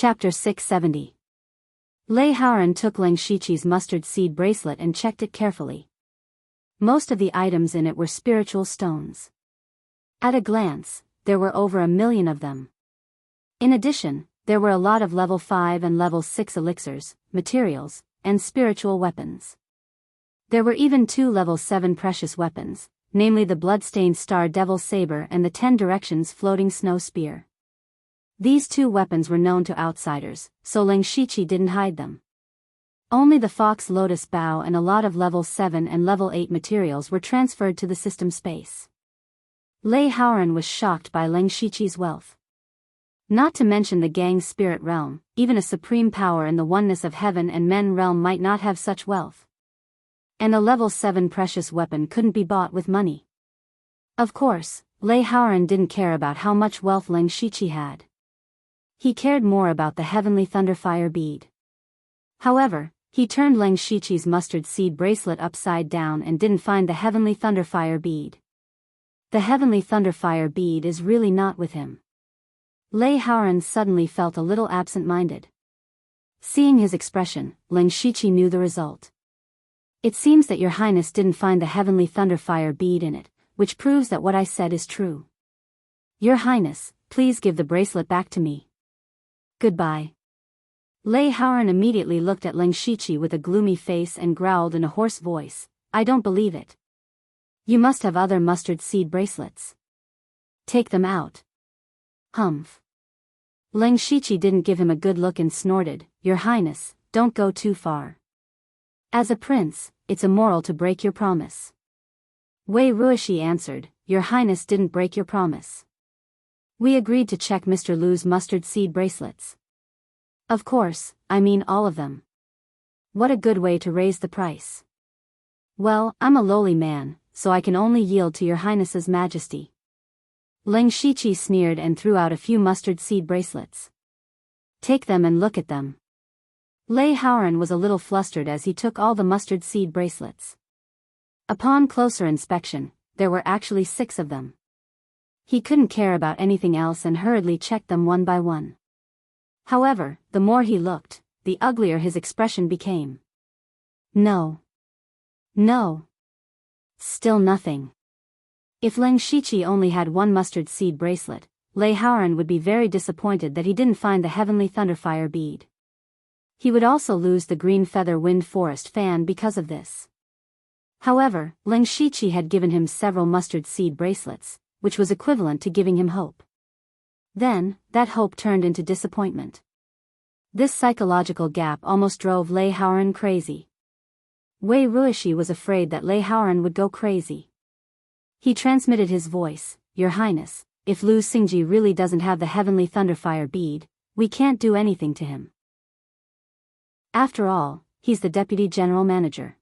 Chapter 670. Lei Haoran took Ling Shiqi's mustard seed bracelet and checked it carefully. Most of the items in it were spiritual stones. At a glance, there were over 1 million of them. In addition, there were a lot of level 5 and level 6 elixirs, materials, and spiritual weapons. There were even 2 level 7 precious weapons, namely the bloodstained star devil's saber and the 10 directions floating snow spear. These 2 weapons were known to outsiders, so Ling Shiqi didn't hide them. Only the fox lotus bow and a lot of level 7 and level 8 materials were transferred to the system space. Lei Haoran was shocked by Ling Shiqi's wealth. Not to mention the gang's spirit realm, even a supreme power in the oneness of heaven and men realm might not have such wealth. And a level 7 precious weapon couldn't be bought with money. Of course, Lei Haoran didn't care about how much wealth Ling Shiqi had. He cared more about the heavenly thunderfire bead. However, he turned Ling Shiqi's mustard seed bracelet upside down and didn't find the heavenly thunderfire bead. The heavenly thunderfire bead is really not with him. Lei Haoran suddenly felt a little absent-minded. Seeing his expression, Ling Shiqi knew the result. It seems that your highness didn't find the heavenly thunderfire bead in it, which proves that what I said is true. Your highness, please give the bracelet back to me. Goodbye. Lei Haoran immediately looked at Ling Shiqi with a gloomy face and growled in a hoarse voice, I don't believe it. You must have other mustard seed bracelets. Take them out. Humph. Ling Shiqi didn't give him a good look and snorted, Your highness, don't go too far. As a prince, it's immoral to break your promise. Wei Ruishi answered, Your highness didn't break your promise. We agreed to check Mr. Lu's mustard seed bracelets. Of course, I mean all of them. What a good way to raise the price. Well, I'm a lowly man, so I can only yield to your highness's majesty. Ling Shiqi sneered and threw out a few mustard seed bracelets. Take them and look at them. Lei Haoran was a little flustered as he took all the mustard seed bracelets. Upon closer inspection, there were actually 6 of them. He couldn't care about anything else and hurriedly checked them one by one. However, the more he looked, the uglier his expression became. No. No. Still nothing. If Ling Shiqi only had 1 mustard seed bracelet, Lei Haoran would be very disappointed that he didn't find the heavenly thunderfire bead. He would also lose the green feather wind forest fan because of this. However, Ling Shiqi had given him several mustard seed bracelets, which was equivalent to giving him hope. Then, that hope turned into disappointment. This psychological gap almost drove Lei Haoran crazy. Wei Ruishi was afraid that Lei Haoran would go crazy. He transmitted his voice, Your highness, if Lu Xingji really doesn't have the heavenly thunderfire bead, we can't do anything to him. After all, he's the deputy general manager.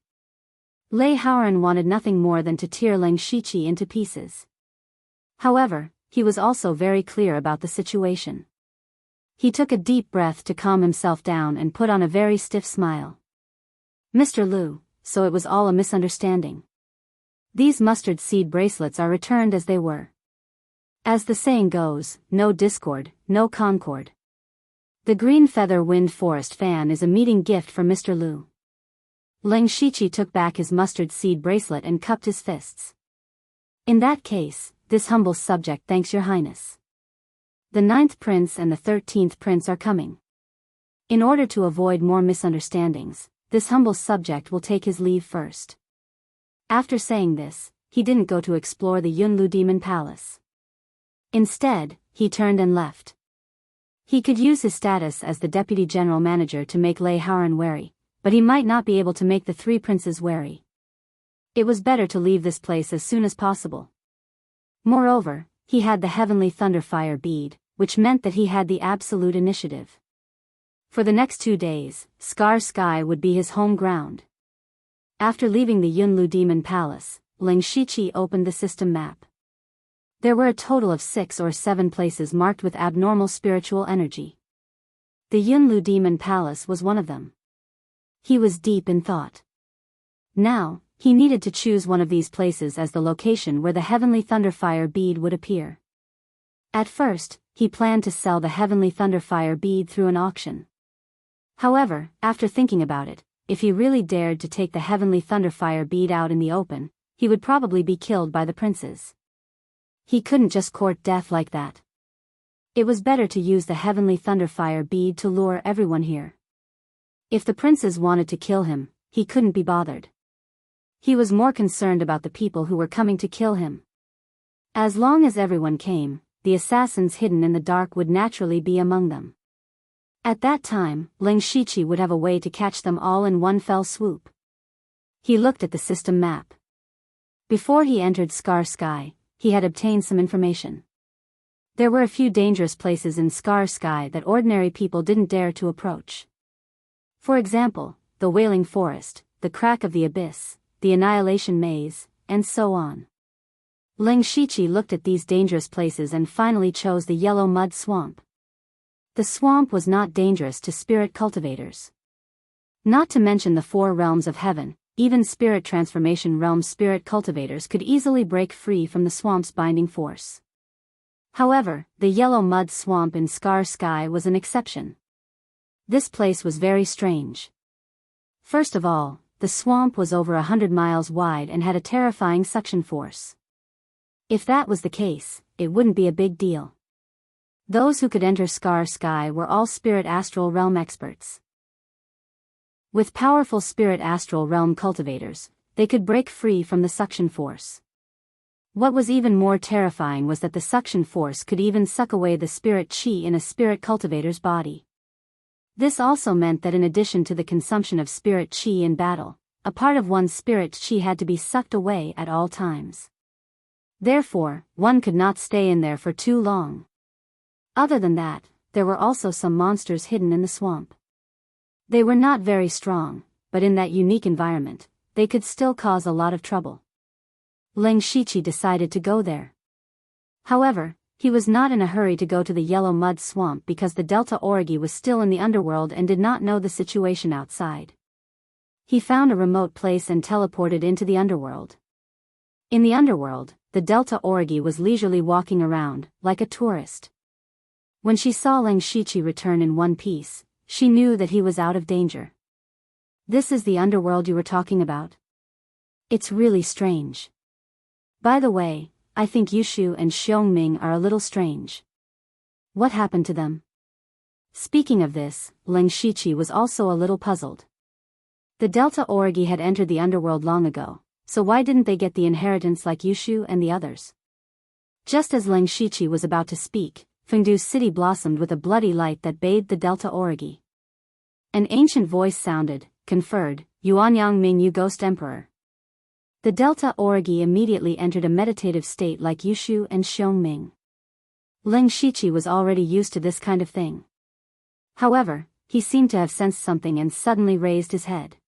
Lei Haoran wanted nothing more than to tear Ling Shiqi into pieces. However, he was also very clear about the situation. He took a deep breath to calm himself down and put on a very stiff smile. Mr. Lu, so it was all a misunderstanding. These mustard seed bracelets are returned as they were. As the saying goes, no discord, no concord. The green feather wind forest fan is a meeting gift for Mr. Lu. Ling Shiqi took back his mustard seed bracelet and cupped his fists. In that case, this humble subject thanks your highness. The 9th prince and the 13th prince are coming. In order to avoid more misunderstandings, this humble subject will take his leave first. After saying this, he didn't go to explore the Yunlu Demon Palace. Instead, he turned and left. He could use his status as the deputy general manager to make Lei Haoran wary, but he might not be able to make the 3 princes wary. It was better to leave this place as soon as possible. Moreover, he had the heavenly thunderfire bead, which meant that he had the absolute initiative. For the next 2 days, Scar Sky would be his home ground. After leaving the Yunlu Demon Palace, Ling Shiqi opened the system map. There were a total of 6 or 7 places marked with abnormal spiritual energy. The Yunlu Demon Palace was one of them. He was deep in thought. Now, he needed to choose one of these places as the location where the heavenly thunderfire bead would appear. At first, he planned to sell the Heavenly Thunderfire bead through an auction. However, after thinking about it, if he really dared to take the Heavenly Thunderfire bead out in the open, he would probably be killed by the princes. He couldn't just court death like that. It was better to use the Heavenly Thunderfire bead to lure everyone here. If the princes wanted to kill him, he couldn't be bothered. He was more concerned about the people who were coming to kill him. As long as everyone came, the assassins hidden in the dark would naturally be among them. At that time, Ling Shiqi would have a way to catch them all in one fell swoop. He looked at the system map. Before he entered Scar Sky, he had obtained some information. There were a few dangerous places in Scar Sky that ordinary people didn't dare to approach. For example, the Wailing Forest, the Crack of the Abyss, the Annihilation Maze, and so on. Ling Shiqi looked at these dangerous places and finally chose the Yellow Mud Swamp. The swamp was not dangerous to spirit cultivators. Not to mention the 4 realms of heaven, even spirit transformation realm spirit cultivators could easily break free from the swamp's binding force. However, the Yellow Mud Swamp in Scar Sky was an exception. This place was very strange. First of all, the swamp was over 100 miles wide and had a terrifying suction force. If that was the case, it wouldn't be a big deal. Those who could enter Scar Sky were all spirit astral realm experts. With powerful spirit astral realm cultivators, they could break free from the suction force. What was even more terrifying was that the suction force could even suck away the spirit chi in a spirit cultivator's body. This also meant that in addition to the consumption of spirit chi in battle, a part of one's spirit chi had to be sucked away at all times. Therefore, one could not stay in there for too long. Other than that, there were also some monsters hidden in the swamp. They were not very strong, but in that unique environment, they could still cause a lot of trouble. Ling Shiqi decided to go there. However, he was not in a hurry to go to the Yellow Mud Swamp because the Delta Orgi was still in the underworld and did not know the situation outside. He found a remote place and teleported into the underworld. In the underworld, the Delta Orgi was leisurely walking around, like a tourist. When she saw Ling Shiqi return in one piece, she knew that he was out of danger. "This is the underworld you were talking about? It's really strange. By the way, I think Yushu and Xiongming are a little strange. What happened to them?" Speaking of this, Ling Shiqi was also a little puzzled. The Delta Orgi had entered the underworld long ago, so why didn't they get the inheritance like Yushu and the others? Just as Ling Shiqi was about to speak, Fengdu's city blossomed with a bloody light that bathed the Delta Orgi. An ancient voice sounded, conferred, "Yuanyang Ming Yu Ghost Emperor." The Delta Orgi immediately entered a meditative state like Yushu and Xiongming. Ling Shiqi was already used to this kind of thing. However, he seemed to have sensed something and suddenly raised his head.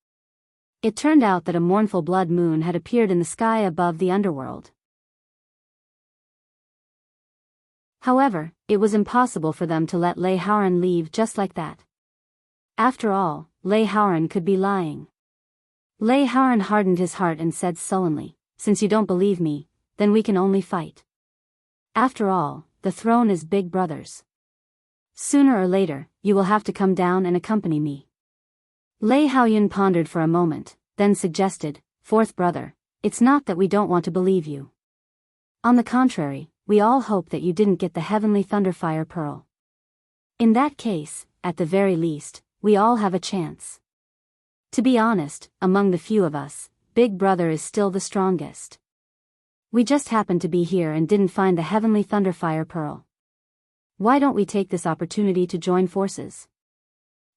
It turned out that a mournful blood moon had appeared in the sky above the underworld. However, it was impossible for them to let Lei Haoran leave just like that. After all, Lei Haoran could be lying. Lei Haoran hardened his heart and said sullenly, "Since you don't believe me, then we can only fight. After all, the throne is Big Brother's. Sooner or later, you will have to come down and accompany me." Lei Haoyun pondered for a moment, then suggested, "Fourth brother, it's not that we don't want to believe you. On the contrary, we all hope that you didn't get the Heavenly Thunderfire Pearl. In that case, at the very least, we all have a chance. To be honest, among the few of us, Big Brother is still the strongest. We just happened to be here and didn't find the Heavenly Thunderfire Pearl. Why don't we take this opportunity to join forces?"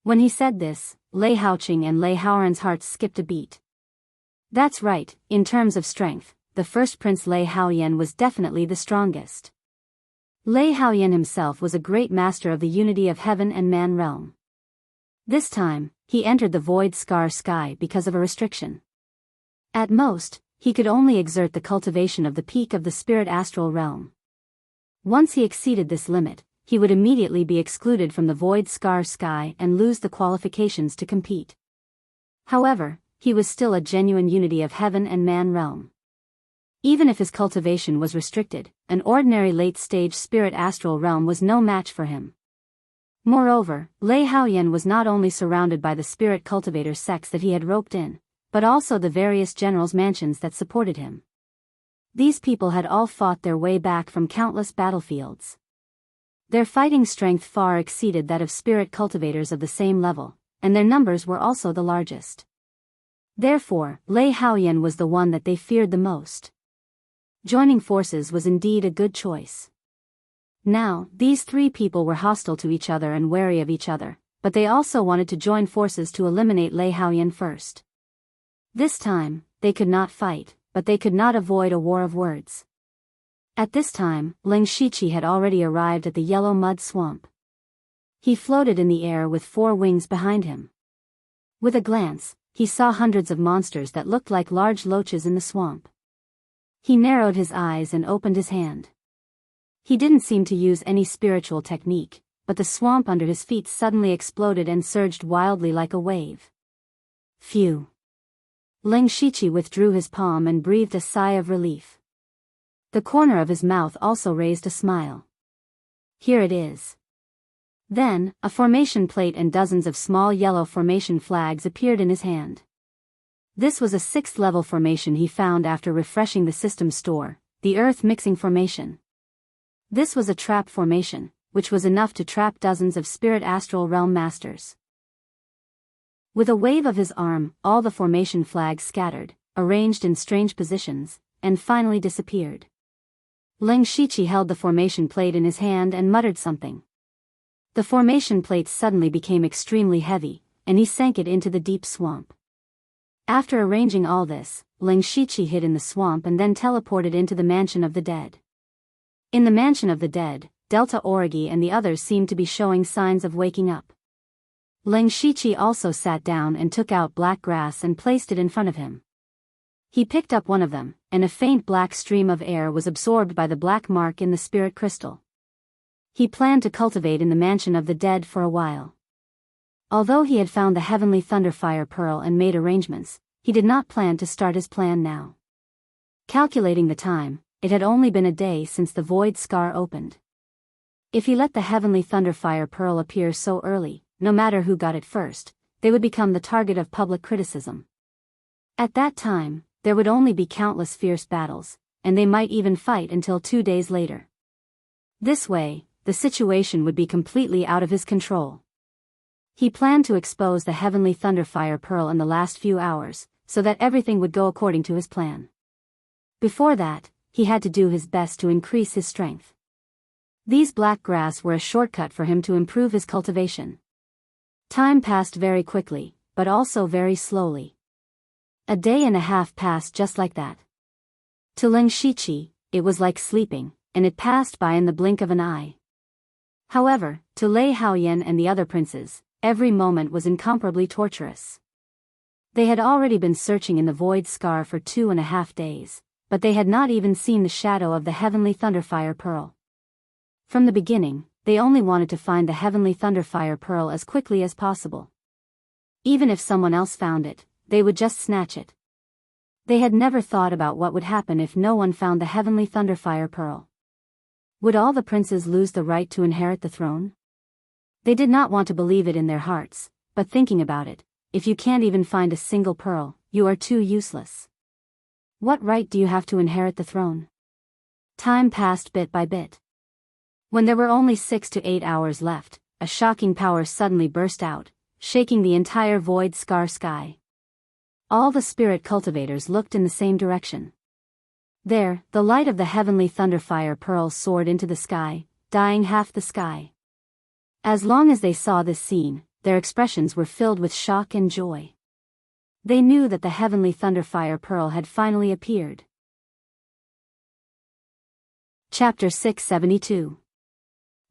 When he said this, Lei Haoqing and Lei Haoran's hearts skipped a beat. That's right, in terms of strength, the first prince Lei Haoyan was definitely the strongest. Lei Haoyan himself was a great master of the unity of heaven and man realm. This time, he entered the void Scar Sky because of a restriction. At most, he could only exert the cultivation of the peak of the spirit astral realm. Once he exceeded this limit, he would immediately be excluded from the void Scar Sky and lose the qualifications to compete. However, he was still a genuine unity of heaven and man realm. Even if his cultivation was restricted, an ordinary late-stage spirit astral realm was no match for him. Moreover, Lei Haoyan was not only surrounded by the spirit cultivator sects that he had roped in, but also the various generals' mansions that supported him. These people had all fought their way back from countless battlefields. Their fighting strength far exceeded that of spirit cultivators of the same level, and their numbers were also the largest. Therefore, Lei Haoyan was the one that they feared the most. Joining forces was indeed a good choice. Now, these three people were hostile to each other and wary of each other, but they also wanted to join forces to eliminate Lei Haoyan first. This time, they could not fight, but they could not avoid a war of words. At this time, Ling Shiqi had already arrived at the yellow mud swamp. He floated in the air with 4 wings behind him. With a glance, he saw hundreds of monsters that looked like large loaches in the swamp. He narrowed his eyes and opened his hand. He didn't seem to use any spiritual technique, but the swamp under his feet suddenly exploded and surged wildly like a wave. Phew! Ling Shiqi withdrew his palm and breathed a sigh of relief. The corner of his mouth also raised a smile. Here it is. Then, a formation plate and dozens of small yellow formation flags appeared in his hand. This was a 6th-level formation he found after refreshing the system store, the Earth Mixing Formation. This was a trap formation, which was enough to trap dozens of spirit astral realm masters. With a wave of his arm, all the formation flags scattered, arranged in strange positions, and finally disappeared. Ling Shiqi held the formation plate in his hand and muttered something. The formation plate suddenly became extremely heavy, and he sank it into the deep swamp. After arranging all this, Ling Shiqi hid in the swamp and then teleported into the Mansion of the Dead. In the Mansion of the Dead, Delta Origi and the others seemed to be showing signs of waking up. Ling Shiqi also sat down and took out black grass and placed it in front of him. He picked up one of them, and a faint black stream of air was absorbed by the black mark in the spirit crystal. He planned to cultivate in the Mansion of the Dead for a while. Although he had found the heavenly thunderfire pearl and made arrangements, he did not plan to start his plan now. Calculating the time, it had only been a day since the void scar opened. If he let the heavenly thunderfire pearl appear so early, no matter who got it first, they would become the target of public criticism. At that time, there would only be countless fierce battles, and they might even fight until 2 days later. This way, the situation would be completely out of his control. He planned to expose the heavenly thunderfire pearl in the last few hours, so that everything would go according to his plan. Before that, he had to do his best to increase his strength. These black grass were a shortcut for him to improve his cultivation. Time passed very quickly, but also very slowly. A day and a half passed just like that. To Ling Shiqi, it was like sleeping, and it passed by in the blink of an eye. However, to Lei Haoyan and the other princes, every moment was incomparably torturous. They had already been searching in the void scar for 2.5 days, but they had not even seen the shadow of the heavenly thunderfire pearl. From the beginning, they only wanted to find the heavenly thunderfire pearl as quickly as possible. Even if someone else found it, they would just snatch it. They had never thought about what would happen if no one found the heavenly thunderfire pearl. Would all the princes lose the right to inherit the throne? They did not want to believe it in their hearts, but thinking about it, if you can't even find a single pearl, you are too useless. What right do you have to inherit the throne? Time passed bit by bit. When there were only 6 to 8 hours left, a shocking power suddenly burst out, shaking the entire void scar sky. All the spirit cultivators looked in the same direction. There, the light of the heavenly thunderfire pearl soared into the sky, dyeing half the sky. As long as they saw this scene, their expressions were filled with shock and joy. They knew that the heavenly thunderfire pearl had finally appeared. Chapter 672.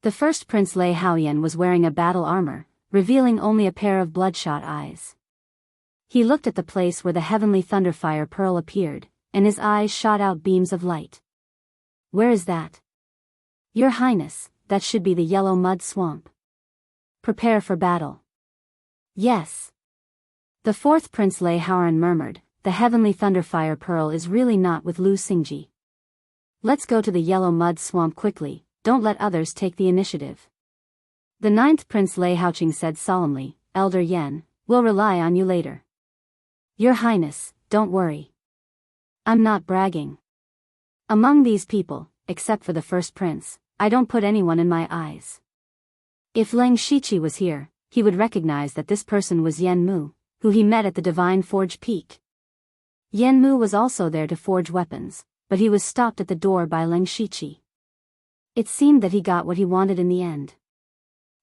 The first Prince Lei Haoyan was wearing a battle armor, revealing only a pair of bloodshot eyes. He looked at the place where the heavenly thunderfire pearl appeared, and his eyes shot out beams of light. Where is that? Your Highness, that should be the yellow mud swamp. Prepare for battle. Yes. The fourth Prince Lei Haoyan murmured, the heavenly thunderfire pearl is really not with Lu Xingji. Let's go to the yellow mud swamp quickly, don't let others take the initiative. The ninth Prince Lei Haoqing said solemnly, Elder Yen, we'll rely on you later. Your Highness, don't worry. I'm not bragging. Among these people, except for the first prince, I don't put anyone in my eyes. If Leng Shiqi was here, he would recognize that this person was Yen Mu, who he met at the Divine Forge Peak. Yen Mu was also there to forge weapons, but he was stopped at the door by Leng Shiqi. It seemed that he got what he wanted in the end.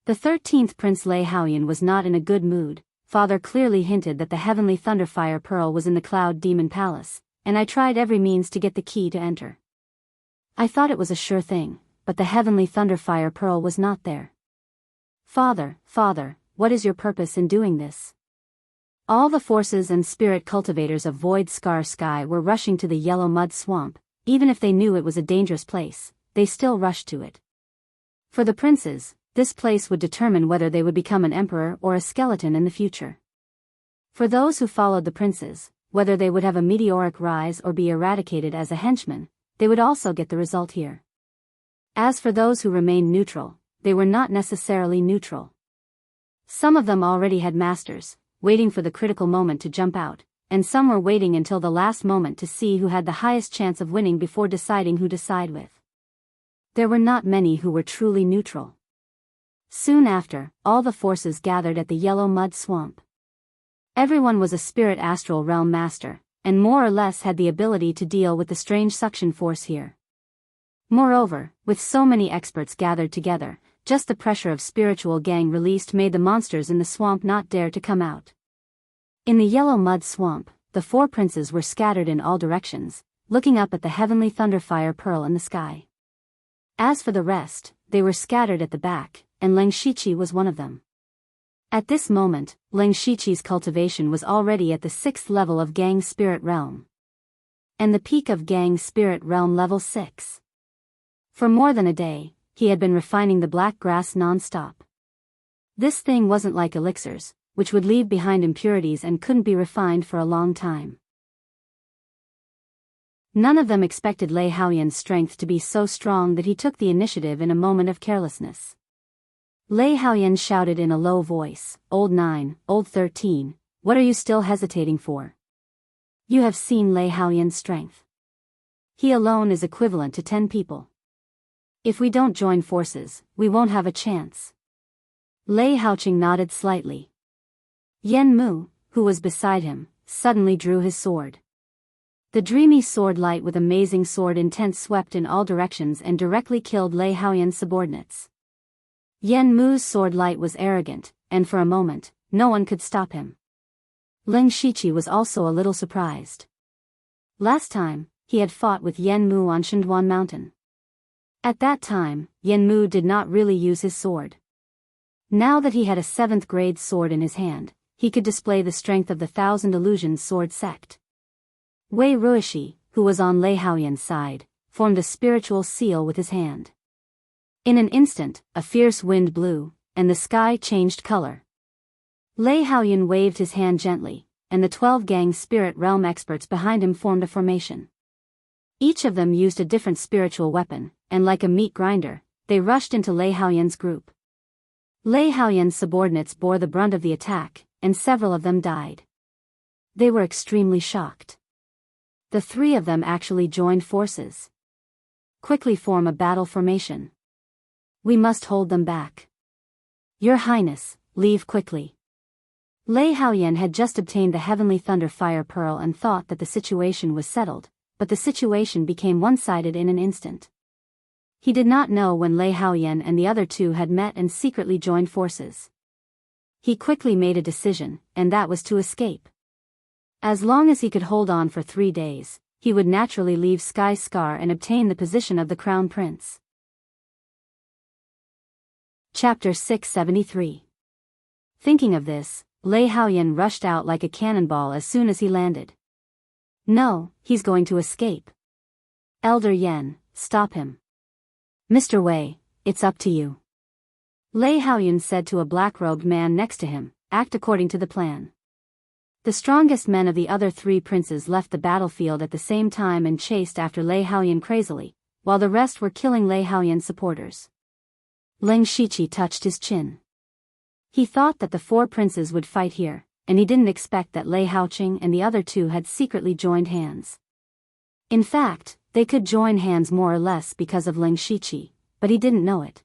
The 13th Prince Lei Haoyan was not in a good mood. Father clearly hinted that the heavenly thunderfire pearl was in the Cloud Demon Palace, and I tried every means to get the key to enter. I thought it was a sure thing, but the heavenly thunderfire pearl was not there. Father, what is your purpose in doing this? All the forces and spirit cultivators of Void Scar Sky were rushing to the yellow mud swamp. Even if they knew it was a dangerous place, they still rushed to it. For the princes, this place would determine whether they would become an emperor or a skeleton in the future. For those who followed the princes, whether they would have a meteoric rise or be eradicated as a henchman, they would also get the result here. As for those who remained neutral, they were not necessarily neutral. Some of them already had masters, waiting for the critical moment to jump out, and some were waiting until the last moment to see who had the highest chance of winning before deciding who to side with. There were not many who were truly neutral. Soon after, all the forces gathered at the yellow mud swamp. Everyone was a spirit astral realm master, and more or less had the ability to deal with the strange suction force here. Moreover, with so many experts gathered together, just the pressure of spiritual gang released made the monsters in the swamp not dare to come out. In the yellow mud swamp, the 4 princes were scattered in all directions, looking up at the heavenly thunderfire pearl in the sky. As for the rest, they were scattered at the back, and Leng Shiqi was one of them. At this moment, Leng Shiqi's cultivation was already at the 6th level of Gang Spirit Realm. And the peak of Gang Spirit Realm level 6. For more than a day, he had been refining the black grass non-stop. This thing wasn't like elixirs, which would leave behind impurities and couldn't be refined for a long time. None of them expected Lei Haoyan's strength to be so strong that he took the initiative in a moment of carelessness. Lei Haoyan shouted in a low voice, Old 9, Old 13, what are you still hesitating for? You have seen Lei Haoyan's strength. He alone is equivalent to 10 people. If we don't join forces, we won't have a chance. Lei Haoqing nodded slightly. Yen Mu, who was beside him, suddenly drew his sword. The dreamy sword light with amazing sword intent swept in all directions and directly killed Lei Haoyan's subordinates. Yen Mu's sword light was arrogant, and for a moment, no one could stop him. Leng Shiqi was also a little surprised. Last time, he had fought with Yen Mu on Shenduan Mountain. At that time, Yen Mu did not really use his sword. Now that he had a 7th grade sword in his hand, he could display the strength of the Thousand Illusions sword sect. Wei Ruishi, who was on Lei Haoyan's side, formed a spiritual seal with his hand. In an instant, a fierce wind blew, and the sky changed color. Lei Haoyan waved his hand gently, and the 12 Gang Spirit Realm experts behind him formed a formation. Each of them used a different spiritual weapon, and like a meat grinder, they rushed into Lei Haoyan's group. Lei Haoyan's subordinates bore the brunt of the attack, and several of them died. They were extremely shocked. The 3 of them actually joined forces. Quickly form a battle formation. We must hold them back. Your Highness, leave quickly. Lei Haoyan had just obtained the heavenly thunder fire pearl and thought that the situation was settled, but the situation became one-sided in an instant. He did not know when Lei Haoyan and the other 2 had met and secretly joined forces. He quickly made a decision, and that was to escape. As long as he could hold on for 3 days, he would naturally leave Sky Scar and obtain the position of the Crown Prince. Chapter 673. Thinking of this, Lei Haoyan rushed out like a cannonball as soon as he landed. No, he's going to escape. Elder Yen, stop him. Mr. Wei, it's up to you. Lei Haoyan said to a black-robed man next to him, act according to the plan. The strongest men of the other 3 princes left the battlefield at the same time and chased after Lei Haoyan crazily, while the rest were killing Lei Haoyan's supporters. Ling Shiqi touched his chin. He thought that the four princes would fight here, and he didn't expect that Lei Haoqing and the other two had secretly joined hands. In fact, they could join hands more or less because of Ling Shiqi, but he didn't know it.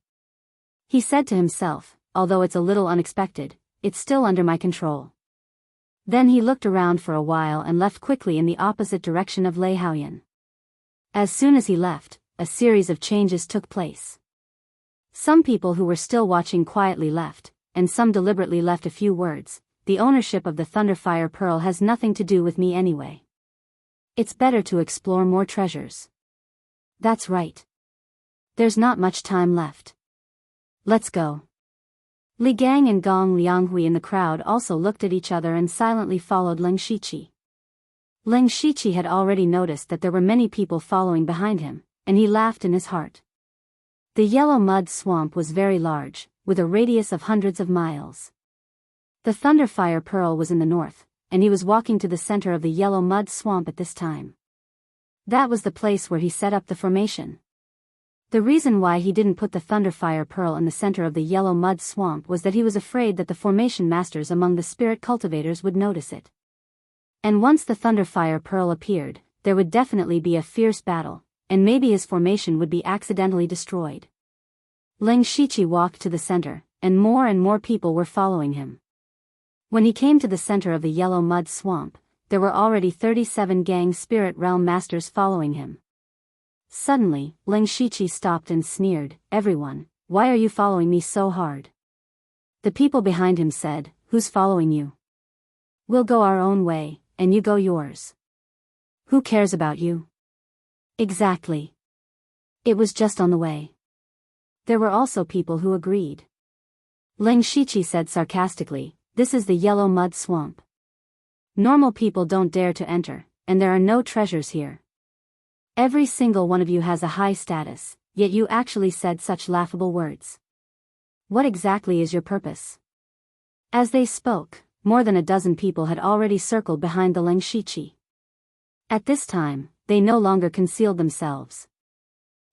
He said to himself, although it's a little unexpected, it's still under my control. Then he looked around for a while and left quickly in the opposite direction of Lei Haoyan. As soon as he left, a series of changes took place. Some people who were still watching quietly left, and some deliberately left a few words. The ownership of the Thunderfire Pearl has nothing to do with me anyway. It's better to explore more treasures. That's right. There's not much time left. Let's go. Li Gang and Gong Lianghui in the crowd also looked at each other and silently followed Ling Shiqi. Ling Shiqi had already noticed that there were many people following behind him, and he laughed in his heart. The yellow mud swamp was very large, with a radius of hundreds of miles. The Thunderfire Pearl was in the north, and he was walking to the center of the yellow mud swamp at this time. That was the place where he set up the formation. The reason why he didn't put the Thunderfire Pearl in the center of the yellow mud swamp was that he was afraid that the formation masters among the spirit cultivators would notice it. And once the Thunderfire Pearl appeared, there would definitely be a fierce battle, and maybe his formation would be accidentally destroyed. Ling Shiqi walked to the center, and more people were following him. When he came to the center of the yellow mud swamp, there were already 37 Gang Spirit Realm Masters following him. Suddenly, Ling Shiqi stopped and sneered, "Everyone, why are you following me so hard?" The people behind him said, "Who's following you? We'll go our own way, and you go yours. Who cares about you?" Exactly. It was just on the way. There were also people who agreed. Ling Shiqi said sarcastically, "This is the yellow mud swamp. Normal people don't dare to enter, and there are no treasures here. Every single one of you has a high status, yet you actually said such laughable words. What exactly is your purpose?" As they spoke, more than a dozen people had already circled behind the Ling Shiqi. At this time, they no longer concealed themselves.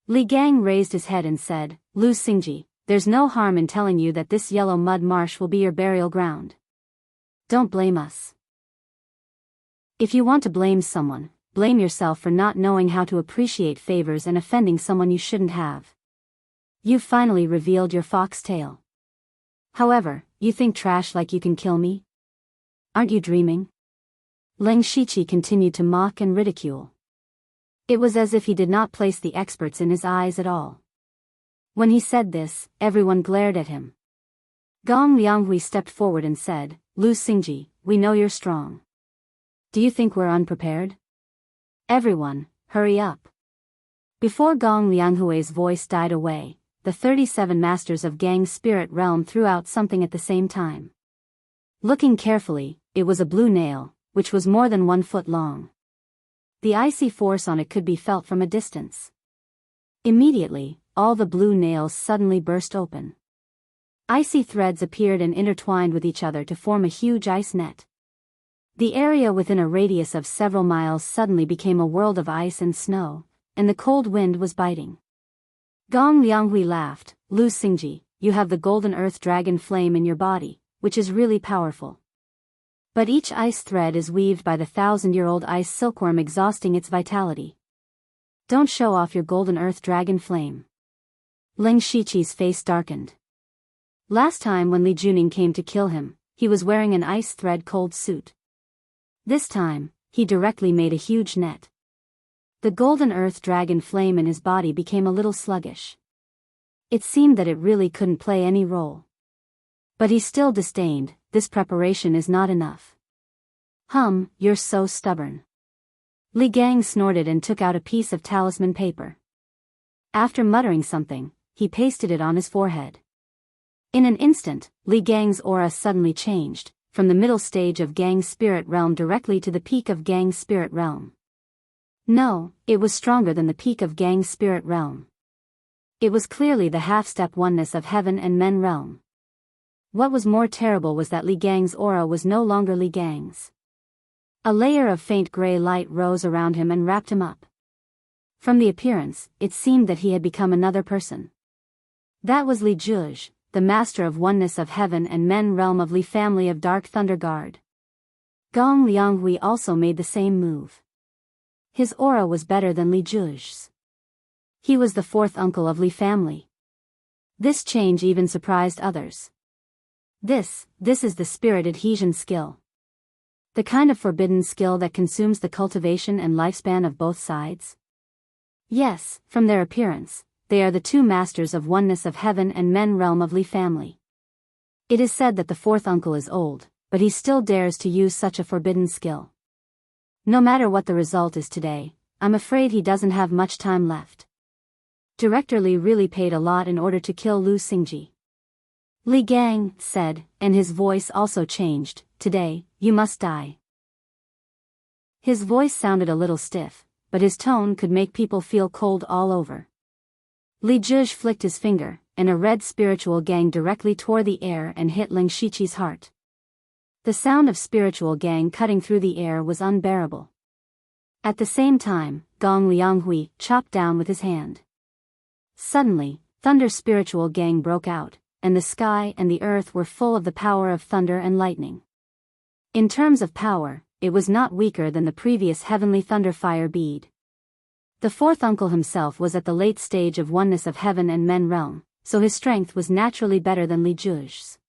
Li Gang raised his head and said, "Lu Xingji, there's no harm in telling you that this yellow mud marsh will be your burial ground. Don't blame us. If you want to blame someone, blame yourself for not knowing how to appreciate favors and offending someone you shouldn't have. You've finally revealed your foxtail. However, you think trash like you can kill me? Aren't you dreaming?" Ling Shiqi continued to mock and ridicule. It was as if he did not place the experts in his eyes at all. When he said this, everyone glared at him. Gong Lianghui stepped forward and said, "Lu Xingji, we know you're strong. Do you think we're unprepared? Everyone, hurry up." Before Gong Lianghui's voice died away, the 37 masters of Gang Spirit Realm threw out something at the same time. Looking carefully, it was a blue nail, which was more than 1 foot long. The icy force on it could be felt from a distance. Immediately, all the blue nails suddenly burst open. Icy threads appeared and intertwined with each other to form a huge ice net. The area within a radius of several miles suddenly became a world of ice and snow, and the cold wind was biting. Gong Lianghui laughed, "Lu Xingji, you have the golden earth dragon flame in your body, which is really powerful. But each ice thread is weaved by the 1,000-year-old ice silkworm exhausting its vitality. Don't show off your golden earth dragon flame." Ling Shiqi's face darkened. Last time when Li Juning came to kill him, he was wearing an ice thread cold suit. This time, he directly made a huge net. The golden earth dragon flame in his body became a little sluggish. It seemed that it really couldn't play any role. But he still disdained, "This preparation is not enough." You're so stubborn." Li Gang snorted and took out a piece of talisman paper. After muttering something, he pasted it on his forehead. In an instant, Li Gang's aura suddenly changed, from the middle stage of Gang Spirit Realm directly to the peak of Gang Spirit Realm. No, it was stronger than the peak of Gang Spirit Realm. It was clearly the half-step oneness of Heaven and Men Realm. What was more terrible was that Li Gang's aura was no longer Li Gang's. A layer of faint gray light rose around him and wrapped him up. From the appearance, it seemed that he had become another person. That was Li Juj, the master of oneness of heaven and men realm of Li family of Dark Thunder Guard. Gong Lianghui also made the same move. His aura was better than Li Juj's. He was the fourth uncle of Li family. This change even surprised others. This is the spirit adhesion skill. The kind of forbidden skill that consumes the cultivation and lifespan of both sides. Yes, from their appearance, they are the two masters of oneness of heaven and men realm of Li family. It is said that the fourth uncle is old, but he still dares to use such a forbidden skill. No matter what the result is today, I'm afraid he doesn't have much time left. Director Li really paid a lot in order to kill Lu Xingji. Li Gang said, and his voice also changed, "Today, you must die." His voice sounded a little stiff, but his tone could make people feel cold all over. Li Juj flicked his finger, and a red spiritual gang directly tore the air and hit Ling Shiqi's heart. The sound of spiritual gang cutting through the air was unbearable. At the same time, Gong Lianghui chopped down with his hand. Suddenly, thunder spiritual gang broke out, and the sky and the earth were full of the power of thunder and lightning. In terms of power, it was not weaker than the previous heavenly thunder fire bead. The fourth uncle himself was at the late stage of oneness of heaven and men realm, so his strength was naturally better than Li Juj's.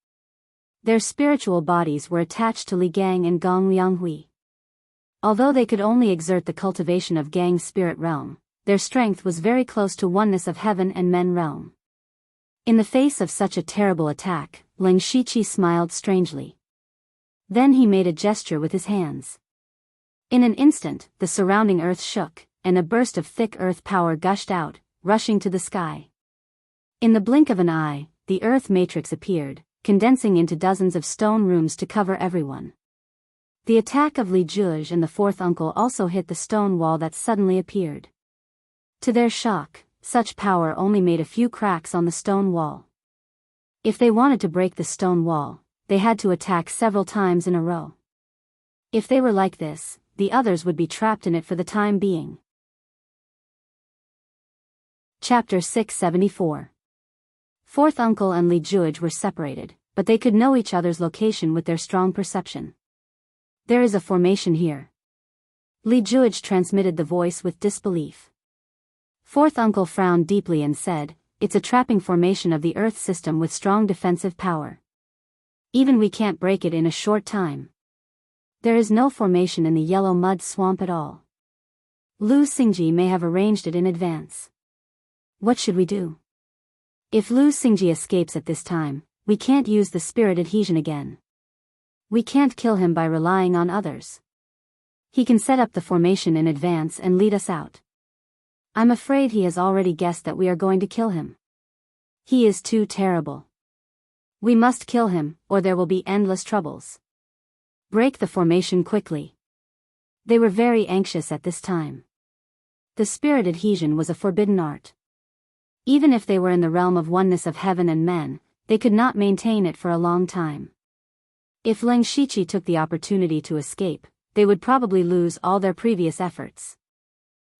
Their spiritual bodies were attached to Li Gang and Gong Lianghui. Although they could only exert the cultivation of Gang's spirit realm, their strength was very close to oneness of heaven and men realm. In the face of such a terrible attack, Ling Shiqi smiled strangely. Then he made a gesture with his hands. In an instant, the surrounding earth shook, and a burst of thick earth power gushed out, rushing to the sky. In the blink of an eye, the earth matrix appeared, condensing into dozens of stone rooms to cover everyone. The attack of Li Juj and the fourth uncle also hit the stone wall that suddenly appeared. To their shock, such power only made a few cracks on the stone wall. If they wanted to break the stone wall, they had to attack several times in a row. If they were like this, the others would be trapped in it for the time being. Chapter 674. Fourth uncle and Li Juj were separated, but they could know each other's location with their strong perception. There is a formation here. Li Juj transmitted the voice with disbelief. Fourth uncle frowned deeply and said, "It's a trapping formation of the earth system with strong defensive power. Even we can't break it in a short time. There is no formation in the yellow mud swamp at all. Lu Xingji may have arranged it in advance. What should we do? If Lu Xingji escapes at this time, we can't use the spirit adhesion again. We can't kill him by relying on others. He can set up the formation in advance and lead us out. I'm afraid he has already guessed that we are going to kill him. He is too terrible. We must kill him, or there will be endless troubles. Break the formation quickly." They were very anxious at this time. The spirit adhesion was a forbidden art. Even if they were in the realm of oneness of heaven and men, they could not maintain it for a long time. If Ling Shiqi took the opportunity to escape, they would probably lose all their previous efforts.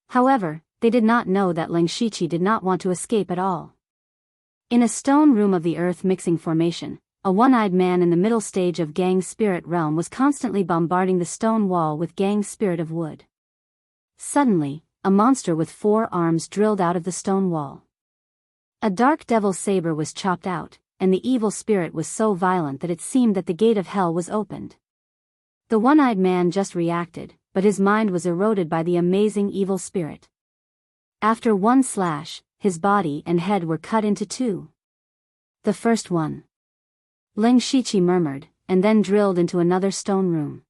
However, they did not know that Ling Shiqi did not want to escape at all. In a stone room of the earth mixing formation, a one-eyed man in the middle stage of Gang's spirit realm was constantly bombarding the stone wall with Gang's spirit of wood. Suddenly, a monster with 4 arms drilled out of the stone wall. A dark devil's saber was chopped out, and the evil spirit was so violent that it seemed that the gate of hell was opened. The one-eyed man just reacted, but his mind was eroded by the amazing evil spirit. After one slash, his body and head were cut into 2. The first one. Ling Shiqi murmured, and then drilled into another stone room.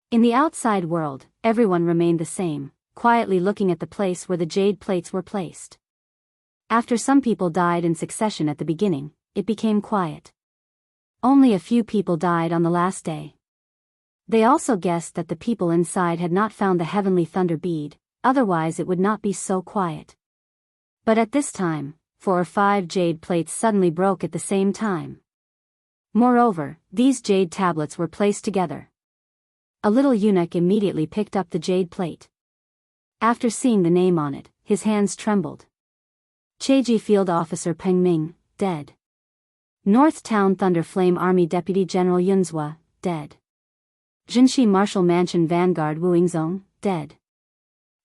In the outside world, everyone remained the same, quietly looking at the place where the jade plates were placed. After some people died in succession at the beginning, it became quiet. Only a few people died on the last day. They also guessed that the people inside had not found the heavenly thunder bead, otherwise it would not be so quiet. But at this time, 4 or 5 jade plates suddenly broke at the same time. Moreover, these jade tablets were placed together. A little eunuch immediately picked up the jade plate. After seeing the name on it, his hands trembled. Cheji Field Officer Peng Ming, dead. North Town Thunder Flame Army Deputy General Yunzhua, dead. Jinshi Marshal Mansion Vanguard Wu Yingzong, dead.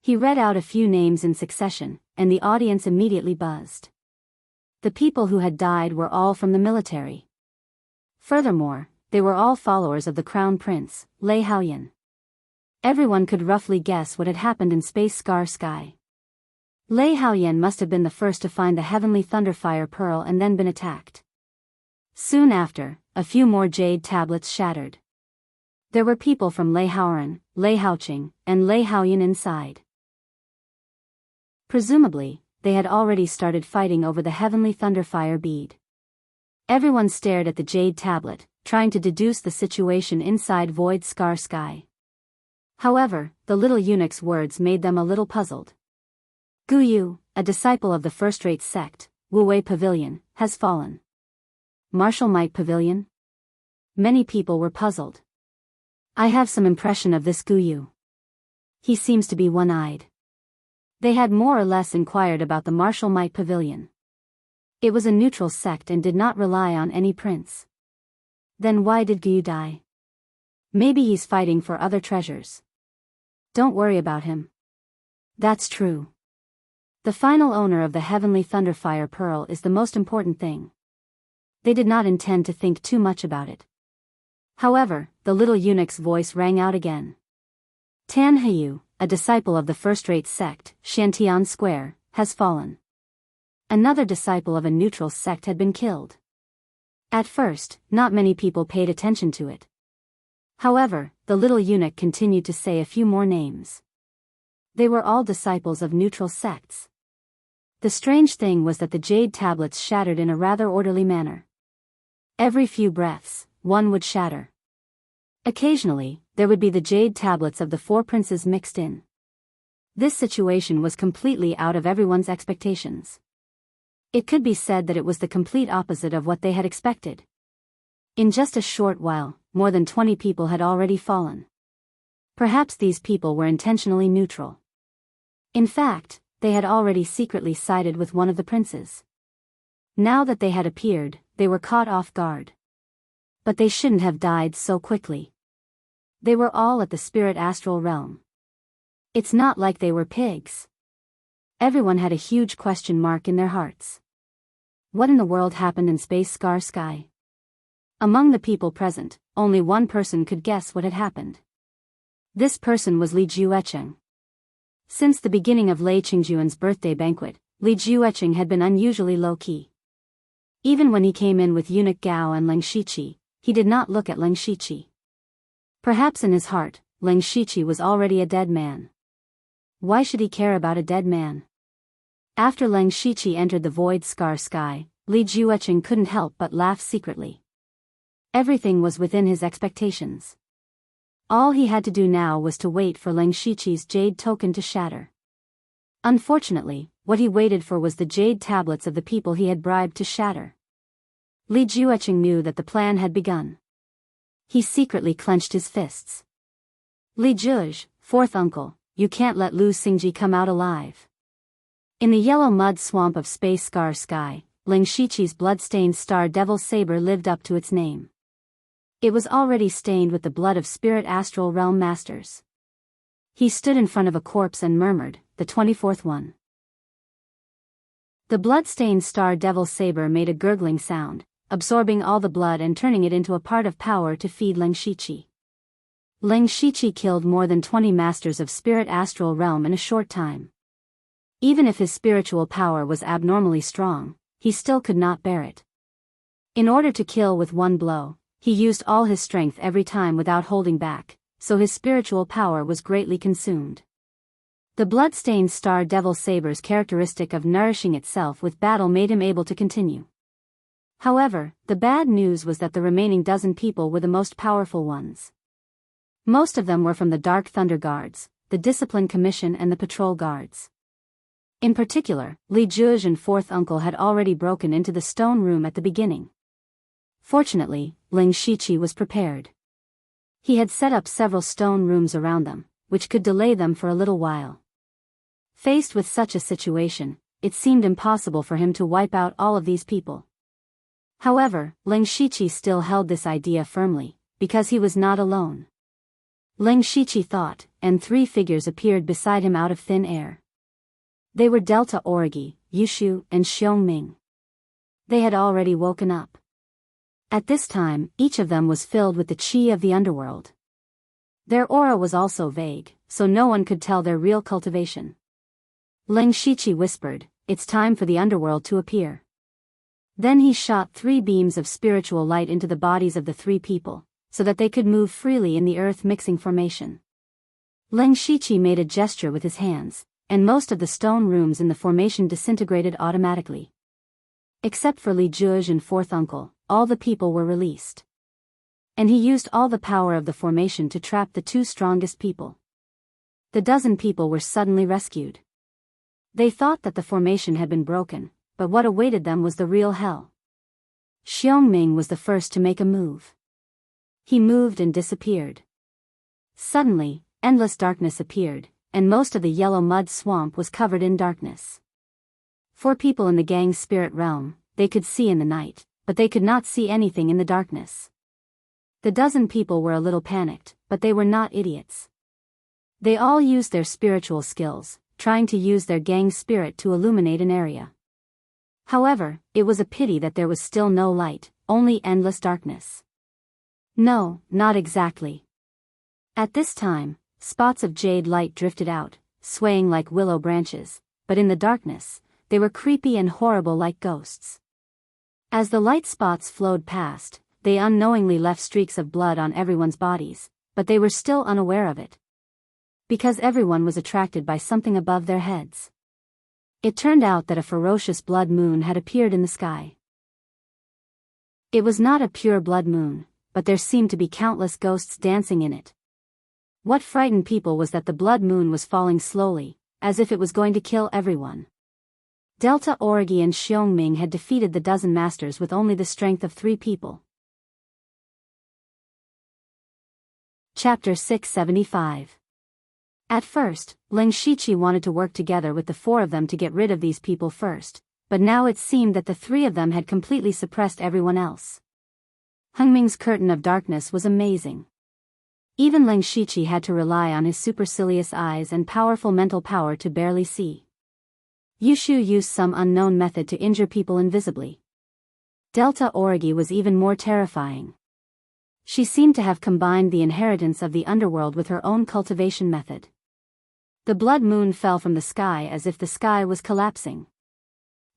He read out a few names in succession, and the audience immediately buzzed. The people who had died were all from the military. Furthermore, they were all followers of the Crown Prince, Lei Haoyan. Everyone could roughly guess what had happened in Space Scar Sky. Lei Haoyan must have been the first to find the heavenly Thunderfire Pearl and then been attacked. Soon after, a few more jade tablets shattered. There were people from Lei Haoran, Lei Haoqing, and Lei Haoyan inside. Presumably, they had already started fighting over the heavenly Thunderfire bead. Everyone stared at the jade tablet, trying to deduce the situation inside Void Scar Sky. However, the little eunuch's words made them a little puzzled. Gu Yu, a disciple of the first-rate sect, Wu Wei Pavilion, has fallen. Martial Might Pavilion? Many people were puzzled. I have some impression of this Gu Yu. He seems to be one-eyed. They had more or less inquired about the Martial Might Pavilion. It was a neutral sect and did not rely on any prince. Then why did Gu Yu die? Maybe he's fighting for other treasures. Don't worry about him. That's true. The final owner of the heavenly Thunderfire Pearl is the most important thing. They did not intend to think too much about it. However, the little eunuch's voice rang out again. Tan Heyu, a disciple of the first-rate sect, Shantian Square, has fallen. Another disciple of a neutral sect had been killed. At first, not many people paid attention to it. However, the little eunuch continued to say a few more names. They were all disciples of neutral sects. The strange thing was that the jade tablets shattered in a rather orderly manner. Every few breaths, one would shatter. Occasionally, there would be the jade tablets of the four princes mixed in. This situation was completely out of everyone's expectations. It could be said that it was the complete opposite of what they had expected. In just a short while, more than 20 people had already fallen. Perhaps these people were intentionally neutral. In fact, they had already secretly sided with one of the princes. Now that they had appeared, they were caught off guard. But they shouldn't have died so quickly. They were all at the spirit astral realm. It's not like they were pigs. Everyone had a huge question mark in their hearts. What in the world happened in Space Scar Sky? Among the people present, only one person could guess what had happened. This person was Li Juecheng. Since the beginning of Lei Qingjuan's birthday banquet, Li Juecheng had been unusually low-key. Even when he came in with eunuch Gao and Leng Shiqi, he did not look at Leng Shiqi. Perhaps in his heart, Leng Shiqi was already a dead man. Why should he care about a dead man? After Leng Shiqi entered the Void Scar Sky, Li Juecheng couldn't help but laugh secretly. Everything was within his expectations. All he had to do now was to wait for Leng Shiqi's jade token to shatter. Unfortunately, what he waited for was the jade tablets of the people he had bribed to shatter. Li Juecheng knew that the plan had begun. He secretly clenched his fists. Li Juge, fourth uncle, you can't let Lu Xingji come out alive. In the yellow mud swamp of Space Scar Sky, Leng Shiqi's blood-stained star devil saber lived up to its name. It was already stained with the blood of spirit astral realm masters. He stood in front of a corpse and murmured, the 24th one. The blood-stained star devil saber made a gurgling sound, absorbing all the blood and turning it into a part of power to feed Leng Shiqi. Leng Shiqi killed more than 20 masters of spirit astral realm in a short time. Even if his spiritual power was abnormally strong, he still could not bear it. In order to kill with one blow, he used all his strength every time without holding back, so his spiritual power was greatly consumed. The blood-stained star devil saber's characteristic of nourishing itself with battle made him able to continue. However, the bad news was that the remaining dozen people were the most powerful ones. Most of them were from the Dark Thunder Guards, the Discipline Commission and the Patrol Guards. In particular, Li Juge and fourth uncle had already broken into the stone room at the beginning. Fortunately, Leng Shiqi was prepared. He had set up several stone rooms around them, which could delay them for a little while. Faced with such a situation, it seemed impossible for him to wipe out all of these people. However, Ling Shiqi still held this idea firmly, because he was not alone. Ling Shiqi thought, and 3 figures appeared beside him out of thin air. They were Delta Origi, Yushu, and Xiongming. They had already woken up. At this time, each of them was filled with the qi of the underworld. Their aura was also vague, so no one could tell their real cultivation. Ling Shiqi whispered, "It's time for the underworld to appear." Then he shot 3 beams of spiritual light into the bodies of the 3 people, so that they could move freely in the earth-mixing formation. Ling Shiqi made a gesture with his hands, and most of the stone rooms in the formation disintegrated automatically. Except for Li Zhuge and 4th uncle, all the people were released. And he used all the power of the formation to trap the 2 strongest people. The dozen people were suddenly rescued. They thought that the formation had been broken, but what awaited them was the real hell. Xiongming was the first to make a move. He moved and disappeared. Suddenly, endless darkness appeared, and most of the yellow mud swamp was covered in darkness. 4 people in the gang's spirit realm, they could see in the night, but they could not see anything in the darkness. The dozen people were a little panicked, but they were not idiots. They all used their spiritual skills, trying to use their gang spirit to illuminate an area. However, it was a pity that there was still no light, only endless darkness. No, not exactly. At this time, spots of jade light drifted out, swaying like willow branches, but in the darkness, they were creepy and horrible like ghosts. As the light spots flowed past, they unknowingly left streaks of blood on everyone's bodies, but they were still unaware of it. Because everyone was attracted by something above their heads. It turned out that a ferocious blood moon had appeared in the sky. It was not a pure blood moon, but there seemed to be countless ghosts dancing in it. What frightened people was that the blood moon was falling slowly, as if it was going to kill everyone. Delta Origi and Xiongming had defeated the dozen masters with only the strength of 3 people. Chapter 675. At first, Ling Shiqi wanted to work together with the 4 of them to get rid of these people first, but now it seemed that the 3 of them had completely suppressed everyone else. Hengming's curtain of darkness was amazing. Even Ling Shiqi had to rely on his supercilious eyes and powerful mental power to barely see. Yushu used some unknown method to injure people invisibly. Delta Origi was even more terrifying. She seemed to have combined the inheritance of the underworld with her own cultivation method. The blood moon fell from the sky as if the sky was collapsing.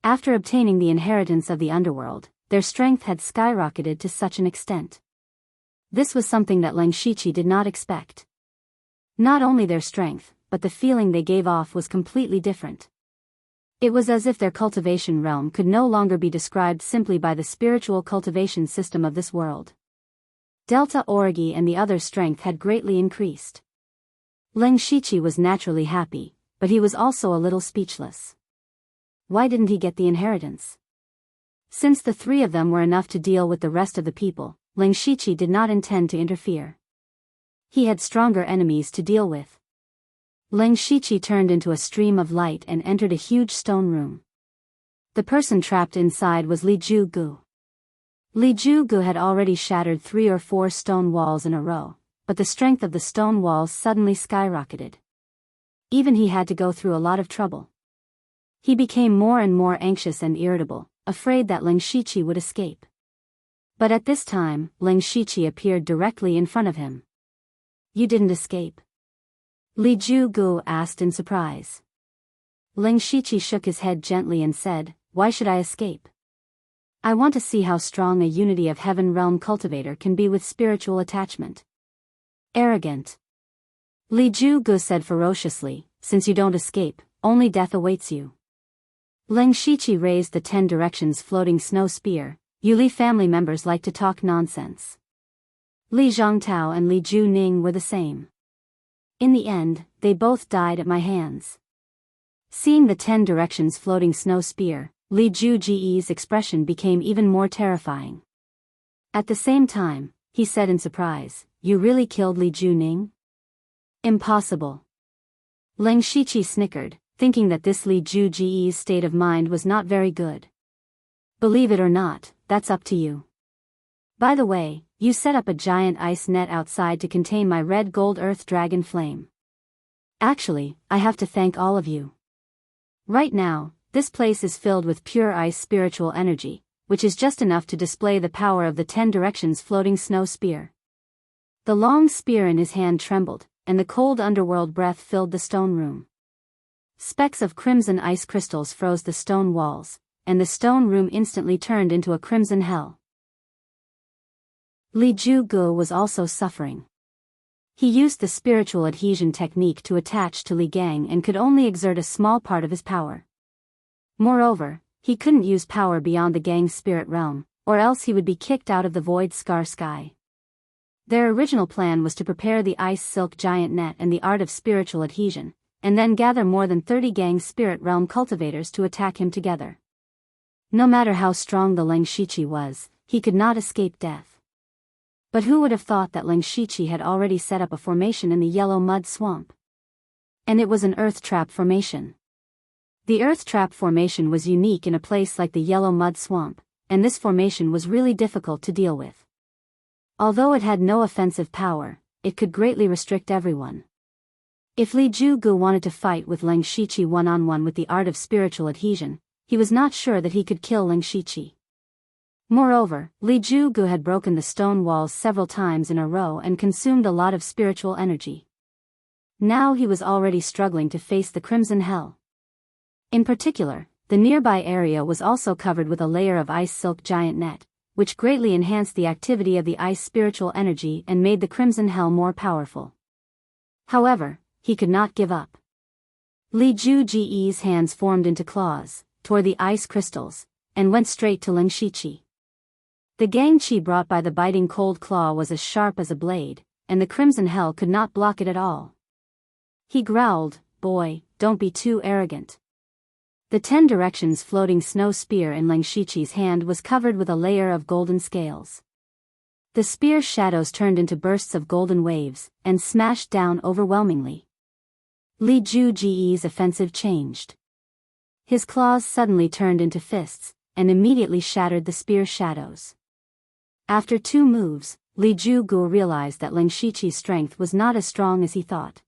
After obtaining the inheritance of the underworld, their strength had skyrocketed to such an extent. This was something that Ling Shiqi did not expect. Not only their strength, but the feeling they gave off was completely different. It was as if their cultivation realm could no longer be described simply by the spiritual cultivation system of this world. Delta Origi and the other's strength had greatly increased. Ling Shiqi was naturally happy, but he was also a little speechless. Why didn't he get the inheritance? Since the 3 of them were enough to deal with the rest of the people, Ling Shiqi did not intend to interfere. He had stronger enemies to deal with. Ling Shiqi turned into a stream of light and entered a huge stone room. The person trapped inside was Li Zhuge. Li Zhuge had already shattered 3 or 4 stone walls in a row, but the strength of the stone walls suddenly skyrocketed. Even he had to go through a lot of trouble. He became more and more anxious and irritable, afraid that Ling Shiqi would escape. But at this time, Ling Shiqi appeared directly in front of him. "You didn't escape?" Li Zhuge asked in surprise. Ling Shiqi shook his head gently and said, "Why should I escape? I want to see how strong a unity of heaven realm cultivator can be with spiritual attachment." "Arrogant," Li Zhuge said ferociously, "since you don't escape, only death awaits you." Ling Shiqi raised the 10 directions floating snow spear. "You Li family members like to talk nonsense." Li Zhongtao and Li Juning were the same. In the end, they both died at my hands. Seeing the 10 directions floating snow spear, Li Juji's expression became even more terrifying. At the same time, he said in surprise, "You really killed Li Juning?" "Impossible." Ling Shiqi snickered, thinking that this Li Juji's state of mind was not very good. Believe it or not, that's up to you. By the way, you set up a giant ice net outside to contain my red gold earth dragon flame. Actually, I have to thank all of you. Right now, this place is filled with pure ice spiritual energy, which is just enough to display the power of the 10 directions floating snow spear. The long spear in his hand trembled, and the cold underworld breath filled the stone room. Specks of crimson ice crystals froze the stone walls, and the stone room instantly turned into a crimson hell. Li Jugu was also suffering. He used the spiritual adhesion technique to attach to Li Gang and could only exert a small part of his power. Moreover, he couldn't use power beyond the Gang's spirit realm, or else he would be kicked out of the void scar sky. Their original plan was to prepare the ice silk giant net and the art of spiritual adhesion, and then gather more than 30 Gang's spirit realm cultivators to attack him together. No matter how strong the Leng Shiqi was, he could not escape death. But who would have thought that Leng Shiqi had already set up a formation in the yellow mud swamp? And it was an earth trap formation. The earth trap formation was unique in a place like the yellow mud swamp, and this formation was really difficult to deal with. Although it had no offensive power, it could greatly restrict everyone. If Li Jugu wanted to fight with Leng Shiqi one-on-one with the art of spiritual adhesion, he was not sure that he could kill Leng Shiqi. Moreover, Li Jugu had broken the stone walls several times in a row and consumed a lot of spiritual energy. Now he was already struggling to face the Crimson Hell. In particular, the nearby area was also covered with a layer of ice silk giant net, which greatly enhanced the activity of the ice spiritual energy and made the Crimson Hell more powerful. However, he could not give up. Li Juji's hands formed into claws, tore the ice crystals, and went straight to Leng Shiqi. The Gang Qi brought by the biting cold claw was as sharp as a blade, and the Crimson Hell could not block it at all. He growled, "Boy, don't be too arrogant." The 10 directions floating snow spear in Leng Shiqi's hand was covered with a layer of golden scales. The spear's shadows turned into bursts of golden waves, and smashed down overwhelmingly. Li Juji's offensive changed. His claws suddenly turned into fists, and immediately shattered the spear's shadows. After 2 moves, Li Jugu realized that Leng Shiqi's strength was not as strong as he thought.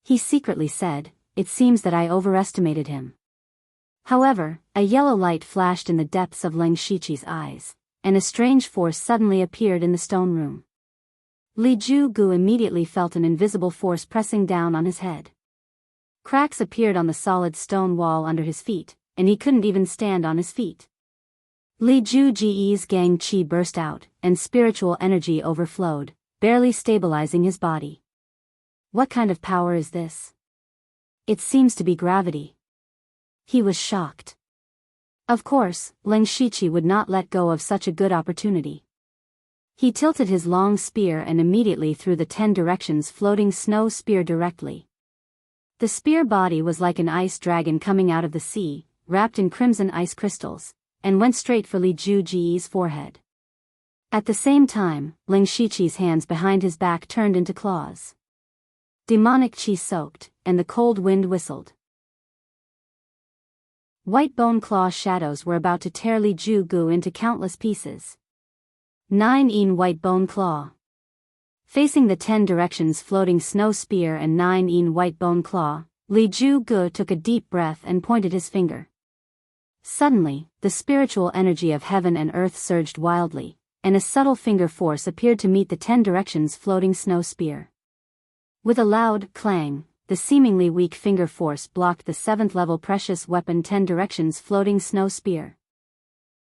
He secretly said, "It seems that I overestimated him." However, a yellow light flashed in the depths of Leng Shiqi's eyes, and a strange force suddenly appeared in the stone room. Li Jugu immediately felt an invisible force pressing down on his head. Cracks appeared on the solid stone wall under his feet, and he couldn't even stand on his feet. Li Juji's Gang Qi burst out, and spiritual energy overflowed, barely stabilizing his body. What kind of power is this? It seems to be gravity. He was shocked. Of course, Leng Shiqi would not let go of such a good opportunity. He tilted his long spear and immediately threw the 10 directions floating snow spear directly. The spear body was like an ice dragon coming out of the sea, wrapped in crimson ice crystals, and went straight for Li Juji's forehead. At the same time, Leng Shiqi's hands behind his back turned into claws. Demonic qi soaked, and the cold wind whistled. White bone claw shadows were about to tear Li Jugu into countless pieces. 9 white bone claw. Facing the 10 directions floating snow spear and 9 white bone claw, Li Jugu took a deep breath and pointed his finger. Suddenly, the spiritual energy of heaven and earth surged wildly, and a subtle finger force appeared to meet the 10 directions floating snow spear. With a loud clang, the seemingly weak finger force blocked the 7th level precious weapon 10 directions floating snow spear.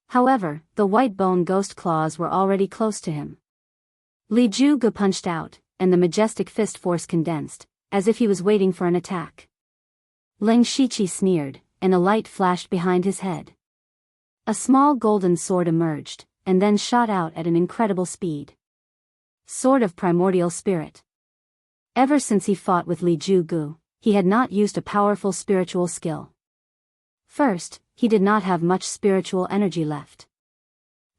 However, the white bone ghost claws were already close to him. Li Jugu punched out, and the majestic fist force condensed, as if he was waiting for an attack. Leng Shiqi sneered, and a light flashed behind his head. A small golden sword emerged, and then shot out at an incredible speed. Sword of Primordial Spirit. Ever since he fought with Li Jugu, he had not used a powerful spiritual skill. First, he did not have much spiritual energy left.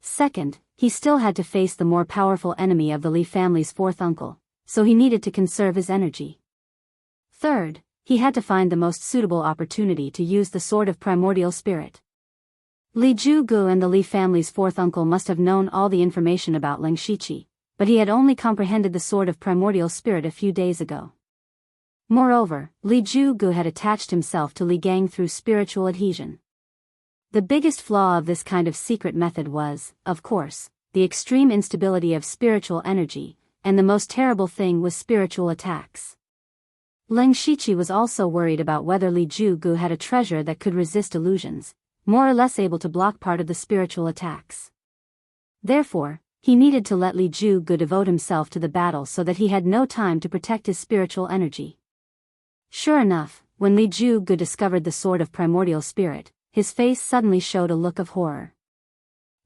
Second, he still had to face the more powerful enemy of the Li family's 4th uncle, so he needed to conserve his energy. Third, he had to find the most suitable opportunity to use the Sword of Primordial Spirit. Li Jugu and the Li family's fourth uncle must have known all the information about Leng Shiqi, but he had only comprehended the Sword of Primordial Spirit a few days ago. Moreover, Li Jugu had attached himself to Li Gang through spiritual adhesion. The biggest flaw of this kind of secret method was, of course, the extreme instability of spiritual energy, and the most terrible thing was spiritual attacks. Leng Shiqi was also worried about whether Li Jugu had a treasure that could resist illusions, more or less able to block part of the spiritual attacks. Therefore, he needed to let Li Jugu devote himself to the battle so that he had no time to protect his spiritual energy. Sure enough, when Li Jugu discovered the Sword of Primordial Spirit, his face suddenly showed a look of horror.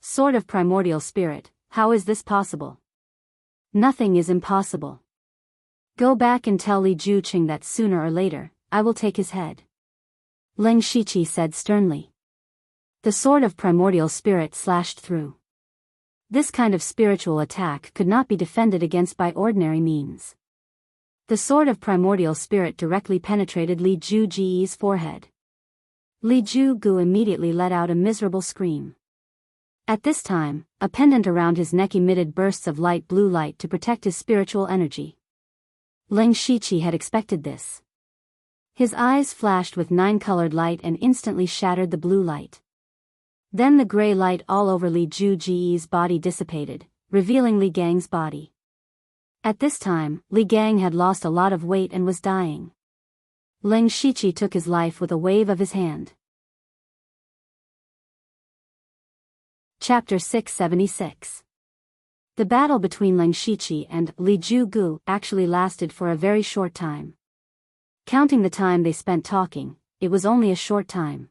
Sword of Primordial Spirit, how is this possible? Nothing is impossible. Go back and tell Li Juqing that sooner or later, I will take his head. Leng Shiqi said sternly. The Sword of Primordial Spirit slashed through. This kind of spiritual attack could not be defended against by ordinary means. The Sword of Primordial Spirit directly penetrated Li Jugu's forehead. Li Jugu immediately let out a miserable scream. At this time, a pendant around his neck emitted bursts of light blue light to protect his spiritual energy. Leng Shiqi had expected this. His eyes flashed with 9-colored light and instantly shattered the blue light. Then the gray light all over Li Jugu's body dissipated, revealing Li Gang's body. At this time, Li Gang had lost a lot of weight and was dying. Leng Shiqi took his life with a wave of his hand. Chapter 676. The battle between Leng Shiqi and Li Jugu actually lasted for a very short time. Counting the time they spent talking, it was only a short time.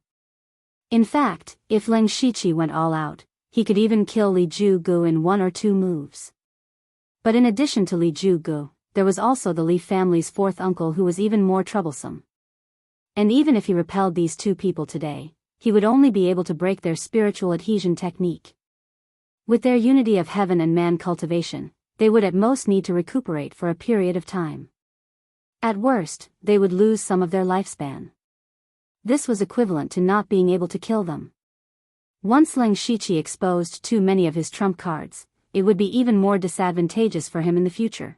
In fact, if Leng Shiqi went all out, he could even kill Li Jugu in 1 or 2 moves. But in addition to Li Jugu, there was also the Li family's fourth uncle who was even more troublesome. And even if he repelled these 2 people today, he would only be able to break their spiritual adhesion technique. With their unity of heaven and man cultivation, they would at most need to recuperate for a period of time. At worst, they would lose some of their lifespan. This was equivalent to not being able to kill them. Once Leng Shiqi exposed too many of his trump cards, it would be even more disadvantageous for him in the future.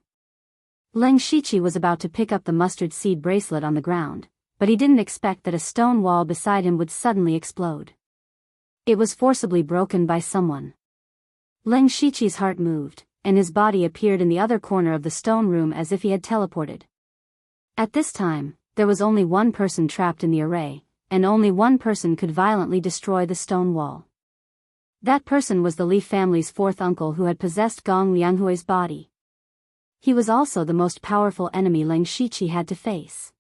Leng Shiqi was about to pick up the mustard seed bracelet on the ground, but he didn't expect that a stone wall beside him would suddenly explode. It was forcibly broken by someone. Leng Shiqi's heart moved, and his body appeared in the other corner of the stone room as if he had teleported. At this time, there was only one person trapped in the array, and only one person could violently destroy the stone wall. That person was the Li family's fourth uncle who had possessed Gong Lianghui's body. He was also the most powerful enemy Leng Shiqi had to face.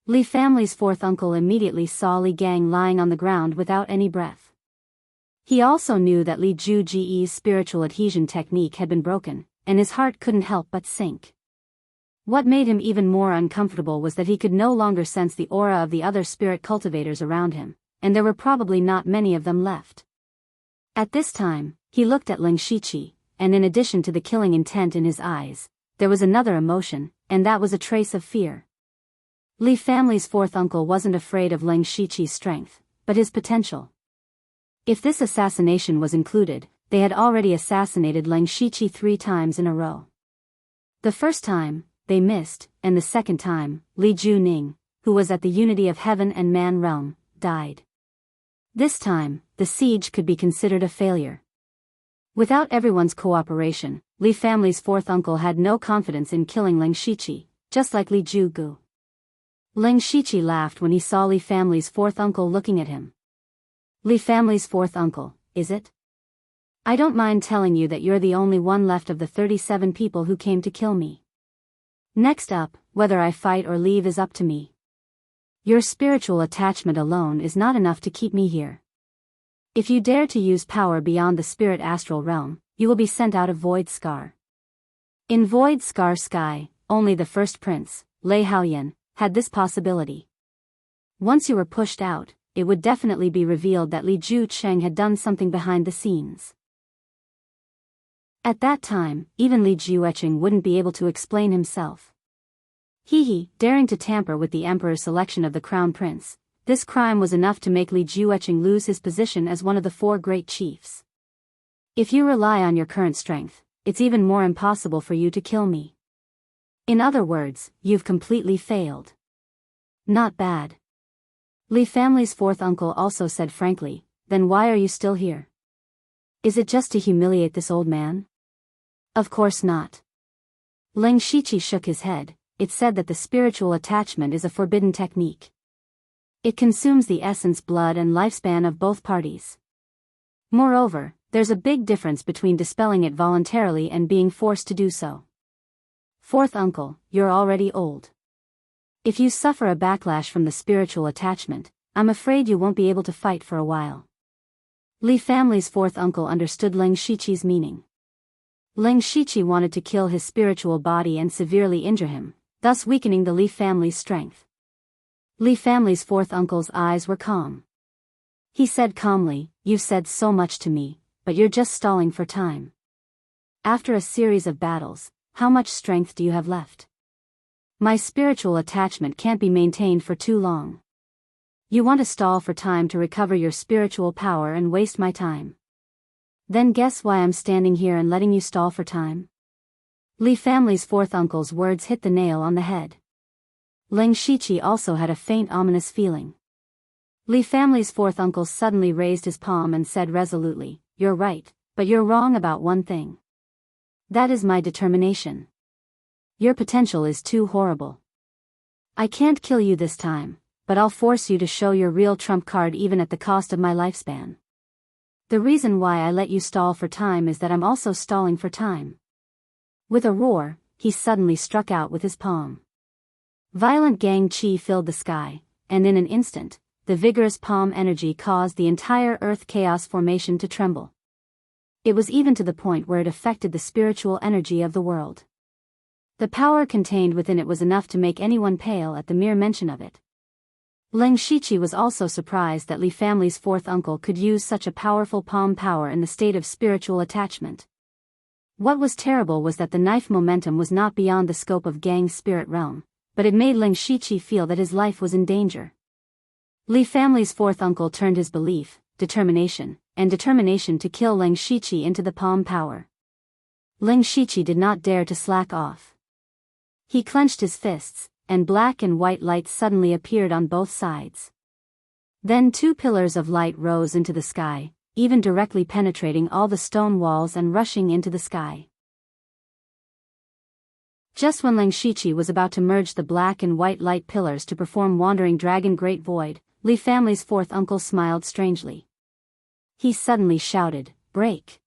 Li family's fourth uncle immediately saw Li Gang lying on the ground without any breath. He also knew that Li Jugu's spiritual adhesion technique had been broken, and his heart couldn't help but sink. What made him even more uncomfortable was that he could no longer sense the aura of the other spirit cultivators around him, and there were probably not many of them left. At this time, he looked at Leng Shiqi, and in addition to the killing intent in his eyes, there was another emotion, and that was a trace of fear. Li family's fourth uncle wasn't afraid of Leng Shiqi's strength, but his potential. If this assassination was included, they had already assassinated Leng Shiqi 3 times in a row. The first time, they missed, and the second time, Li Juning, who was at the unity of heaven and man realm, died. This time, the siege could be considered a failure. Without everyone's cooperation, Li family's fourth uncle had no confidence in killing Leng Shiqi, just like Li Jugu. Leng Shiqi laughed when he saw Li family's fourth uncle looking at him. Li family's fourth uncle, is it? I don't mind telling you that you're the only one left of the 37 people who came to kill me. Next up, whether I fight or leave is up to me. Your spiritual attachment alone is not enough to keep me here. If you dare to use power beyond the spirit astral realm, you will be sent out of Void Scar. In Void Scar Sky, only the first prince, Lei Haoyan, had this possibility. Once you were pushed out, it would definitely be revealed that Li Juqing had done something behind the scenes. At that time, even Li Juqing wouldn't be able to explain himself. Daring to tamper with the emperor's selection of the crown prince. This crime was enough to make Li Jueqing lose his position as one of the four great chiefs. If you rely on your current strength, it's even more impossible for you to kill me. In other words, you've completely failed. Not bad. Li family's fourth uncle also said frankly, then why are you still here? Is it just to humiliate this old man? Of course not. Ling Shiqi shook his head. It said that the spiritual attachment is a forbidden technique. It consumes the essence, blood and lifespan of both parties. Moreover, there's a big difference between dispelling it voluntarily and being forced to do so. Fourth uncle, you're already old. If you suffer a backlash from the spiritual attachment, I'm afraid you won't be able to fight for a while. Li family's fourth uncle understood Ling Shiqi's meaning. Ling Shiqi wanted to kill his spiritual body and severely injure him, thus weakening the Li family's strength. Li family's fourth uncle's eyes were calm. He said calmly, "You've said so much to me, but you're just stalling for time. After a series of battles, how much strength do you have left? My spiritual attachment can't be maintained for too long. You want to stall for time to recover your spiritual power and waste my time. Then guess why I'm standing here and letting you stall for time?" Li family's fourth uncle's words hit the nail on the head. Ling Shiqi also had a faint ominous feeling. Li family's fourth uncle suddenly raised his palm and said resolutely, "You're right, but you're wrong about one thing. That is my determination. Your potential is too horrible. I can't kill you this time, but I'll force you to show your real trump card even at the cost of my lifespan. The reason why I let you stall for time is that I'm also stalling for time." With a roar, he suddenly struck out with his palm. Violent gang qi filled the sky, and in an instant, the vigorous palm energy caused the entire earth chaos formation to tremble. It was even to the point where it affected the spiritual energy of the world. The power contained within it was enough to make anyone pale at the mere mention of it. Ling Shiqi was also surprised that Li family's fourth uncle could use such a powerful palm power in the state of spiritual attachment. What was terrible was that the knife momentum was not beyond the scope of Gang's spirit realm, but it made Ling Shiqi feel that his life was in danger. Li family's fourth uncle turned his belief, determination to kill Ling Shiqi into the palm power. Ling Shiqi did not dare to slack off. He clenched his fists, and black and white light suddenly appeared on both sides. Then two pillars of light rose into the sky, even directly penetrating all the stone walls and rushing into the sky. Just when Ling Shiqi was about to merge the black and white light pillars to perform Wandering Dragon Great Void, Li family's fourth uncle smiled strangely. He suddenly shouted, "Break!"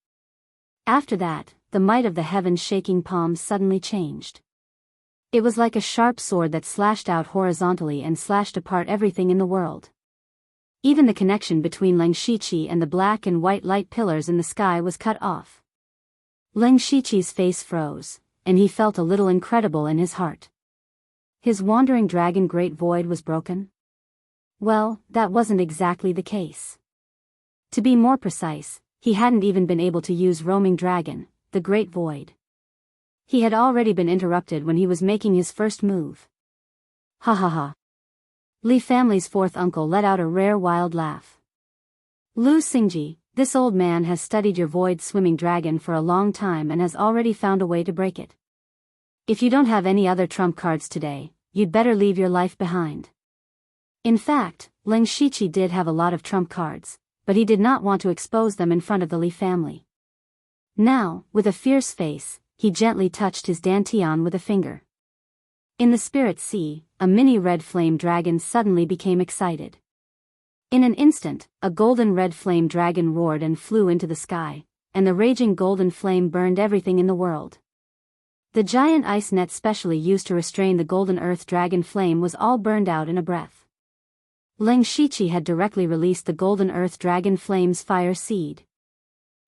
After that, the might of the heaven-shaking palm suddenly changed. It was like a sharp sword that slashed out horizontally and slashed apart everything in the world. Even the connection between Ling Shiqi and the black and white light pillars in the sky was cut off. Ling Shiqi's face froze, and he felt a little incredible in his heart. His Wandering Dragon Great Void was broken? Well, that wasn't exactly the case. To be more precise, he hadn't even been able to use Roaming Dragon, the Great Void. He had already been interrupted when he was making his first move. Ha ha ha. Li family's fourth uncle let out a rare wild laugh. "Lu Xingji, this old man has studied your void swimming dragon for a long time and has already found a way to break it. If you don't have any other trump cards today, you'd better leave your life behind." In fact, Ling Shiqi did have a lot of trump cards, but he did not want to expose them in front of the Li family. Now, with a fierce face, he gently touched his dantian with a finger. In the spirit sea, a mini red flame dragon suddenly became excited. In an instant, a golden red flame dragon roared and flew into the sky, and the raging golden flame burned everything in the world. The giant ice net specially used to restrain the golden earth dragon flame was all burned out in a breath. Ling Shiqi had directly released the golden earth dragon flame's fire seed.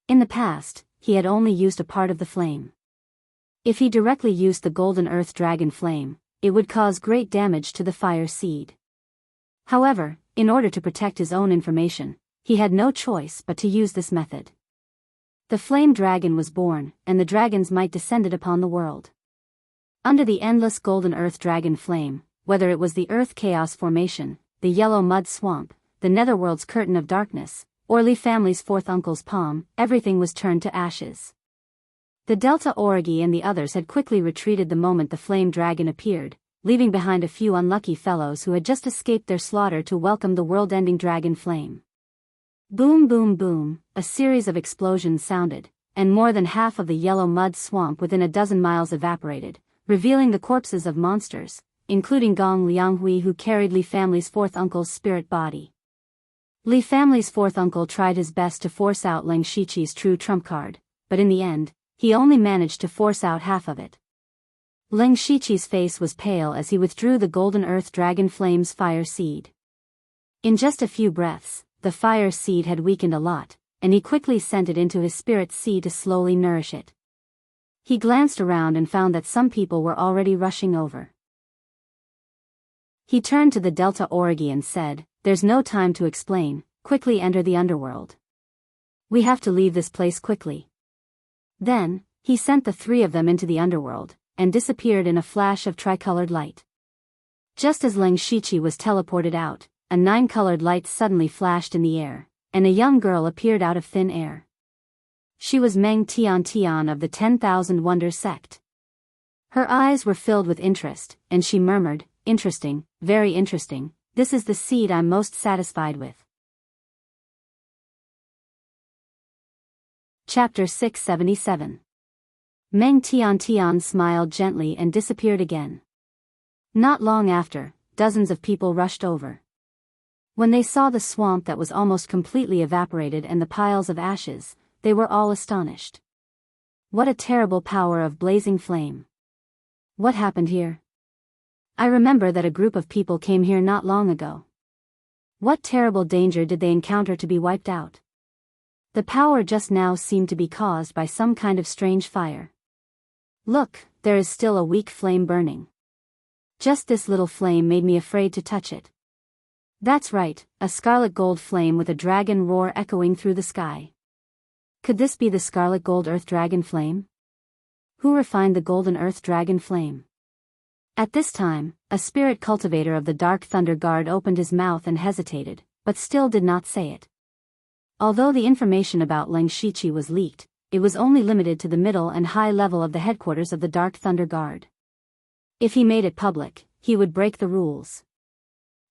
In the past, he had only used a part of the flame. If he directly used the golden earth dragon flame, it would cause great damage to the fire seed. However, in order to protect his own information, he had no choice but to use this method. The flame dragon was born, and the dragon's might descended upon the world. Under the endless golden earth dragon flame, whether it was the earth chaos formation, the yellow mud swamp, the netherworld's curtain of darkness, or Lee family's fourth uncle's palm, everything was turned to ashes. The Delta Origi and the others had quickly retreated the moment the flame dragon appeared, leaving behind a few unlucky fellows who had just escaped their slaughter to welcome the world-ending dragon flame. Boom boom boom, a series of explosions sounded, and more than half of the yellow mud swamp within a dozen miles evaporated, revealing the corpses of monsters, including Gong Lianghui, who carried Li family's fourth uncle's spirit body. Li family's fourth uncle tried his best to force out Leng Shiqi's true trump card, but in the end, he only managed to force out half of it. Leng Shiqi's face was pale as he withdrew the golden earth dragon flame's fire seed. In just a few breaths, the fire seed had weakened a lot, and he quickly sent it into his spirit seed to slowly nourish it. He glanced around and found that some people were already rushing over. He turned to the Delta Origi and said, "There's no time to explain, quickly enter the underworld. We have to leave this place quickly." Then, he sent the three of them into the underworld, and disappeared in a flash of tricolored light. Just as Leng Shiqi was teleported out, a nine-colored light suddenly flashed in the air, and a young girl appeared out of thin air. She was Meng Tian Tian of the 10,000 Wonders sect. Her eyes were filled with interest, and she murmured, "Interesting, very interesting, this is the seed I'm most satisfied with." Chapter 677. Meng Tian Tian smiled gently and disappeared again. Not long after, dozens of people rushed over. When they saw the swamp that was almost completely evaporated and the piles of ashes, they were all astonished. What a terrible power of blazing flame! What happened here? I remember that a group of people came here not long ago. What terrible danger did they encounter to be wiped out? The power just now seemed to be caused by some kind of strange fire. Look, there is still a weak flame burning. Just this little flame made me afraid to touch it. That's right, a scarlet gold flame with a dragon roar echoing through the sky. Could this be the scarlet gold earth dragon flame? Who refined the golden earth dragon flame? At this time, a spirit cultivator of the Dark Thunder Guard opened his mouth and hesitated, but still did not say it. Although the information about Leng Shiqi was leaked, it was only limited to the middle and high level of the headquarters of the Dark Thunder Guard. If he made it public, he would break the rules.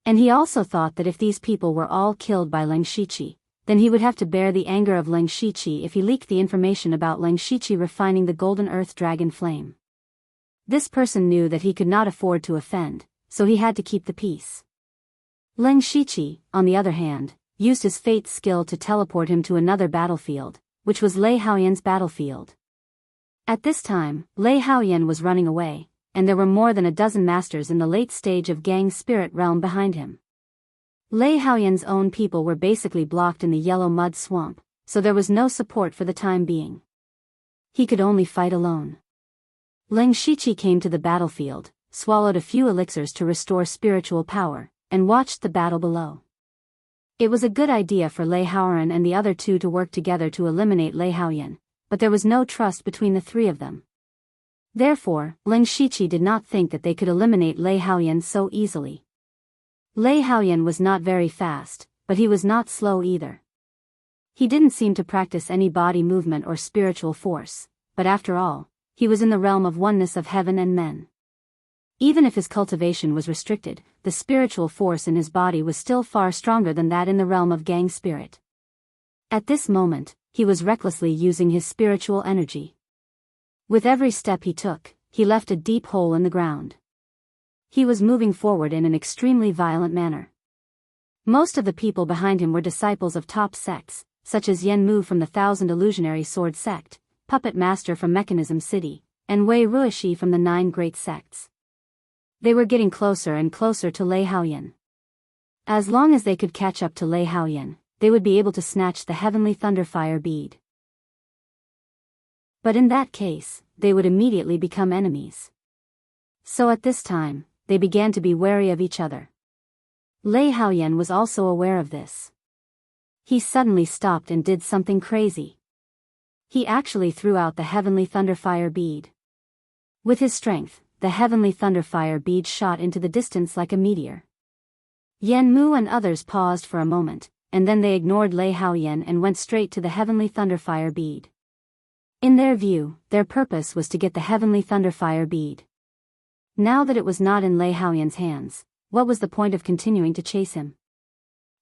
And he also thought that if these people were all killed by Leng Shiqi, then he would have to bear the anger of Leng Shiqi if he leaked the information about Leng Shiqi refining the golden earth dragon flame. This person knew that he could not afford to offend, so he had to keep the peace. Leng Shiqi, on the other hand, used his fate skill to teleport him to another battlefield, which was Lei Haoyan's battlefield. At this time, Lei Haoyan was running away, and there were more than a dozen masters in the late stage of Gang's spirit realm behind him. Lei Haoyan's own people were basically blocked in the yellow mud swamp, so there was no support for the time being. He could only fight alone. Leng Shiqi came to the battlefield, swallowed a few elixirs to restore spiritual power, and watched the battle below. It was a good idea for Lei Haoyan and the other two to work together to eliminate Lei Haoyan, but there was no trust between the three of them. Therefore, Leng Shiqi did not think that they could eliminate Lei Haoyan so easily. Lei Haoyan was not very fast, but he was not slow either. He didn't seem to practice any body movement or spiritual force, but after all, he was in the realm of oneness of heaven and men. Even if his cultivation was restricted, the spiritual force in his body was still far stronger than that in the realm of Gang spirit. At this moment, he was recklessly using his spiritual energy. With every step he took, he left a deep hole in the ground. He was moving forward in an extremely violent manner. Most of the people behind him were disciples of top sects, such as Yen Mu from the Thousand Illusionary Sword sect, Puppet Master from Mechanism City, and Wei Ruishi from the Nine Great Sects. They were getting closer and closer to Lei Haoyan. As long as they could catch up to Lei Haoyan, they would be able to snatch the heavenly thunderfire bead. But in that case, they would immediately become enemies. So at this time, they began to be wary of each other. Lei Haoyan was also aware of this. He suddenly stopped and did something crazy. He actually threw out the heavenly thunderfire bead. With his strength, the heavenly thunderfire bead shot into the distance like a meteor. Yan Mu and others paused for a moment, and then they ignored Lei Haoyan and went straight to the heavenly thunderfire bead. In their view, their purpose was to get the heavenly thunderfire bead. Now that it was not in Lei Haoyan's hands, what was the point of continuing to chase him?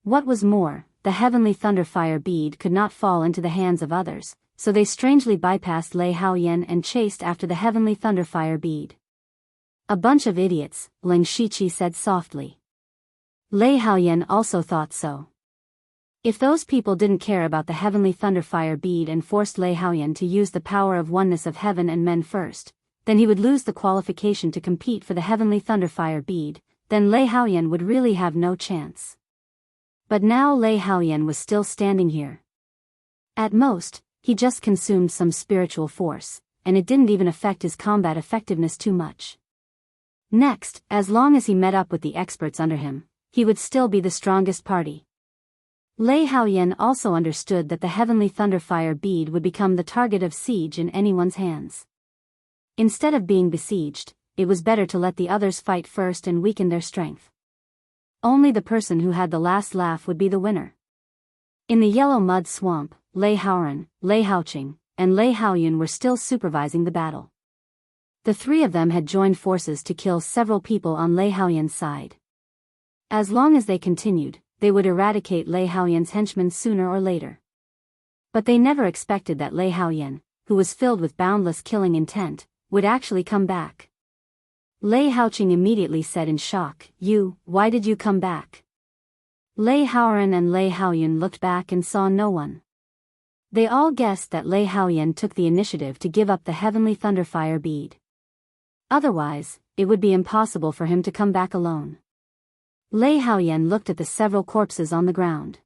What was more, the heavenly thunderfire bead could not fall into the hands of others, so they strangely bypassed Lei Haoyan and chased after the heavenly thunderfire bead. A bunch of idiots, Ling Shiqi said softly. Lei Haoyan also thought so. If those people didn't care about the heavenly thunderfire bead and forced Lei Haoyan to use the power of oneness of heaven and men first, then he would lose the qualification to compete for the heavenly thunderfire bead, then Lei Haoyan would really have no chance. But now Lei Haoyan was still standing here. At most, he just consumed some spiritual force, and it didn't even affect his combat effectiveness too much. Next, as long as he met up with the experts under him, he would still be the strongest party. Lei Haoyan also understood that the heavenly thunderfire bead would become the target of siege in anyone's hands. Instead of being besieged, it was better to let the others fight first and weaken their strength. Only the person who had the last laugh would be the winner. In the yellow mud swamp, Lei Haoran, Lei Haoqing, and Lei Haoyun were still supervising the battle. The three of them had joined forces to kill several people on Lei Haoyan's side. As long as they continued, they would eradicate Lei Haoyan's henchmen sooner or later. But they never expected that Lei Haoyan, who was filled with boundless killing intent, would actually come back. Lei Haoqing immediately said in shock, why did you come back? Lei Haoran and Lei Haoyun looked back and saw no one. They all guessed that Lei Haoyan took the initiative to give up the heavenly thunderfire bead. Otherwise, it would be impossible for him to come back alone. Lei Haoyan looked at the several corpses on the ground.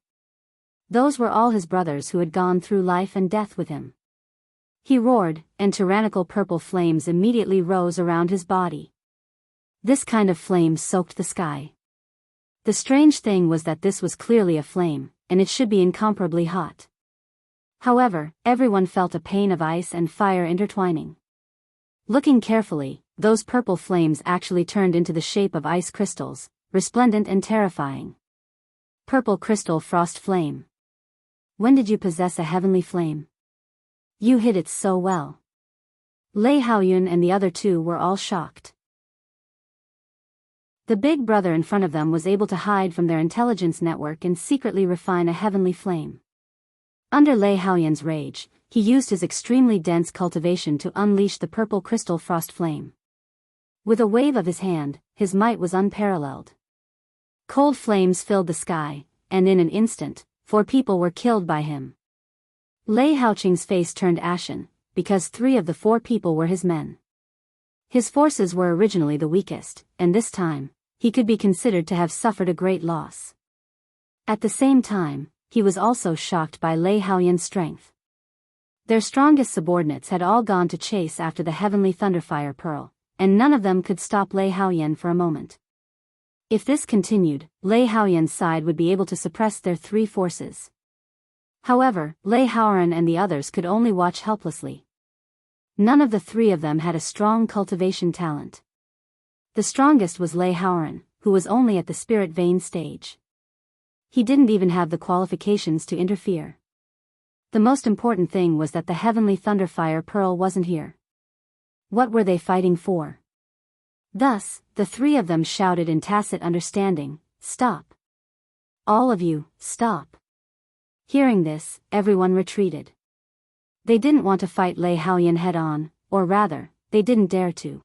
Those were all his brothers who had gone through life and death with him. He roared, and tyrannical purple flames immediately rose around his body. This kind of flame soaked the sky. The strange thing was that this was clearly a flame, and it should be incomparably hot. However, everyone felt a pain of ice and fire intertwining. Looking carefully, those purple flames actually turned into the shape of ice crystals, resplendent and terrifying. Purple crystal frost flame. When did you possess a heavenly flame? You hid it so well. Lei Haoyun and the other two were all shocked. The big brother in front of them was able to hide from their intelligence network and secretly refine a heavenly flame. Under Lei Haoyan's rage, he used his extremely dense cultivation to unleash the purple crystal frost flame. With a wave of his hand, his might was unparalleled. Cold flames filled the sky, and in an instant, 4 people were killed by him. Lei Haoqing's face turned ashen, because 3 of the 4 people were his men. His forces were originally the weakest, and this time, he could be considered to have suffered a great loss. At the same time, he was also shocked by Lei Haoyan's strength. Their strongest subordinates had all gone to chase after the heavenly thunderfire pearl, and none of them could stop Lei Haoyan for a moment. If this continued, Lei Haoyan's side would be able to suppress their 3 forces. However, Lei Haoran and the others could only watch helplessly. None of the 3 of them had a strong cultivation talent. The strongest was Lei Haoran, who was only at the spirit vein stage. He didn't even have the qualifications to interfere. The most important thing was that the heavenly thunderfire pearl wasn't here. What were they fighting for? Thus, the 3 of them shouted in tacit understanding, "Stop! All of you, stop!" Hearing this, everyone retreated. They didn't want to fight Lei Haoyan head-on, or rather, they didn't dare to.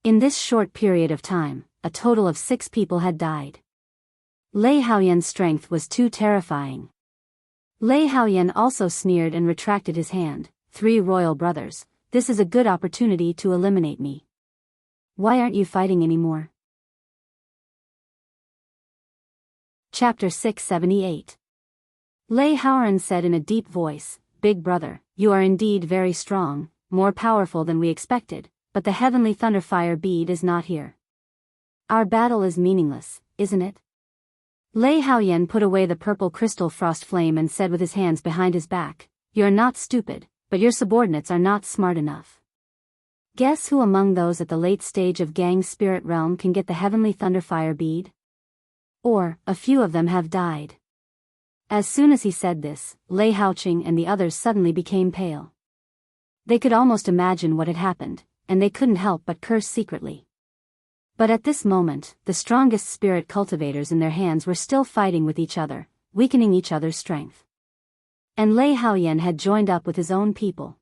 In this short period of time, a total of 6 people had died. Lei Haoyan's strength was too terrifying. Lei Haoyan also sneered and retracted his hand. 3 royal brothers, this is a good opportunity to eliminate me. Why aren't you fighting anymore? Chapter 678. Lei Haoran said in a deep voice, "Big brother, you are indeed very strong, more powerful than we expected, but the heavenly thunderfire bead is not here. Our battle is meaningless, isn't it?" Lei Haoyan put away the purple crystal frost flame and said with his hands behind his back, "You're not stupid, but your subordinates are not smart enough. Guess who among those at the late stage of Gang's spirit realm can get the heavenly thunderfire bead? Or, a few of them have died. As soon as he said this, Lei Haoqing and the others suddenly became pale. They could almost imagine what had happened, and they couldn't help but curse secretly. But at this moment, the strongest spirit cultivators in their hands were still fighting with each other, weakening each other's strength. And Lei Haoyan had joined up with his own people.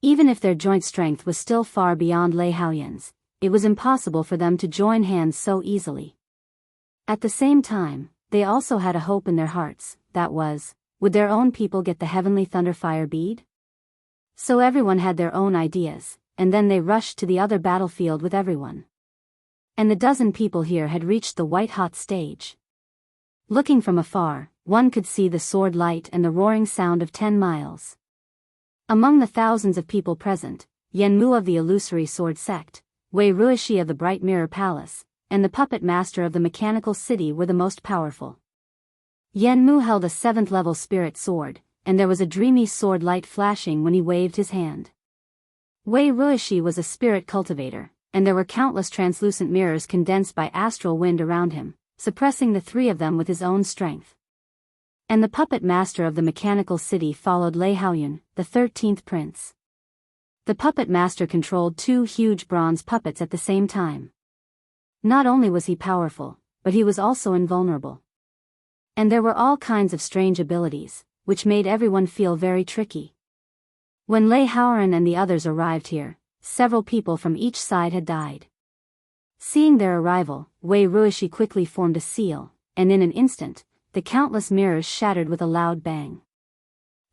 Even if their joint strength was still far beyond Lei Haoyan's, it was impossible for them to join hands so easily. At the same time, they also had a hope in their hearts, that was, would their own people get the heavenly thunderfire bead? So everyone had their own ideas, and then they rushed to the other battlefield with everyone. And the dozen people here had reached the white-hot stage. Looking from afar, one could see the sword light and the roaring sound of 10 miles. Among the thousands of people present, Yan Mu of the illusory sword sect, Wei Ruishi of the bright mirror palace, and the puppet master of the mechanical city were the most powerful. Yan Mu held a 7th-level spirit sword, and there was a dreamy sword light flashing when he waved his hand. Wei Ruishi was a spirit cultivator, and there were countless translucent mirrors condensed by astral wind around him, suppressing the three of them with his own strength. And the puppet master of the mechanical city followed Lei Haoyan, the 13th prince. The puppet master controlled 2 huge bronze puppets at the same time. Not only was he powerful, but he was also invulnerable. And there were all kinds of strange abilities, which made everyone feel very tricky. When Lei Haoyan and the others arrived here, several people from each side had died. Seeing their arrival, Wei Ruishi quickly formed a seal, and in an instant, the countless mirrors shattered with a loud bang.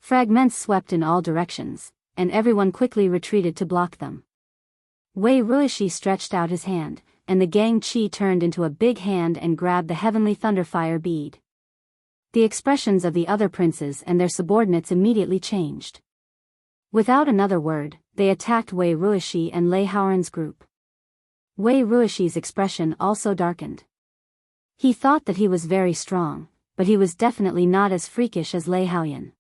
Fragments swept in all directions, and everyone quickly retreated to block them. Wei Ruishi stretched out his hand, and the Gang Qi turned into a big hand and grabbed the heavenly thunderfire bead. The expressions of the other princes and their subordinates immediately changed. Without another word, they attacked Wei Ruishi and Lei Haoyan's group. Wei Ruishi's expression also darkened. He thought that he was very strong, but he was definitely not as freakish as Lei Haoyan.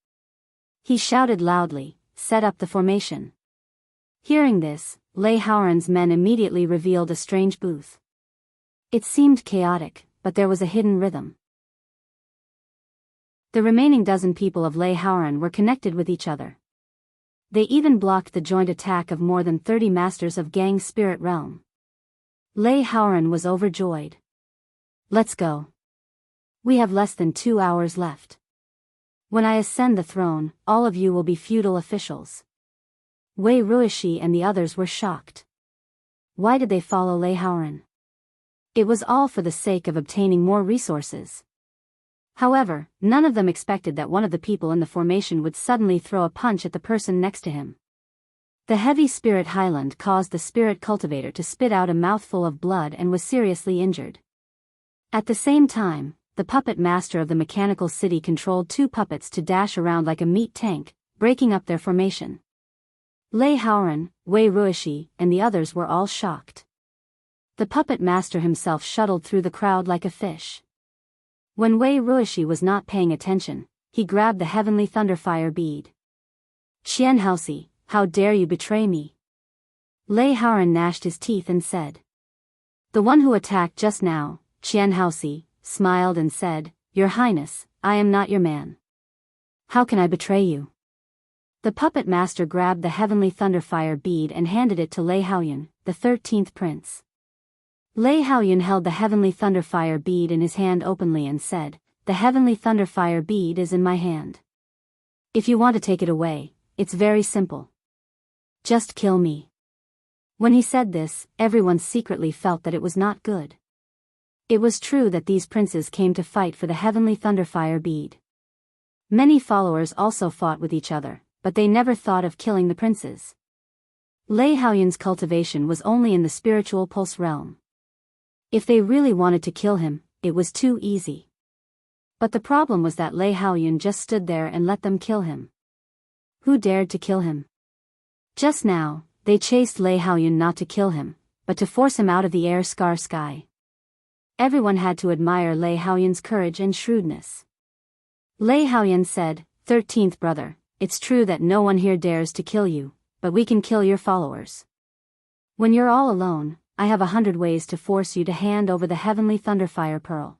He shouted loudly, "Set up the formation." Hearing this, Lei Haoyan's men immediately revealed a strange booth. It seemed chaotic, but there was a hidden rhythm. The remaining dozen people of Lei Haoyan were connected with each other. They even blocked the joint attack of more than 30 masters of Gang's spirit realm. Lei Haoyan was overjoyed. "Let's go. We have less than 2 hours left. When I ascend the throne, all of you will be feudal officials." Wei Ruishi and the others were shocked. Why did they follow Lei Haoyan? It was all for the sake of obtaining more resources. However, none of them expected that one of the people in the formation would suddenly throw a punch at the person next to him. The heavy spirit highland caused the spirit cultivator to spit out a mouthful of blood and was seriously injured. At the same time, the puppet master of the mechanical city controlled 2 puppets to dash around like a meat tank, breaking up their formation. Lei Haoyan, Wei Ruishi, and the others were all shocked. The puppet master himself shuttled through the crowd like a fish. When Wei Ruishi was not paying attention, he grabbed the heavenly thunderfire bead. "Qian Haosi, how dare you betray me?" Lei Haoyan gnashed his teeth and said. The one who attacked just now, Qian Haosi, smiled and said, "Your Highness, I am not your man. How can I betray you?" The puppet master grabbed the heavenly thunderfire bead and handed it to Lei Haoyan, the 13th prince. Lei Haoyan held the heavenly thunderfire bead in his hand openly and said, "The heavenly thunderfire bead is in my hand. If you want to take it away, it's very simple. Just kill me." When he said this, everyone secretly felt that it was not good. It was true that these princes came to fight for the heavenly thunderfire bead. Many followers also fought with each other, but they never thought of killing the princes. Lei Haoyan's cultivation was only in the spiritual pulse realm. If they really wanted to kill him, it was too easy. But the problem was that Lei Haoyan just stood there and let them kill him. Who dared to kill him? Just now, they chased Lei Haoyan not to kill him, but to force him out of the air scar sky. Everyone had to admire Lei Haoyan's courage and shrewdness. Lei Haoyan said, 13th brother, it's true that no one here dares to kill you, but we can kill your followers. When you're all alone, I have 100 ways to force you to hand over the heavenly thunderfire pearl.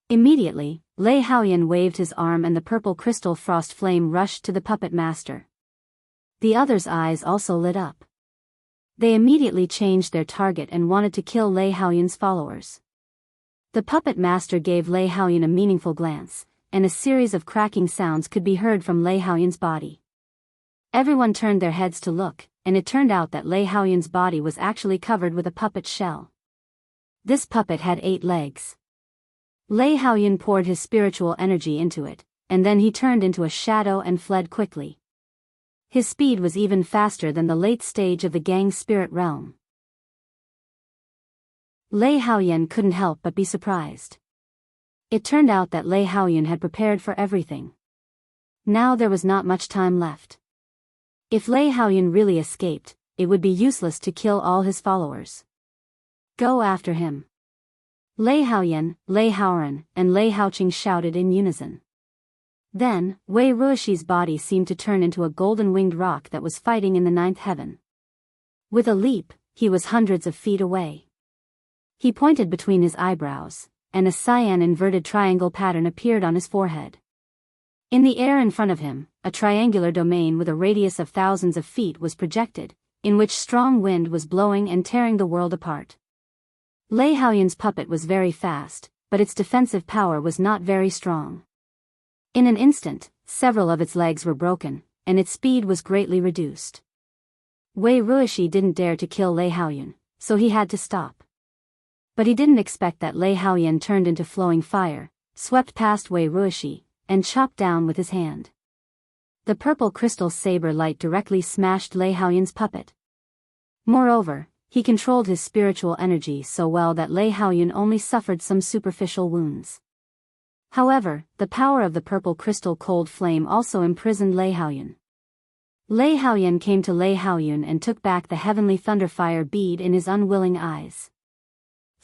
Immediately, Lei Haoyan waved his arm and the purple crystal frost flame rushed to the puppet master. The others' eyes also lit up. They immediately changed their target and wanted to kill Lei Haoyan's followers. The puppet master gave Lei Haoyan a meaningful glance, and a series of cracking sounds could be heard from Lei Haoyan's body. Everyone turned their heads to look, and it turned out that Lei Haoyan's body was actually covered with a puppet shell. This puppet had 8 legs. Lei Haoyan poured his spiritual energy into it, and then he turned into a shadow and fled quickly. His speed was even faster than the late stage of the gang's spirit realm. Lei Haoyan couldn't help but be surprised. It turned out that Lei Haoyan had prepared for everything. Now there was not much time left. If Lei Haoyan really escaped, it would be useless to kill all his followers. Go after him. Lei Haoyan, Lei Haoran, and Lei Haoqing shouted in unison. Then, Wei Ruoxi's body seemed to turn into a golden-winged rock that was fighting in the 9th heaven. With a leap, he was hundreds of feet away. He pointed between his eyebrows, and a cyan inverted triangle pattern appeared on his forehead. In the air in front of him, a triangular domain with a radius of thousands of feet was projected, in which strong wind was blowing and tearing the world apart. Lei Haoyan's puppet was very fast, but its defensive power was not very strong. In an instant, several of its legs were broken, and its speed was greatly reduced. Wei Ruoxi didn't dare to kill Lei Haoyan, so he had to stop. But he didn't expect that Lei Haoyan turned into flowing fire, swept past Wei Ruoxi, and chopped down with his hand. The purple crystal saber light directly smashed Lei Haoyan's puppet. Moreover, he controlled his spiritual energy so well that Lei Haoyan only suffered some superficial wounds. However, the power of the purple crystal cold flame also imprisoned Lei Haoyan. Lei Haoyan came to Lei Haoyan and took back the heavenly thunderfire bead in his unwilling eyes.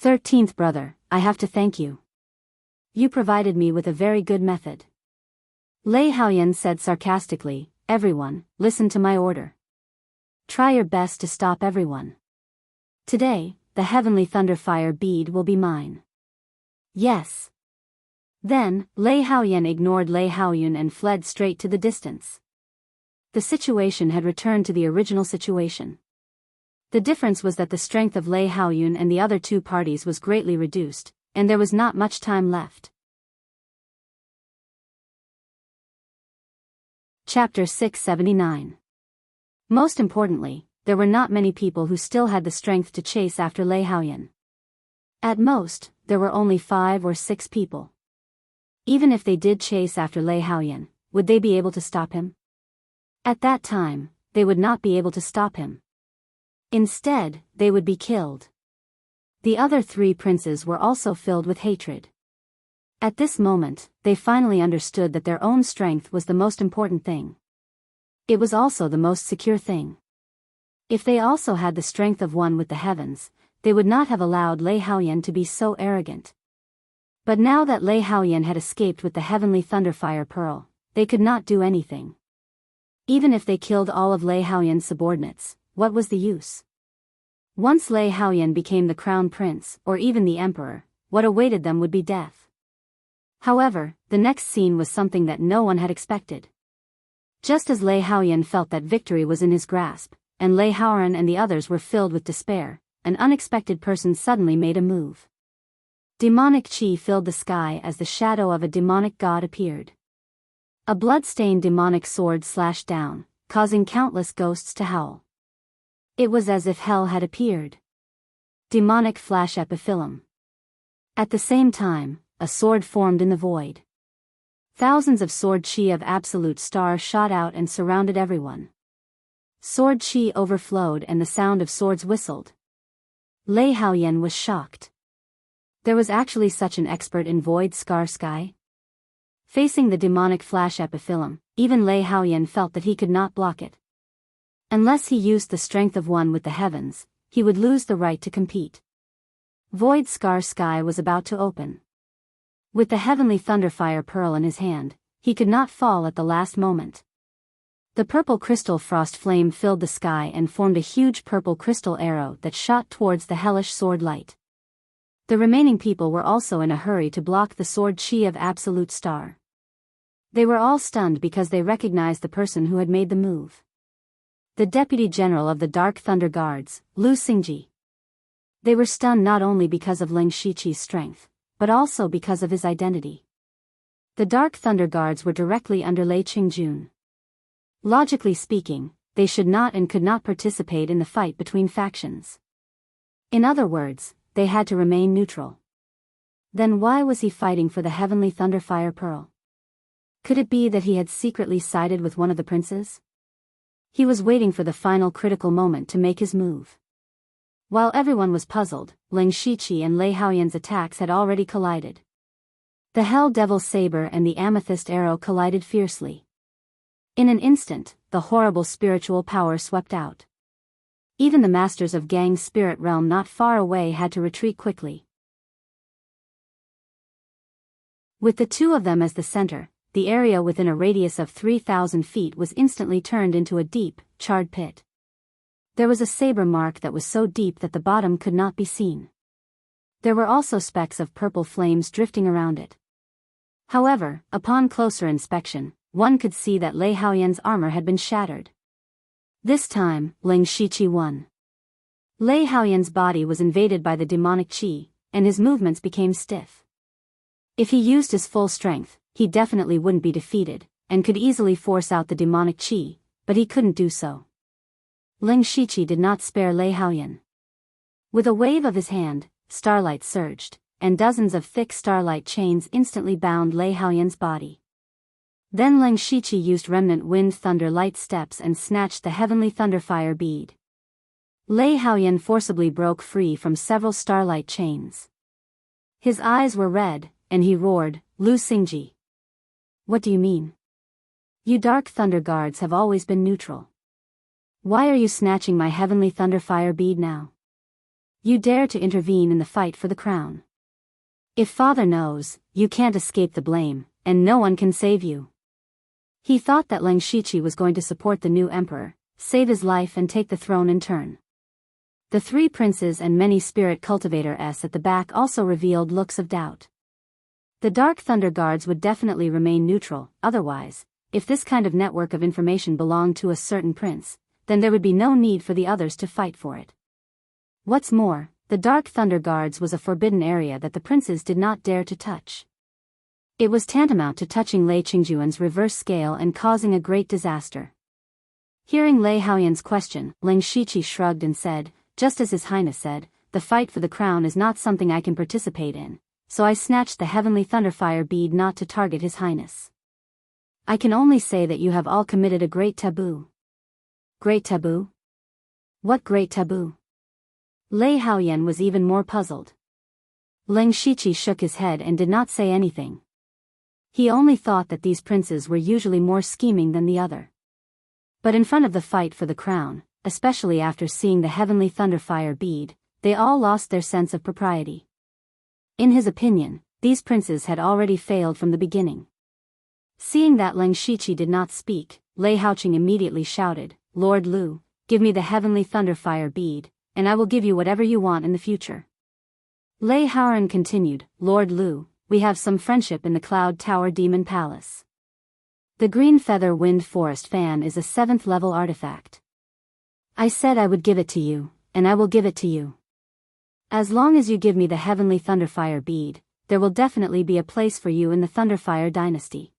13th brother, I have to thank you. You provided me with a very good method. Lei Haoyan said sarcastically, everyone, listen to my order. Try your best to stop everyone. Today, the heavenly thunderfire bead will be mine. Yes. Then, Lei Haoyan ignored Lei Haoyan and fled straight to the distance. The situation had returned to the original situation. The difference was that the strength of Lei Haoyan and the other 2 parties was greatly reduced, and there was not much time left. Chapter 679. Most importantly, there were not many people who still had the strength to chase after Lei Haoyan. At most, there were only 5 or 6 people. Even if they did chase after Lei Haoyan, would they be able to stop him? At that time, they would not be able to stop him. Instead, they would be killed. The other 3 princes were also filled with hatred. At this moment, they finally understood that their own strength was the most important thing. It was also the most secure thing. If they also had the strength of one with the heavens, they would not have allowed Lei Haoyan to be so arrogant. But now that Lei Haoyan had escaped with the heavenly thunderfire pearl, they could not do anything. Even if they killed all of Lei Haoyan's subordinates, what was the use? Once Lei Haoyan became the crown prince, or even the emperor, what awaited them would be death. However, the next scene was something that no one had expected. Just as Lei Haoyan felt that victory was in his grasp, and Lei Haoran and the others were filled with despair, an unexpected person suddenly made a move. Demonic chi filled the sky as the shadow of a demonic god appeared. A blood-stained demonic sword slashed down, causing countless ghosts to howl. It was as if hell had appeared. Demonic flash epiphyllum. At the same time, a sword formed in the void. Thousands of sword chi of absolute star shot out and surrounded everyone. Sword chi overflowed and the sound of swords whistled. Lei Haoyan was shocked. There was actually such an expert in void scar sky? Facing the demonic flash epiphyllum, even Lei Haoyan felt that he could not block it. Unless he used the strength of one with the heavens, he would lose the right to compete. Void scar sky was about to open. With the heavenly thunderfire pearl in his hand, he could not fall at the last moment. The purple crystal frost flame filled the sky and formed a huge purple crystal arrow that shot towards the hellish sword light. The remaining people were also in a hurry to block the sword chi of Absolute Star. They were all stunned because they recognized the person who had made the move. The Deputy General of the Dark Thunder Guards, Lu Xingji. They were stunned not only because of Ling Shiqi's strength, but also because of his identity. The Dark Thunder Guards were directly under Lei Qingjun. Logically speaking, they should not and could not participate in the fight between factions. In other words, they had to remain neutral. Then why was he fighting for the Heavenly Thunderfire Pearl? Could it be that he had secretly sided with one of the princes? He was waiting for the final critical moment to make his move. While everyone was puzzled, Ling Shiqi and Lei Haoyan's attacks had already collided. The Hell Devil Saber and the Amethyst Arrow collided fiercely. In an instant, the horrible spiritual power swept out. Even the masters of Gang's spirit realm not far away had to retreat quickly. With the two of them as the center, the area within a radius of 3,000 feet was instantly turned into a deep, charred pit. There was a saber mark that was so deep that the bottom could not be seen. There were also specks of purple flames drifting around it. However, upon closer inspection, one could see that Lei Haoyan's armor had been shattered. This time, Ling Shiqi won. Lei Haoyan's body was invaded by the demonic qi, and his movements became stiff. If he used his full strength, he definitely wouldn't be defeated, and could easily force out the demonic qi, but he couldn't do so. Ling Shiqi did not spare Lei Haoyan. With a wave of his hand, starlight surged, and dozens of thick starlight chains instantly bound Lei Haoyan's body. Then Ling Shiqi used remnant wind thunder light steps and snatched the heavenly thunderfire bead. Lei Haoyan forcibly broke free from several starlight chains. His eyes were red, and he roared, "Lu Xingji! What do you mean? You Dark Thunder Guards have always been neutral. Why are you snatching my heavenly thunderfire bead now? You dare to intervene in the fight for the crown. If Father knows, you can't escape the blame, and no one can save you." He thought that Ling Shiqi was going to support the new emperor, save his life and take the throne in turn. The three princes and many spirit cultivators at the back also revealed looks of doubt. The Dark Thunder Guards would definitely remain neutral, otherwise, if this kind of network of information belonged to a certain prince, then there would be no need for the others to fight for it. What's more, the Dark Thunder Guards was a forbidden area that the princes did not dare to touch. It was tantamount to touching Lei Qingjuan's reverse scale and causing a great disaster. Hearing Lei Haoyan's question, Ling Shiqi shrugged and said, "Just as His Highness said, the fight for the crown is not something I can participate in, so I snatched the heavenly thunderfire bead not to target His Highness. I can only say that you have all committed a great taboo." Great taboo? What great taboo? Lei Haoyan was even more puzzled. Ling Shiqi shook his head and did not say anything. He only thought that these princes were usually more scheming than the other. But in front of the fight for the crown, especially after seeing the heavenly thunderfire bead, they all lost their sense of propriety. In his opinion, these princes had already failed from the beginning. Seeing that Ling Shiqi did not speak, Lei Haoqing immediately shouted, "Lord Lu, give me the heavenly thunderfire bead, and I will give you whatever you want in the future." Lei Haoran continued, "Lord Lu, we have some friendship in the Cloud Tower Demon Palace. The Green Feather Wind Forest Fan is a 7th level artifact. I said I would give it to you, and I will give it to you. As long as you give me the heavenly thunderfire bead, there will definitely be a place for you in the Thunderfire dynasty."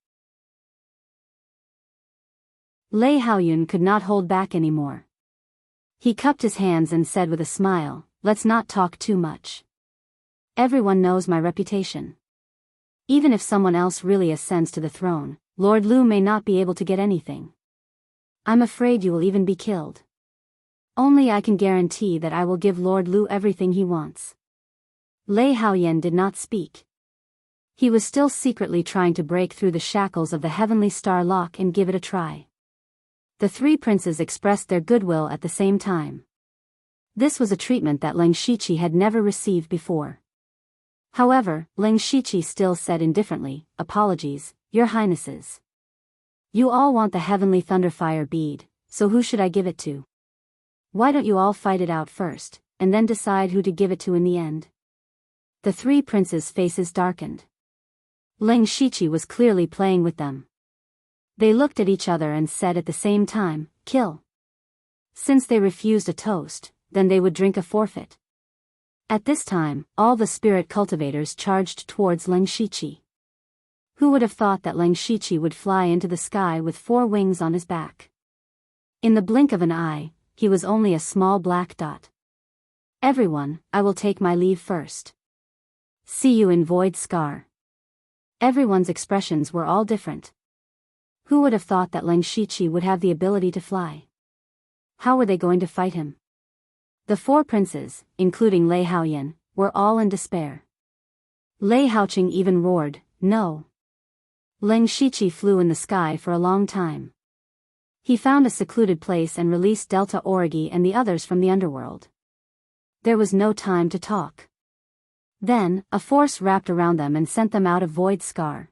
Lei Haoyun could not hold back anymore. He cupped his hands and said with a smile, "Let's not talk too much. Everyone knows my reputation. Even if someone else really ascends to the throne, Lord Lu may not be able to get anything. I'm afraid you will even be killed. Only I can guarantee that I will give Lord Lu everything he wants." Lei Haoyan did not speak. He was still secretly trying to break through the shackles of the Heavenly Star Lock and give it a try. The three princes expressed their goodwill at the same time. This was a treatment that Ling Shiqi had never received before. However, Ling Shiqi still said indifferently, "Apologies, Your Highnesses. You all want the heavenly thunderfire bead, so who should I give it to? Why don't you all fight it out first, and then decide who to give it to in the end? The three princes' faces darkened. Ling Shiqi was clearly playing with them. They looked at each other and said at the same time, kill. Since they refused a toast, then they would drink a forfeit. At this time, all the spirit cultivators charged towards Ling Shiqi. Who would have thought that Ling Shiqi would fly into the sky with 4 wings on his back? In the blink of an eye, he was only a small black dot. Everyone, I will take my leave first. See you in Void Scar. Everyone's expressions were all different. Who would have thought that Ling Shiqi would have the ability to fly? How were they going to fight him? The 4 princes, including Lei Haoyan, were all in despair. Lei Haoqing even roared, no. Ling Shiqi flew in the sky for a long time. He found a secluded place and released Delta Origi and the others from the underworld. There was no time to talk. Then, a force wrapped around them and sent them out of Void Scar.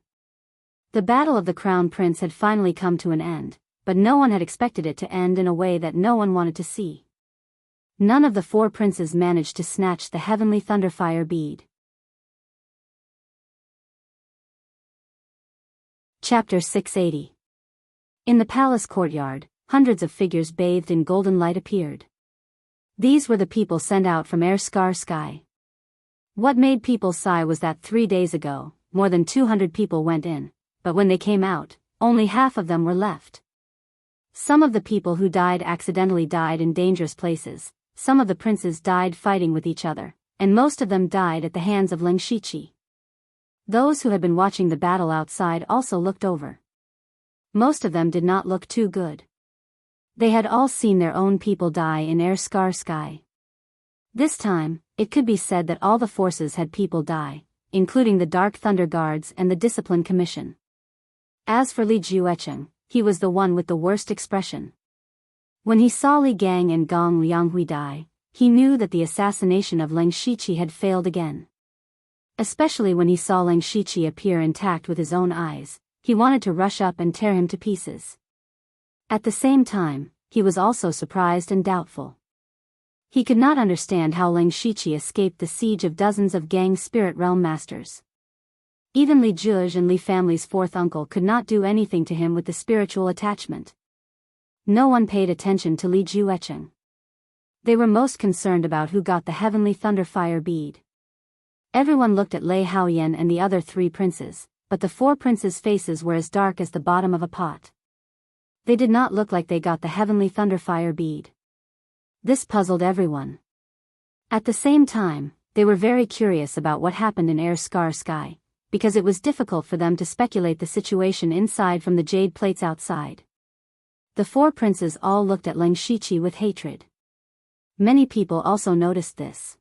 The battle of the Crown Prince had finally come to an end, but no one had expected it to end in a way that no one wanted to see. None of the 4 princes managed to snatch the heavenly thunderfire bead. Chapter 680. In the palace courtyard, hundreds of figures bathed in golden light appeared. These were the people sent out from Air Scar Sky. What made people sigh was that 3 days ago, more than 200 people went in, but when they came out, only half of them were left. Some of the people who died accidentally died in dangerous places, some of the princes died fighting with each other, and most of them died at the hands of Ling Shiqi. Those who had been watching the battle outside also looked over. Most of them did not look too good. They had all seen their own people die in Air Scar Sky. This time, it could be said that all the forces had people die, including the Dark Thunder Guards and the Discipline Commission. As for Li Juecheng, he was the one with the worst expression. When he saw Li Gang and Gong Lianghui die, he knew that the assassination of Ling Shiqi had failed again. Especially when he saw Ling Shiqi appear intact with his own eyes, he wanted to rush up and tear him to pieces. At the same time, he was also surprised and doubtful. He could not understand how Ling Shiqi escaped the siege of dozens of Gang Spirit Realm Masters. Even Li Zhuge and Li family's 4th uncle could not do anything to him with the spiritual attachment. No one paid attention to Li Juecheng. They were most concerned about who got the heavenly thunderfire bead. Everyone looked at Lei Haoyan and the other 3 princes, but the 4 princes' faces were as dark as the bottom of a pot. They did not look like they got the heavenly thunderfire bead. This puzzled everyone. At the same time, they were very curious about what happened in Air Scar Sky, because it was difficult for them to speculate the situation inside from the jade plates outside. The 4 princes all looked at Ling Shiqi with hatred. Many people also noticed this.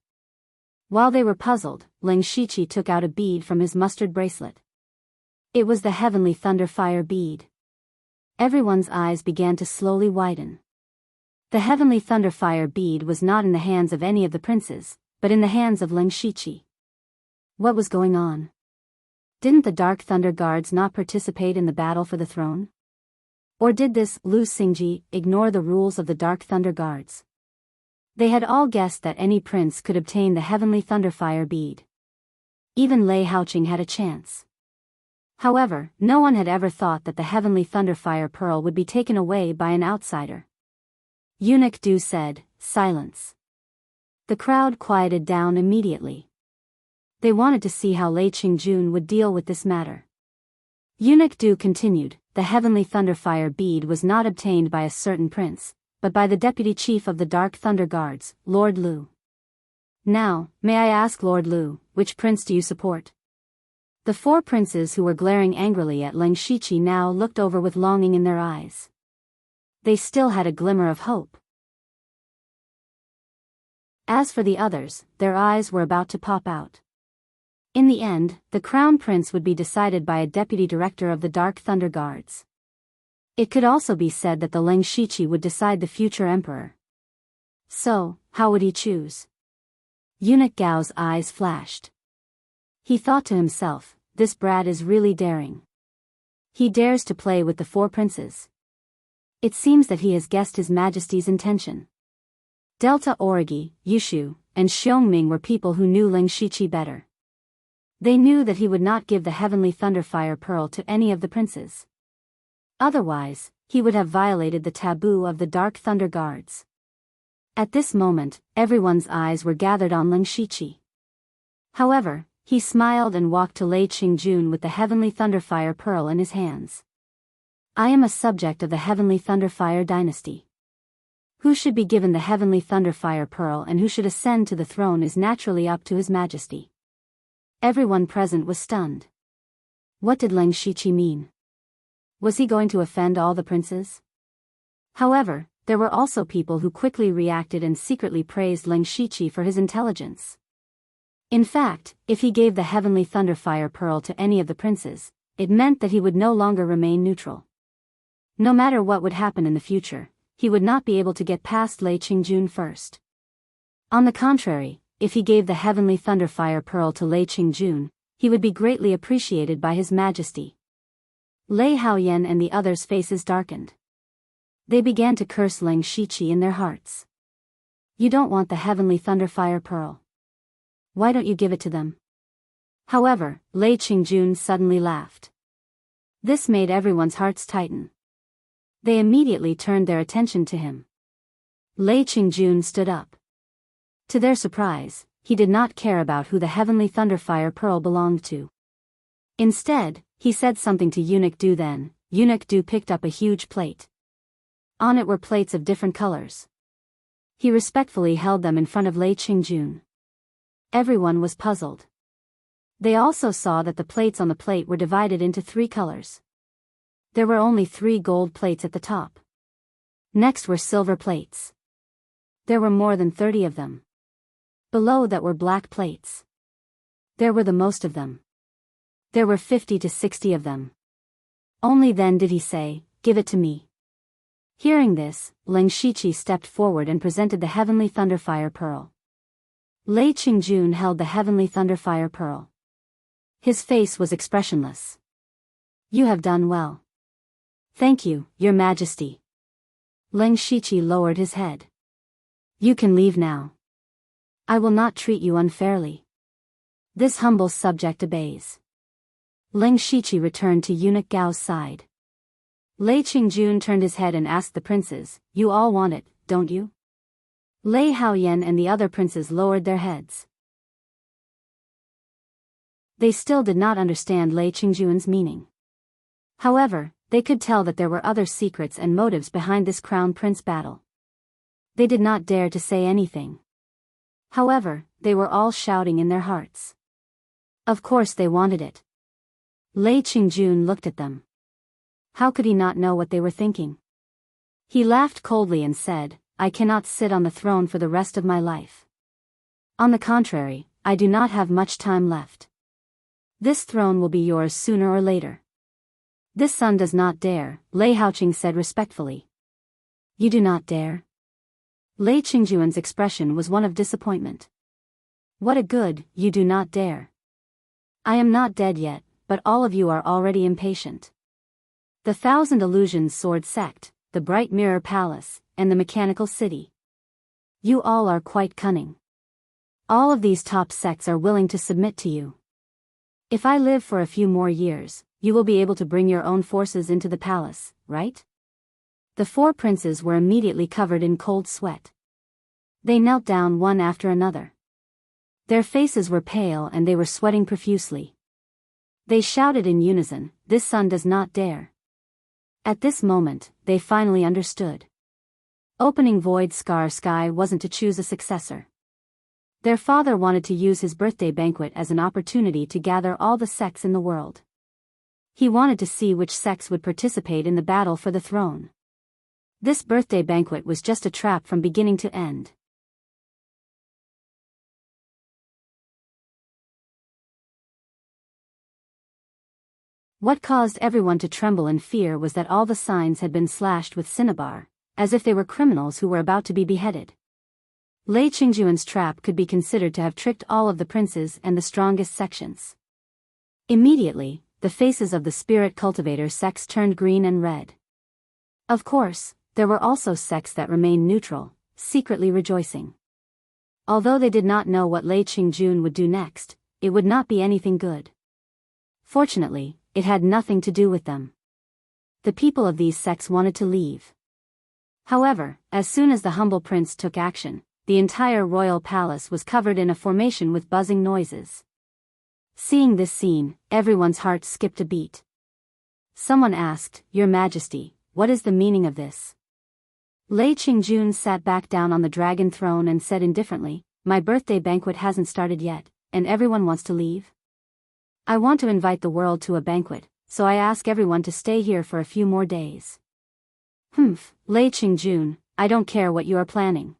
While they were puzzled, Ling Shiqi took out a bead from his mustard bracelet. It was the heavenly thunderfire bead. Everyone's eyes began to slowly widen. The heavenly thunderfire bead was not in the hands of any of the princes, but in the hands of Ling Shiqi. What was going on? Didn't the Dark Thunder Guards not participate in the battle for the throne? Or did this Lu Xingji ignore the rules of the Dark Thunder Guards? They had all guessed that any prince could obtain the heavenly thunderfire bead. Even Lei Haoqing had a chance. However, no one had ever thought that the heavenly thunderfire pearl would be taken away by an outsider. Eunuch Du said, silence. The crowd quieted down immediately. They wanted to see how Lei Qingjun would deal with this matter. Eunuch Du continued, the heavenly thunderfire bead was not obtained by a certain prince, but by the deputy chief of the Dark Thunder Guards, Lord Lu. Now, may I ask Lord Lu, which prince do you support? The 4 princes who were glaring angrily at Ling Shiqi now looked over with longing in their eyes. They still had a glimmer of hope. As for the others, their eyes were about to pop out. In the end, the Crown Prince would be decided by a deputy director of the Dark Thunder Guards. It could also be said that the Ling Shiqi would decide the future emperor. So, how would he choose? Eunuch Gao's eyes flashed. He thought to himself, this brat is really daring. He dares to play with the four princes. It seems that he has guessed His Majesty's intention. Delta Origi, Yushu, and Xiongming were people who knew Ling Shiqi better. They knew that he would not give the heavenly Thunderfire Pearl to any of the princes. Otherwise, he would have violated the taboo of the Dark Thunder Guards. At this moment, everyone's eyes were gathered on Ling Shiqi. However, he smiled and walked to Lei Qingjun with the heavenly Thunderfire Pearl in his hands. I am a subject of the heavenly Thunderfire dynasty. Who should be given the heavenly Thunderfire Pearl and who should ascend to the throne is naturally up to His Majesty. Everyone present was stunned. What did Ling Shiqi mean? Was he going to offend all the princes? However, there were also people who quickly reacted and secretly praised Ling Shiqi for his intelligence. In fact, if he gave the heavenly Thunderfire Pearl to any of the princes, it meant that he would no longer remain neutral. No matter what would happen in the future, he would not be able to get past Lei Qingjun first. On the contrary, if he gave the heavenly Thunderfire Pearl to Lei Qingjun, he would be greatly appreciated by His Majesty. Lei Haoyan and the others' faces darkened. They began to curse Ling Shiqi in their hearts. You don't want the heavenly Thunderfire Pearl. Why don't you give it to them? However, Lei Qingjun suddenly laughed. This made everyone's hearts tighten. They immediately turned their attention to him. Lei Qingjun stood up. To their surprise, he did not care about who the heavenly Thunderfire Pearl belonged to. Instead, he said something to Eunuch Du. Then, Eunuch Du picked up a huge plate. On it were plates of different colors. He respectfully held them in front of Lei Qingjun. Everyone was puzzled. They also saw that the plates on the plate were divided into 3 colors. There were only 3 gold plates at the top. Next were silver plates. There were more than 30 of them. Below that were black plates. There were the most of them. There were 50 to 60 of them. Only then did he say, "Give it to me." Hearing this, Ling Shiqi stepped forward and presented the heavenly Thunderfire Pearl. Lei Qingjun held the heavenly Thunderfire Pearl. His face was expressionless. You have done well. Thank you, Your Majesty. Ling Shiqi lowered his head. You can leave now. I will not treat you unfairly. This humble subject obeys. Ling Shiqi returned to Eunuch Gao's side. Lei Qingjun turned his head and asked the princes, You all want it, don't you? Lei Haoyan and the other princes lowered their heads. They still did not understand Lei Qingjun's meaning. However, they could tell that there were other secrets and motives behind this crown prince battle. They did not dare to say anything. However, they were all shouting in their hearts. Of course they wanted it. Lei Qingjun looked at them. How could he not know what they were thinking? He laughed coldly and said, I cannot sit on the throne for the rest of my life. On the contrary, I do not have much time left. This throne will be yours sooner or later. This son does not dare, Lei Haoqing said respectfully. You do not dare? Lei Qingjun's expression was one of disappointment. What a good, you do not dare. I am not dead yet, but all of you are already impatient. The Thousand Illusions Sword Sect, the Bright Mirror Palace, and the Mechanical City. You all are quite cunning. All of these top sects are willing to submit to you. If I live for a few more years, you will be able to bring your own forces into the palace, right? The 4 princes were immediately covered in cold sweat. They knelt down one after another. Their faces were pale and they were sweating profusely. They shouted in unison, This son does not dare. At this moment, they finally understood. Opening Void Scar Sky wasn't to choose a successor. Their father wanted to use his birthday banquet as an opportunity to gather all the sects in the world. He wanted to see which sects would participate in the battle for the throne. This birthday banquet was just a trap from beginning to end. What caused everyone to tremble in fear was that all the signs had been slashed with cinnabar, as if they were criminals who were about to be beheaded. Lei Qingjun's trap could be considered to have tricked all of the princes and the strongest sections. Immediately, the faces of the spirit cultivator sects turned green and red. Of course, there were also sects that remained neutral, secretly rejoicing. Although they did not know what Lei Qingjun would do next, it would not be anything good. Fortunately, it had nothing to do with them. The people of these sects wanted to leave. However, as soon as the humble prince took action, the entire royal palace was covered in a formation with buzzing noises. Seeing this scene, everyone's heart skipped a beat. Someone asked, "Your Majesty, what is the meaning of this?" Lei Qingjun sat back down on the dragon throne and said indifferently, "My birthday banquet hasn't started yet, and everyone wants to leave. I want to invite the world to a banquet, so I ask everyone to stay here for a few more days." Lei Qingjun, I don't care what you are planning.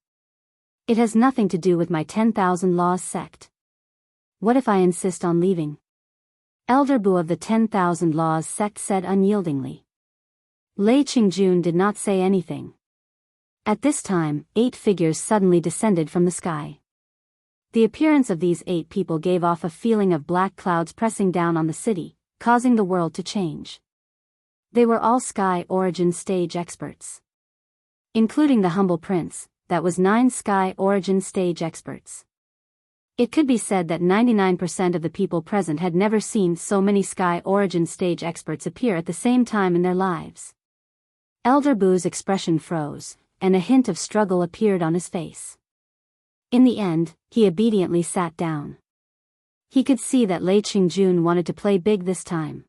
It has nothing to do with my 10,000 Laws sect. What if I insist on leaving? Elder Bu of the 10,000 Laws sect said unyieldingly. Lei Qingjun did not say anything. At this time, 8 figures suddenly descended from the sky. The appearance of these 8 people gave off a feeling of black clouds pressing down on the city, causing the world to change. They were all Sky Origin stage experts. Including the humble prince, that was 9 Sky Origin stage experts. It could be said that 99% of the people present had never seen so many Sky Origin stage experts appear at the same time in their lives. Elder Bu's expression froze, and a hint of struggle appeared on his face. In the end, he obediently sat down. He could see that Lei Qingjun wanted to play big this time.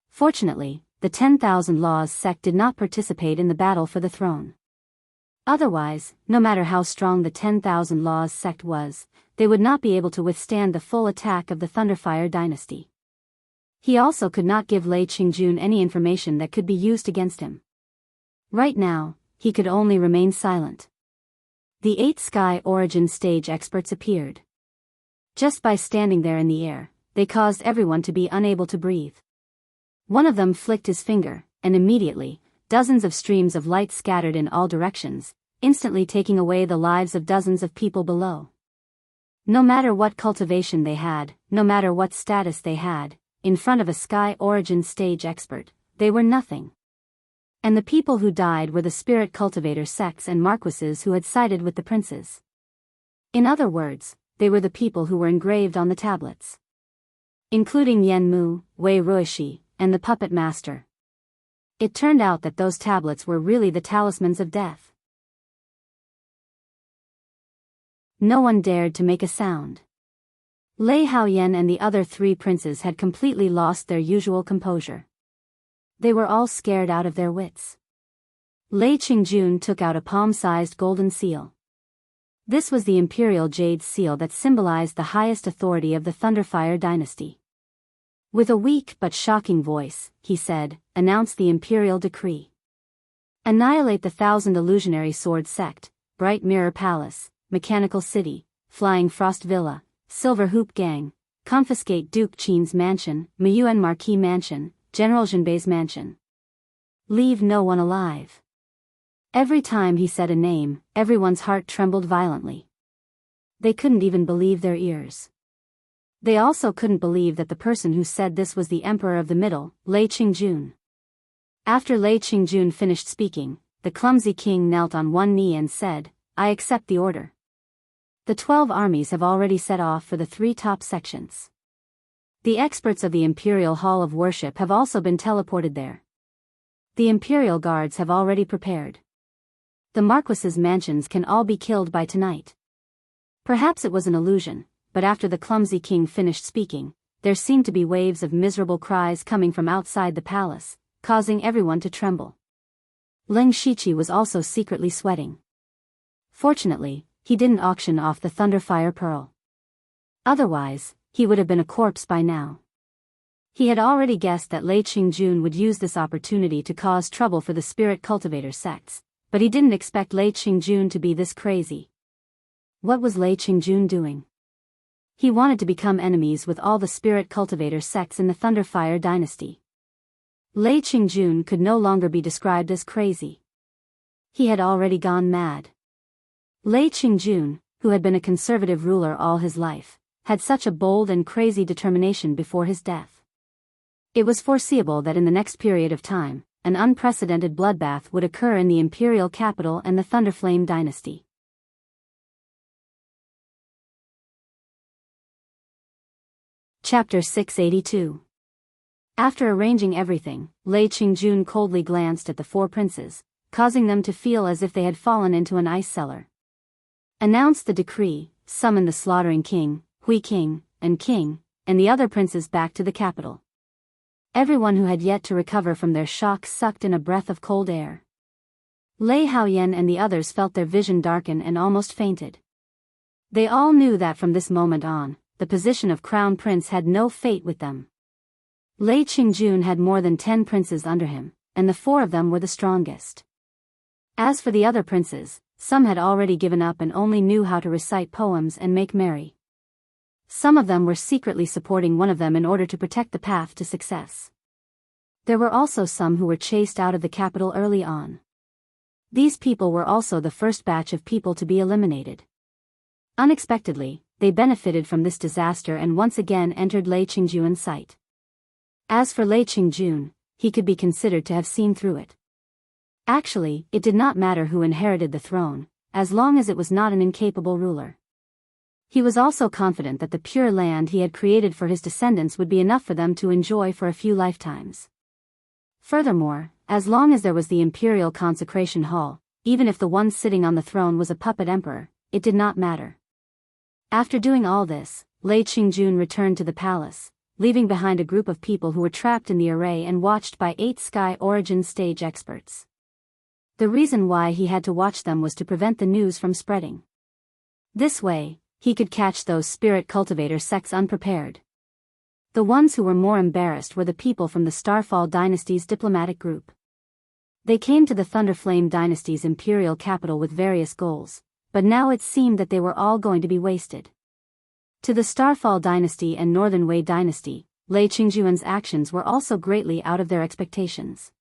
Fortunately, the 10,000 Laws sect did not participate in the battle for the throne. Otherwise, no matter how strong the 10,000 Laws sect was, they would not be able to withstand the full attack of the Thunderfire dynasty. He also could not give Lei Qingjun any information that could be used against him. Right now, he could only remain silent. The 8 Sky Origin stage experts appeared. Just by standing there in the air, they caused everyone to be unable to breathe. One of them flicked his finger, and immediately, dozens of streams of light scattered in all directions, instantly taking away the lives of dozens of people below. No matter what cultivation they had, no matter what status they had, in front of a Sky Origin stage expert, they were nothing. And the people who died were the spirit cultivator sects and marquises who had sided with the princes. In other words, they were the people who were engraved on the tablets. Including Yen Mu, Wei Ruishi, and the puppet master. It turned out that those tablets were really the talismans of death. No one dared to make a sound. Lei Haoyan and the other 3 princes had completely lost their usual composure. They were all scared out of their wits. Lei Qingjun took out a palm-sized golden seal. This was the imperial jade seal that symbolized the highest authority of the Thunderfire dynasty. With a weak but shocking voice, he said, "Announce the imperial decree. Annihilate the 1,000 illusionary sword sect, Bright Mirror Palace, Mechanical City, Flying Frost Villa, Silver Hoop Gang, confiscate Duke Qin's mansion, Miyuan Marquis Mansion, General Jinbei's mansion. Leave no one alive." Every time he said a name, everyone's heart trembled violently. They couldn't even believe their ears. They also couldn't believe that the person who said this was the Emperor of the Middle, Lei Qingjun. After Lei Qingjun finished speaking, the clumsy king knelt on one knee and said, "I accept the order. The 12 armies have already set off for the 3 top sections. The experts of the Imperial Hall of Worship have also been teleported there. The Imperial Guards have already prepared. The Marquis's mansions can all be killed by tonight." Perhaps it was an illusion, but after the clumsy king finished speaking, there seemed to be waves of miserable cries coming from outside the palace, causing everyone to tremble. Leng Shiqi was also secretly sweating. Fortunately, he didn't auction off the Thunderfire Pearl. Otherwise, he would have been a corpse by now. He had already guessed that Lei Qingjun would use this opportunity to cause trouble for the spirit cultivator sects, but he didn't expect Lei Qingjun to be this crazy. What was Lei Qingjun doing? He wanted to become enemies with all the spirit cultivator sects in the Thunderfire dynasty. Lei Qingjun could no longer be described as crazy. He had already gone mad. Lei Qingjun, who had been a conservative ruler all his life, had such a bold and crazy determination before his death. It was foreseeable that in the next period of time, an unprecedented bloodbath would occur in the imperial capital and the Thunderflame dynasty. Chapter 682. After arranging everything, Lei Qingjun coldly glanced at the four princes, causing them to feel as if they had fallen into an ice cellar. Announced the decree, summoned the slaughtering king, Hui King, and the other princes back to the capital. Everyone who had yet to recover from their shock sucked in a breath of cold air. Lei Haoyan and the others felt their vision darken and almost fainted. They all knew that from this moment on, the position of crown prince had no fate with them. Lei Qingjun had more than 10 princes under him, and the 4 of them were the strongest. As for the other princes, some had already given up and only knew how to recite poems and make merry. Some of them were secretly supporting one of them in order to protect the path to success. There were also some who were chased out of the capital early on. These people were also the first batch of people to be eliminated. Unexpectedly, they benefited from this disaster and once again entered Lei Qingjun's sight. As for Lei Qingjun, he could be considered to have seen through it. Actually, it did not matter who inherited the throne, as long as it was not an incapable ruler. He was also confident that the pure land he had created for his descendants would be enough for them to enjoy for a few lifetimes. Furthermore, as long as there was the imperial consecration hall, even if the one sitting on the throne was a puppet emperor, it did not matter. After doing all this, Lei Qingjun returned to the palace, leaving behind a group of people who were trapped in the array and watched by 8 Sky Origin stage experts. The reason why he had to watch them was to prevent the news from spreading. This way, he could catch those spirit cultivator sects unprepared. The ones who were more embarrassed were the people from the Starfall dynasty's diplomatic group. They came to the Thunderflame dynasty's imperial capital with various goals, but now it seemed that they were all going to be wasted. To the Starfall dynasty and Northern Wei dynasty, Lei Qingjun's actions were also greatly out of their expectations.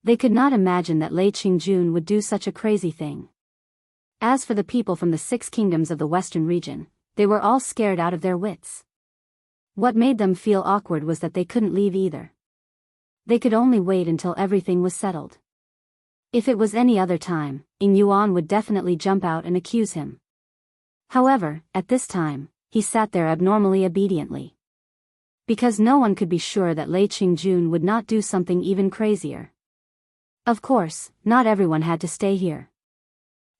They could not imagine that Lei Qingjun would do such a crazy thing. As for the people from the 6 kingdoms of the western region, they were all scared out of their wits. What made them feel awkward was that they couldn't leave either. They could only wait until everything was settled. If it was any other time, Ying Yuan would definitely jump out and accuse him. However, at this time, he sat there abnormally obediently. Because no one could be sure that Lei Qingjun would not do something even crazier. Of course, not everyone had to stay here.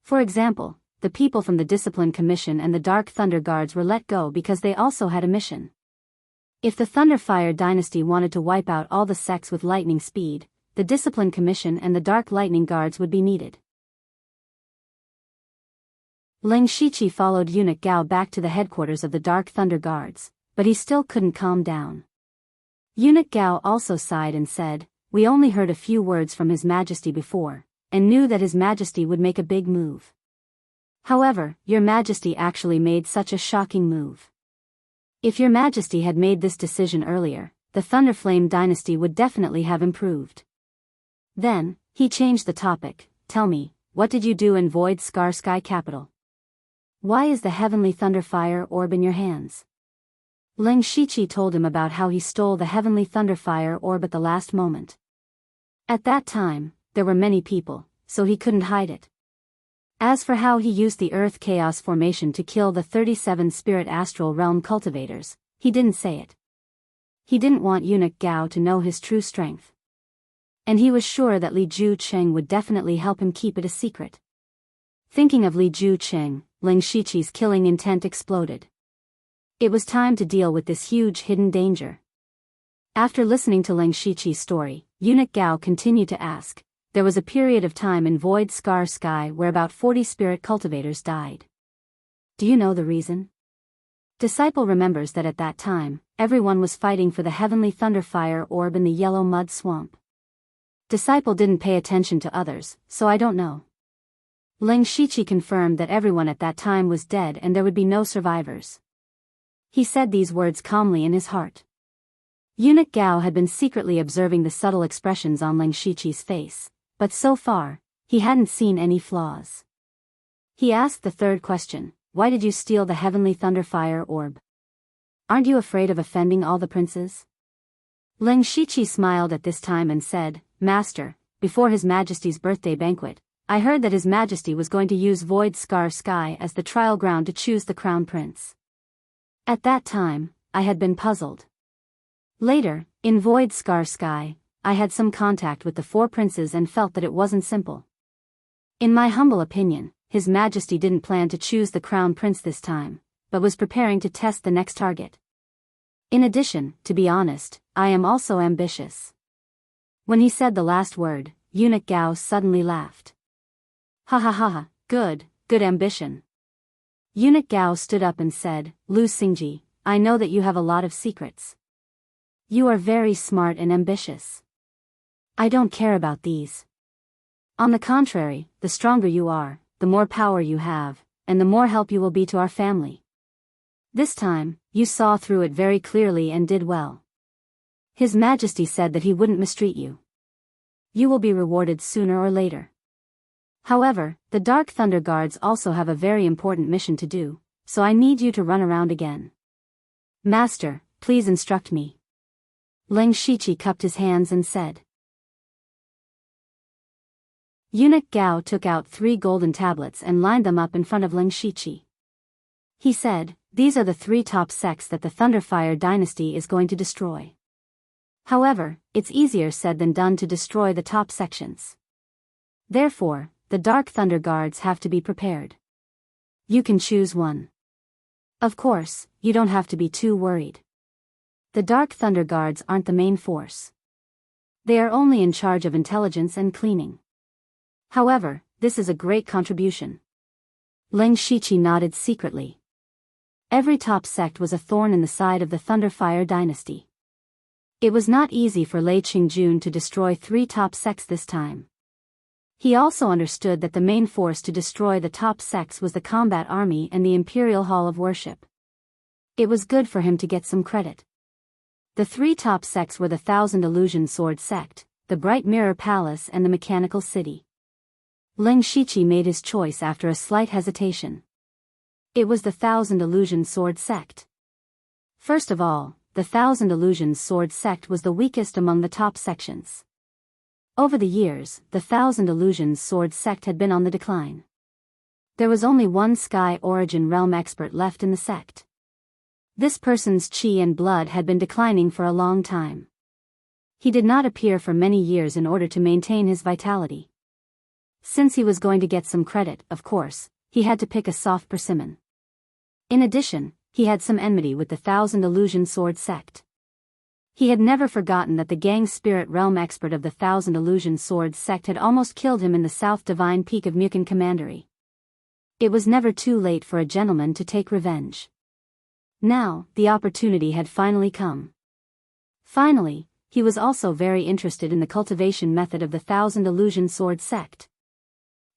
For example, the people from the Discipline Commission and the Dark Thunder Guards were let go because they also had a mission. If the Thunderfire dynasty wanted to wipe out all the sects with lightning speed, the Discipline Commission and the Dark Lightning Guards would be needed. Ling Shiqi followed Eunuch Gao back to the headquarters of the Dark Thunder Guards, but he still couldn't calm down. Eunuch Gao also sighed and said, "We only heard a few words from His Majesty before, and knew that His Majesty would make a big move. However, Your Majesty actually made such a shocking move. If Your Majesty had made this decision earlier, the Thunderflame dynasty would definitely have improved." Then, he changed the topic. "Tell me, what did you do in Void Scar Sky Capital? Why is the Heavenly Thunderfire orb in your hands?" Ling Shiqi told him about how he stole the Heavenly Thunderfire orb at the last moment. At that time, there were many people, so he couldn't hide it. As for how he used the Earth Chaos Formation to kill the 37 Spirit Astral Realm cultivators, he didn't say it. He didn't want Eunuch Gao to know his true strength. And he was sure that Li Ju Cheng would definitely help him keep it a secret. Thinking of Li Ju Cheng, Ling Shiqi's killing intent exploded. It was time to deal with this huge hidden danger. After listening to Ling Shiqi's story, Eunuch Gao continued to ask, "There was a period of time in Void Scar Sky where about 40 spirit cultivators died. Do you know the reason?" Disciple remembers that at that time, everyone was fighting for the Heavenly Thunderfire orb in the Yellow Mud Swamp. Disciple didn't pay attention to others, so I don't know. Ling Shiqi confirmed that everyone at that time was dead and there would be no survivors. He said these words calmly in his heart. Eunuch Gao had been secretly observing the subtle expressions on Ling Shiqi's face, but so far, he hadn't seen any flaws. He asked the third question, "Why did you steal the Heavenly Thunderfire orb? Aren't you afraid of offending all the princes?" Ling Shiqi smiled at this time and said, Master, before His Majesty's birthday banquet, I heard that His Majesty was going to use Void Scar Sky as the trial ground to choose the crown prince. At that time, I had been puzzled. Later, in Void Scar Sky, I had some contact with the four princes and felt that it wasn't simple. In my humble opinion, His Majesty didn't plan to choose the crown prince this time, but was preparing to test the next target. In addition, to be honest, I am also ambitious. When he said the last word, Eunuch Gao suddenly laughed. Ha ha ha ha, good ambition. Eunuch Gao stood up and said, Lu Xingji, I know that you have a lot of secrets. You are very smart and ambitious. I don't care about these. On the contrary, the stronger you are, the more power you have, and the more help you will be to our family. This time, you saw through it very clearly and did well. His Majesty said that he wouldn't mistreat you. You will be rewarded sooner or later. However, the Dark Thunder Guards also have a very important mission to do, so I need you to run around again. Master, please instruct me. Ling Shiqi cupped his hands and said. Eunuch Gao took out 3 golden tablets and lined them up in front of Ling Shiqi. He said, These are the 3 top sects that the Thunderfire dynasty is going to destroy. However, it's easier said than done to destroy the top sections. Therefore, the Dark Thunder Guards have to be prepared. You can choose one. Of course, you don't have to be too worried. The Dark Thunder Guards aren't the main force. They are only in charge of intelligence and cleaning. However, this is a great contribution. Ling Shiqi nodded secretly. Every top sect was a thorn in the side of the Thunderfire dynasty. It was not easy for Lei Qingjun to destroy 3 top sects this time. He also understood that the main force to destroy the top sects was the combat army and the Imperial Hall of Worship. It was good for him to get some credit. The 3 top sects were the Thousand Illusion Sword sect, the Bright Mirror Palace and the Mechanical City. Ling Shiqi made his choice after a slight hesitation. It was the Thousand Illusion Sword sect. First of all, the Thousand Illusions Sword sect was the weakest among the top sections. Over the years, the Thousand Illusions Sword sect had been on the decline. There was only one Sky Origin Realm expert left in the sect. This person's chi and blood had been declining for a long time. He did not appear for many years in order to maintain his vitality. Since he was going to get some credit, of course, he had to pick a soft persimmon. In addition, he had some enmity with the Thousand Illusion Sword sect. He had never forgotten that the Gang Spirit Realm expert of the Thousand Illusion Sword sect had almost killed him in the South Divine Peak of Mukan Commandery. It was never too late for a gentleman to take revenge. Now, the opportunity had finally come. Finally, he was also very interested in the cultivation method of the Thousand Illusion Sword sect.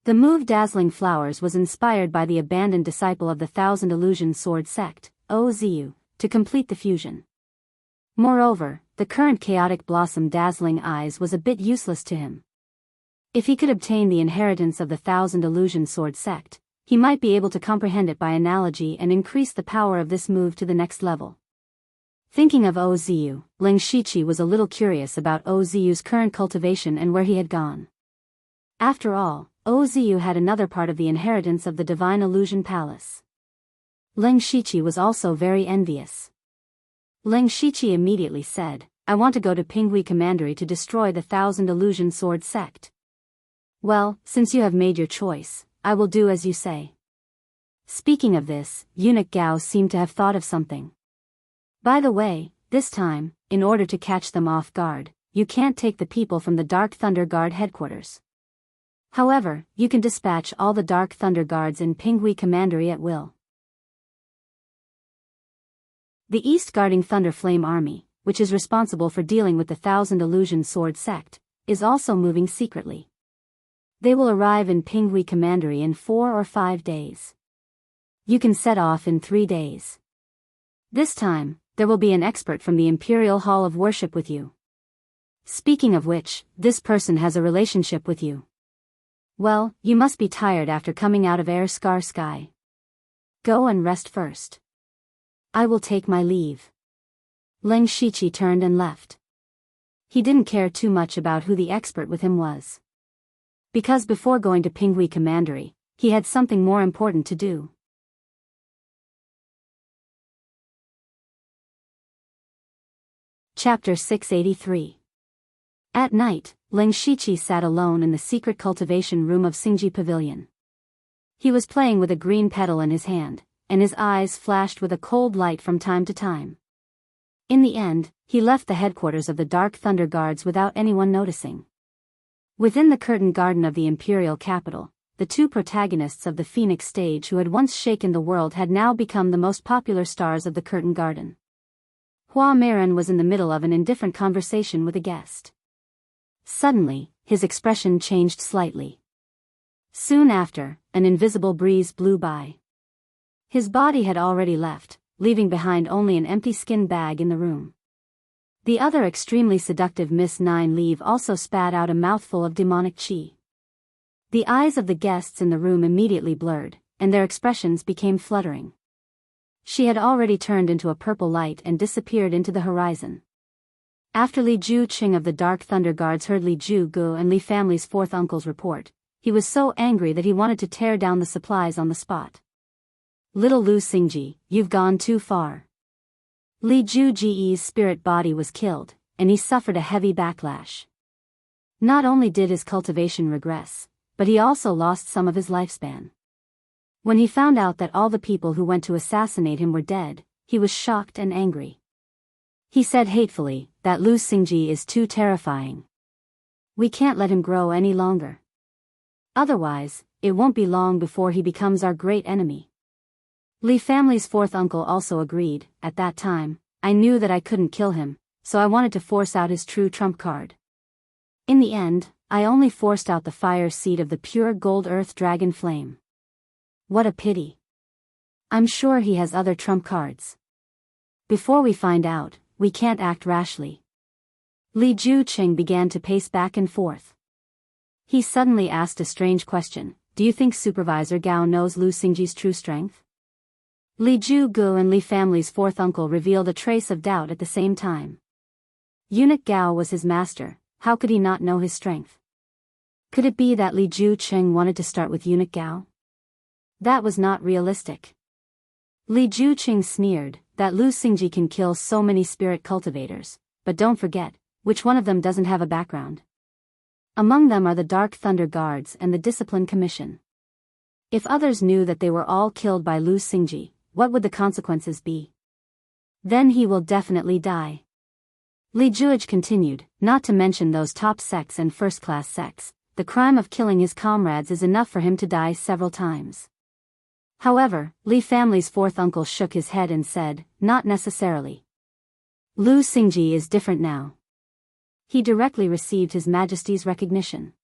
The move Dazzling Flowers was inspired by the abandoned disciple of the Thousand Illusion Sword sect, Ozu, to complete the fusion. Moreover, the current Chaotic Blossom Dazzling Eyes was a bit useless to him. If he could obtain the inheritance of the Thousand Illusion Sword sect, he might be able to comprehend it by analogy and increase the power of this move to the next level. Thinking of Ozu, Ling Shiqi was a little curious about Ozu's current cultivation and where he had gone. After all, Ozu had another part of the inheritance of the Divine Illusion Palace. Ling Shiqi was also very envious. Ling Shiqi immediately said, I want to go to Pinghui Commandery to destroy the Thousand Illusion Sword sect. Well, since you have made your choice, I will do as you say. Speaking of this, Eunuch Gao seemed to have thought of something. By the way, this time, in order to catch them off guard, you can't take the people from the Dark Thunder Guard headquarters. However, you can dispatch all the Dark Thunder Guards in Pinghui Commandery at will. The East Guarding Thunder Flame Army, which is responsible for dealing with the Thousand Illusion Sword sect, is also moving secretly. They will arrive in Pinghui Commandery in 4 or 5 days. You can set off in 3 days. This time, there will be an expert from the Imperial Hall of Worship with you. Speaking of which, this person has a relationship with you. Well, you must be tired after coming out of Air Scar Sky. Go and rest first. I will take my leave. Ling Shiqi turned and left. He didn't care too much about who the expert with him was. Because before going to Pinghui Commandery, he had something more important to do. Chapter 683. At night, Ling Shiqi sat alone in the secret cultivation room of Xingji Pavilion. He was playing with a green petal in his hand, and his eyes flashed with a cold light from time to time. In the end, he left the headquarters of the Dark Thunder Guards without anyone noticing. Within the curtained garden of the imperial capital, the two protagonists of the Phoenix stage who had once shaken the world had now become the most popular stars of the curtained garden. Hua Meiren was in the middle of an indifferent conversation with a guest. Suddenly, his expression changed slightly. Soon after, an invisible breeze blew by. His body had already left, leaving behind only an empty skin bag in the room. The other extremely seductive Miss Nine Leave also spat out a mouthful of demonic qi. The eyes of the guests in the room immediately blurred, and their expressions became fluttering. She had already turned into a purple light and disappeared into the horizon. After Li Ju-Qing of the Dark Thunder Guards heard Li Ju-Gu and Li family's fourth uncle's report, he was so angry that he wanted to tear down the supplies on the spot. Little Lu Xingji, you've gone too far. Li Ju-Ji's spirit body was killed, and he suffered a heavy backlash. Not only did his cultivation regress, but he also lost some of his lifespan. When he found out that all the people who went to assassinate him were dead, he was shocked and angry. He said hatefully that Lu Xingji is too terrifying. We can't let him grow any longer. Otherwise, it won't be long before he becomes our great enemy. Li family's fourth uncle also agreed. At that time, I knew that I couldn't kill him, so I wanted to force out his true trump card. In the end, I only forced out the fire seed of the pure gold earth dragon flame. What a pity. I'm sure he has other trump cards. Before we find out, we can't act rashly. Li Ju-Qing began to pace back and forth. He suddenly asked a strange question. Do you think Supervisor Gao knows Lu Xingji's true strength? Li Ju-Gu and Li family's fourth uncle revealed a trace of doubt at the same time. Eunuch Gao was his master, how could he not know his strength? Could it be that Li Ju-Qing wanted to start with Eunuch Gao? That was not realistic. Li Ju-Qing sneered that Lu Xingji can kill so many spirit cultivators, but don't forget, which one of them doesn't have a background? Among them are the Dark Thunder Guards and the Discipline Commission. If others knew that they were all killed by Lu Xingji, what would the consequences be? Then he will definitely die. Li Juij continued, not to mention those top sects and first-class sects, the crime of killing his comrades is enough for him to die several times. However, Li family's fourth uncle shook his head and said, not necessarily. Lu Xingji is different now. He directly received His Majesty's recognition.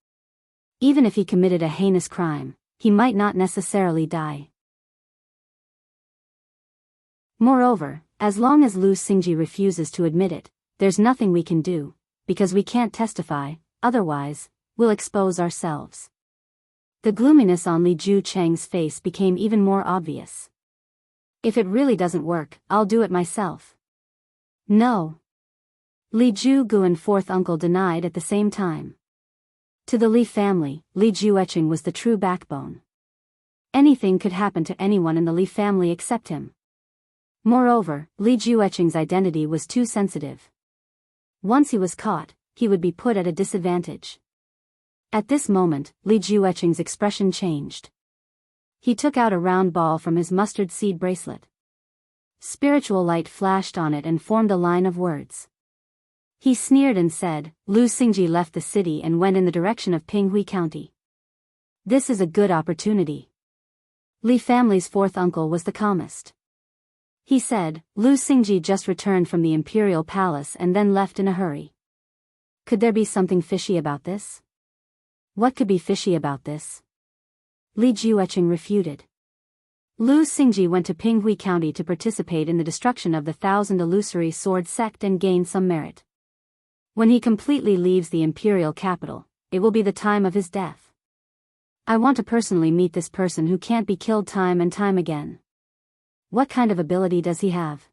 Even if he committed a heinous crime, he might not necessarily die. Moreover, as long as Lu Xingji refuses to admit it, there's nothing we can do, because we can't testify, otherwise, we'll expose ourselves. The gloominess on Li Ju-Cheng's face became even more obvious. If it really doesn't work, I'll do it myself. No. Li Ju-Gu and fourth uncle denied at the same time. To the Li family, Li Jueqing was the true backbone. Anything could happen to anyone in the Li family except him. Moreover, Li Jueqing's identity was too sensitive. Once he was caught, he would be put at a disadvantage. At this moment, Li Jueqing's expression changed. He took out a round ball from his mustard seed bracelet. Spiritual light flashed on it and formed a line of words. He sneered and said, Lu Xingji left the city and went in the direction of Pinghui County. This is a good opportunity. Li family's fourth uncle was the calmest. He said, Lu Xingji just returned from the imperial palace and then left in a hurry. Could there be something fishy about this? What could be fishy about this? Li Jueqing refuted. Lu Xingji went to Pinghui County to participate in the destruction of the 1,000 illusory sword sect and gain some merit. When he completely leaves the imperial capital, it will be the time of his death. I want to personally meet this person who can't be killed time and time again. What kind of ability does he have?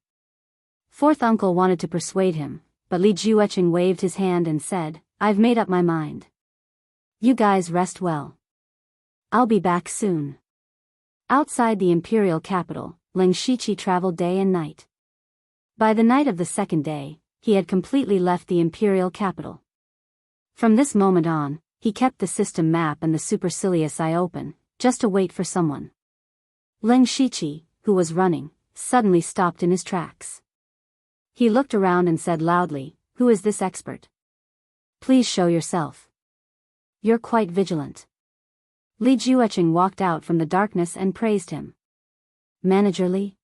Fourth uncle wanted to persuade him, but Li Jueqing waved his hand and said, "I've made up my mind. You guys rest well. I'll be back soon." Outside the imperial capital, Ling Shiqi traveled day and night. By the night of the second day, he had completely left the imperial capital. From this moment on, he kept the system map and the supercilious eye open, just to wait for someone. Ling Shiqi, who was running, suddenly stopped in his tracks. He looked around and said loudly, "Who is this expert? Please show yourself. You're quite vigilant." Li Jueqing walked out from the darkness and praised him. "Manager Li?"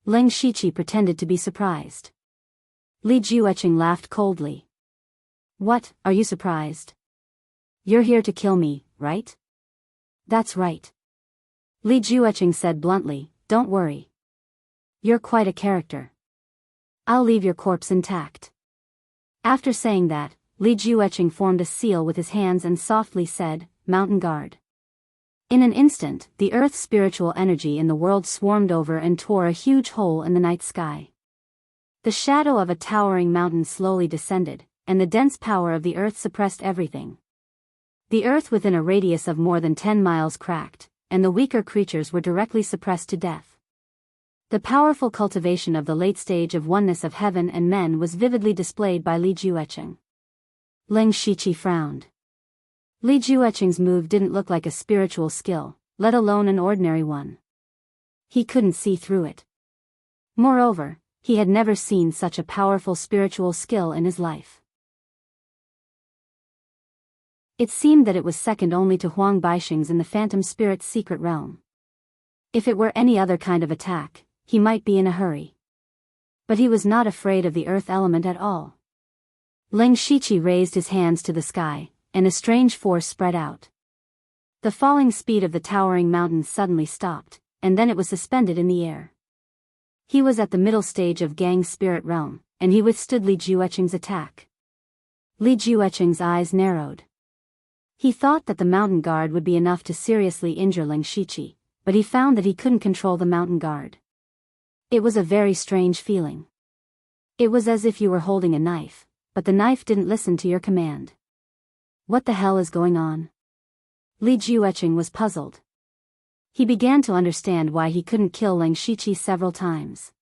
Ling Shiqi pretended to be surprised. Li Jueqing laughed coldly. "What, are you surprised? You're here to kill me, right?" "That's right." Li Jueqing said bluntly, "Don't worry. You're quite a character. I'll leave your corpse intact." After saying that, Li Jueqing formed a seal with his hands and softly said, "Mountain Guard." In an instant, the earth's spiritual energy in the world swarmed over and tore a huge hole in the night sky. The shadow of a towering mountain slowly descended, and the dense power of the earth suppressed everything. The earth within a radius of more than 10 miles cracked, and the weaker creatures were directly suppressed to death. The powerful cultivation of the late stage of oneness of heaven and men was vividly displayed by Li Jueqing. Ling Shiqi frowned. Li Jueqing's move didn't look like a spiritual skill, let alone an ordinary one. He couldn't see through it. Moreover, he had never seen such a powerful spiritual skill in his life. It seemed that it was second only to Huang Baixing's in the Phantom Spirit's secret realm. If it were any other kind of attack, he might be in a hurry. But he was not afraid of the earth element at all. Ling Shiqi raised his hands to the sky, and a strange force spread out. The falling speed of the towering mountain suddenly stopped, and then it was suspended in the air. He was at the middle stage of Gang's spirit realm, and he withstood Li Jueqing's attack. Li Jueqing's eyes narrowed. He thought that the mountain guard would be enough to seriously injure Ling Shiqi, but he found that he couldn't control the mountain guard. It was a very strange feeling. It was as if you were holding a knife, but the knife didn't listen to your command. What the hell is going on? Li Jueqing was puzzled. He began to understand why he couldn't kill Ling Shiqi several times.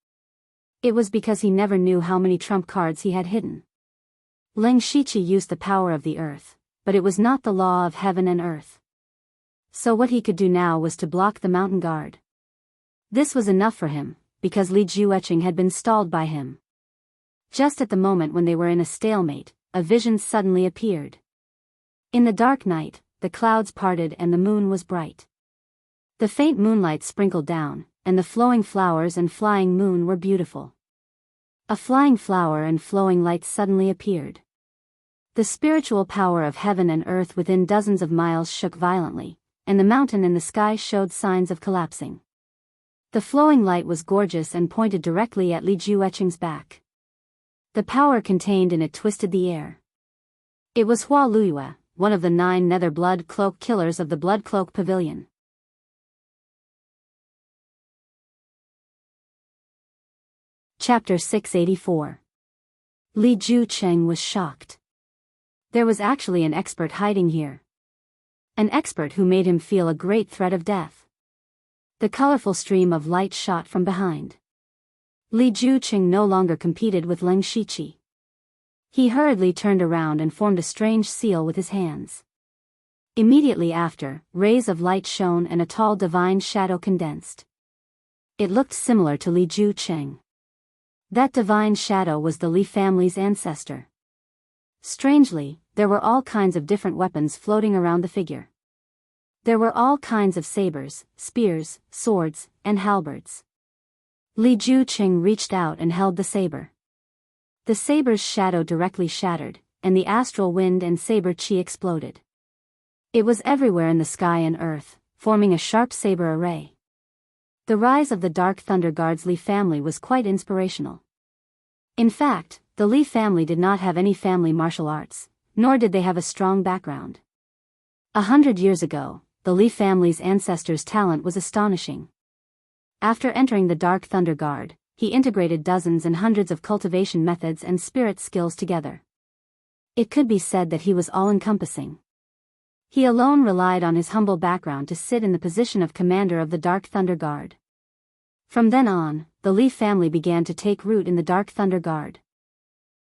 It was because he never knew how many trump cards he had hidden. Ling Shiqi used the power of the earth, but it was not the law of heaven and earth. So what he could do now was to block the mountain guard. This was enough for him, because Li Jueqing had been stalled by him. Just at the moment when they were in a stalemate, a vision suddenly appeared. In the dark night, the clouds parted and the moon was bright. The faint moonlight sprinkled down, and the flowing flowers and flying moon were beautiful. A flying flower and flowing light suddenly appeared. The spiritual power of heaven and earth within dozens of miles shook violently, and the mountain and the sky showed signs of collapsing. The flowing light was gorgeous and pointed directly at Li Jueqing's back. The power contained in it twisted the air. It was Hua Luiyue, one of the 9 nether blood cloak killers of the Blood Cloak Pavilion. Chapter 684. Li Jueqing was shocked. There was actually an expert hiding here. An expert who made him feel a great threat of death. The colorful stream of light shot from behind. Li Jueqing no longer competed with Ling Shiqi. He hurriedly turned around and formed a strange seal with his hands. Immediately after, rays of light shone and a tall divine shadow condensed. It looked similar to Li Jueqing. That divine shadow was the Li family's ancestor. Strangely, there were all kinds of different weapons floating around the figure. There were all kinds of sabers, spears, swords, and halberds. Li Jueqing reached out and held the saber. The saber's shadow directly shattered, and the astral wind and saber chi exploded. It was everywhere in the sky and earth, forming a sharp saber array. The rise of the Dark Thunder Guard's Li family was quite inspirational. In fact, the Li family did not have any family martial arts, nor did they have a strong background. 100 years ago, the Li family's ancestors' talent was astonishing. After entering the Dark Thunder Guard, he integrated dozens and hundreds of cultivation methods and spirit skills together. It could be said that he was all-encompassing. He alone relied on his humble background to sit in the position of commander of the Dark Thunder Guard. From then on, the Li family began to take root in the Dark Thunder Guard.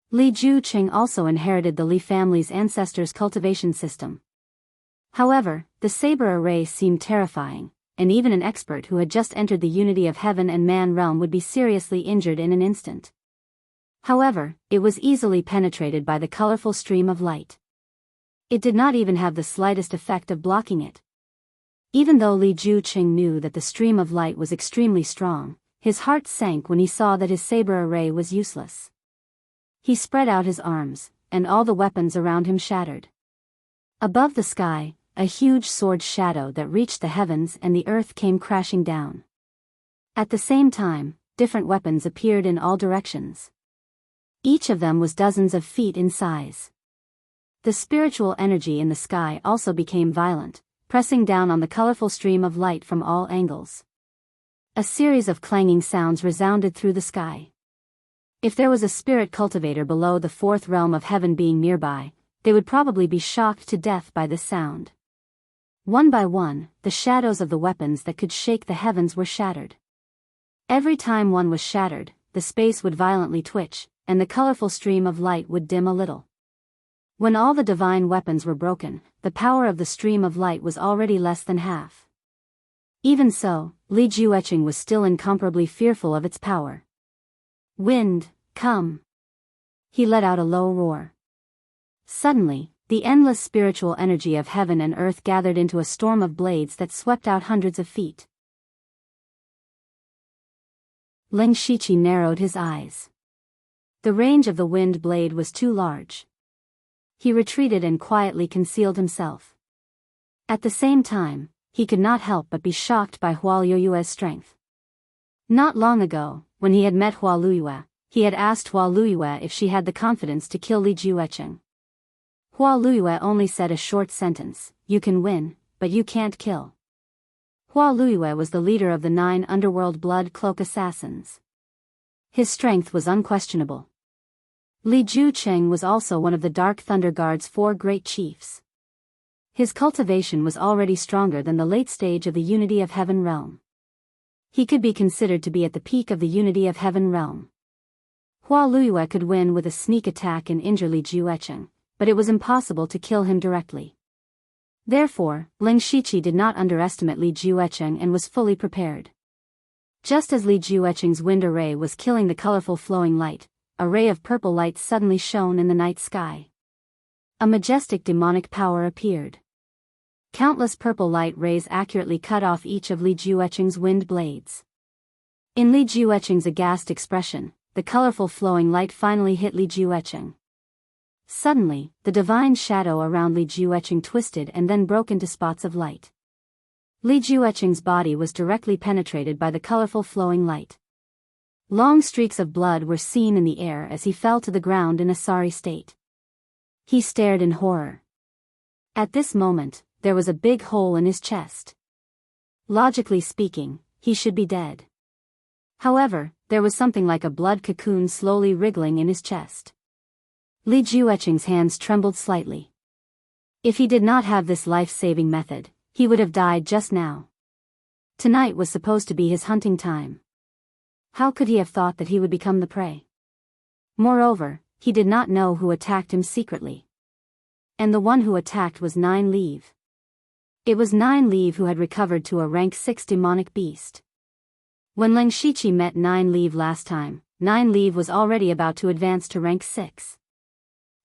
Li Juqing also inherited the Li family's ancestors' cultivation system. However, the saber array seemed terrifying, and even an expert who had just entered the unity of heaven and man realm would be seriously injured in an instant. However, it was easily penetrated by the colorful stream of light. It did not even have the slightest effect of blocking it. Even though Li Juqing knew that the stream of light was extremely strong, his heart sank when he saw that his saber array was useless. He spread out his arms, and all the weapons around him shattered. Above the sky, a huge sword shadow that reached the heavens and the earth came crashing down. At the same time, different weapons appeared in all directions. Each of them was dozens of feet in size. The spiritual energy in the sky also became violent, pressing down on the colorful stream of light from all angles. A series of clanging sounds resounded through the sky. If there was a spirit cultivator below the fourth realm of heaven being nearby, they would probably be shocked to death by this sound. One by one, the shadows of the weapons that could shake the heavens were shattered. Every time one was shattered, the space would violently twitch, and the colorful stream of light would dim a little. When all the divine weapons were broken, the power of the stream of light was already less than half. Even so, Li Juqing was still incomparably fearful of its power. "Wind, come!" He let out a low roar. Suddenly, the endless spiritual energy of heaven and earth gathered into a storm of blades that swept out hundreds of feet. Lin Shiqi narrowed his eyes. The range of the wind blade was too large. He retreated and quietly concealed himself. At the same time, he could not help but be shocked by Hua Luiyue's strength. Not long ago, when he had met Hua Luiyue, he had asked Hua Luiyue if she had the confidence to kill Li Juqing. Hua Luiyue only said a short sentence, "You can win, but you can't kill." Hua Luiyue was the leader of the 9 underworld blood cloak assassins. His strength was unquestionable. Li Juqing was also one of the Dark Thunder Guard's 4 great chiefs. His cultivation was already stronger than the late stage of the Unity of Heaven realm. He could be considered to be at the peak of the Unity of Heaven realm. Hua Luiyue could win with a sneak attack and injure Li Juqing, but it was impossible to kill him directly. Therefore, Lin Shiqi did not underestimate Li Juqing and was fully prepared. Just as Li Juqing's wind array was killing the colorful flowing light, a ray of purple light suddenly shone in the night sky. A majestic demonic power appeared. Countless purple light rays accurately cut off each of Li Juqing's wind blades. In Li Juqing's aghast expression, the colorful flowing light finally hit Li Juqing. Suddenly, the divine shadow around Li Juqing twisted and then broke into spots of light. Li Juqing's body was directly penetrated by the colorful flowing light. Long streaks of blood were seen in the air as he fell to the ground in a sorry state. He stared in horror. At this moment, there was a big hole in his chest. Logically speaking, he should be dead. However, there was something like a blood cocoon slowly wriggling in his chest. Li Juqing's hands trembled slightly. If he did not have this life-saving method, he would have died just now. Tonight was supposed to be his hunting time. How could he have thought that he would become the prey? Moreover, he did not know who attacked him secretly. And the one who attacked was 9 Leave. It was 9 Leave who had recovered to a rank 6 demonic beast. When Lin Shiqi met 9 Leave last time, 9 Leave was already about to advance to rank 6.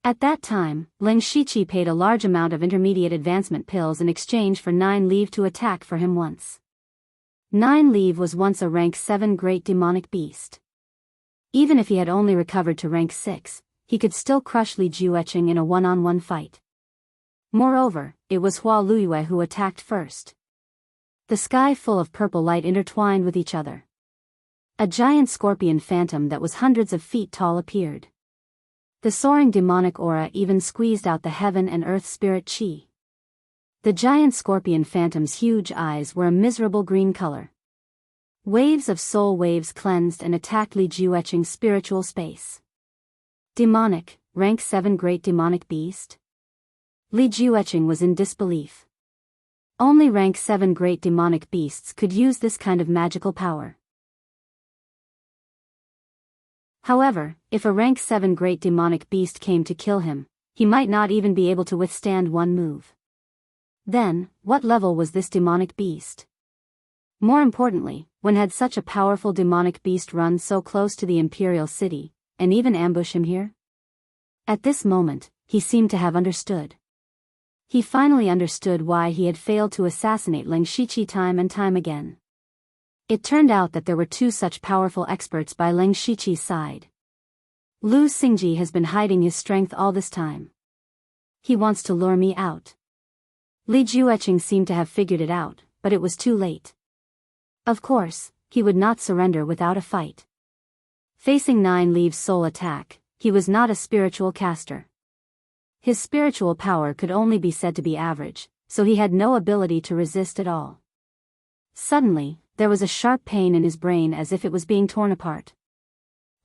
At that time, Lin Shiqi paid a large amount of intermediate advancement pills in exchange for 9 Leave to attack for him once. 9 Leave was once a rank 7 great demonic beast. Even if he had only recovered to rank 6, he could still crush Li Juqing in a one-on-one fight. Moreover, it was Hua Luiyue who attacked first. The sky full of purple light intertwined with each other. A giant scorpion phantom that was hundreds of feet tall appeared. The soaring demonic aura even squeezed out the heaven and earth spirit chi. The giant scorpion phantom's huge eyes were a miserable green color. Waves of soul waves cleansed and attacked Li Jueqing's spiritual space. Demonic, rank 7 great demonic beast? Li Jueqing was in disbelief. Only rank 7 great demonic beasts could use this kind of magical power. However, if a rank 7 great demonic beast came to kill him, he might not even be able to withstand one move. Then, what level was this demonic beast? More importantly, when had such a powerful demonic beast run so close to the imperial city, and even ambush him here? At this moment, he seemed to have understood. He finally understood why he had failed to assassinate Ling Shiqi time and time again. It turned out that there were 2 such powerful experts by Ling Shiqi's side. Lu Xingji has been hiding his strength all this time. He wants to lure me out. Li Jueqing seemed to have figured it out, but it was too late. Of course, he would not surrender without a fight. Facing 9 Leaves soul attack, he was not a spiritual caster. His spiritual power could only be said to be average, so he had no ability to resist at all. Suddenly, there was a sharp pain in his brain as if it was being torn apart.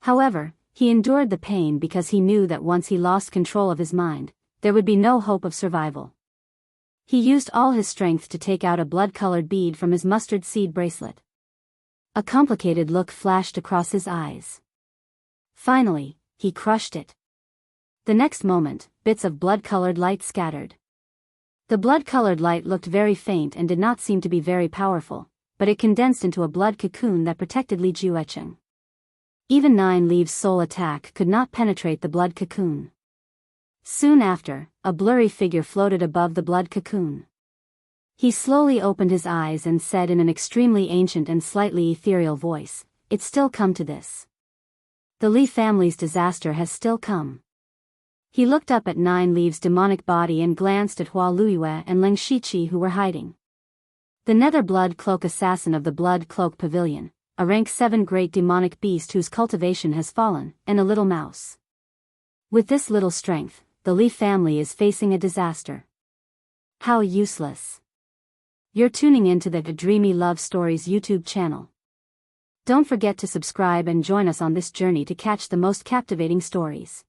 However, he endured the pain because he knew that once he lost control of his mind, there would be no hope of survival. He used all his strength to take out a blood-colored bead from his mustard seed bracelet. A complicated look flashed across his eyes. Finally, he crushed it. The next moment, bits of blood-colored light scattered. The blood-colored light looked very faint and did not seem to be very powerful, but it condensed into a blood cocoon that protected Li Jueqing. Even 9 Leaves soul attack could not penetrate the blood cocoon. Soon after, a blurry figure floated above the blood cocoon. He slowly opened his eyes and said in an extremely ancient and slightly ethereal voice, "It's still come to this. The Li family's disaster has still come." He looked up at 9 Leaves' demonic body and glanced at Hua Luiyue and Ling Shiqi who were hiding. The Nether Blood Cloak assassin of the Blood Cloak Pavilion, a rank 7 great demonic beast whose cultivation has fallen, and a little mouse. With this little strength, the Li family is facing a disaster. How useless. You're tuning into the Dreamy Love Stories YouTube channel. Don't forget to subscribe and join us on this journey to catch the most captivating stories.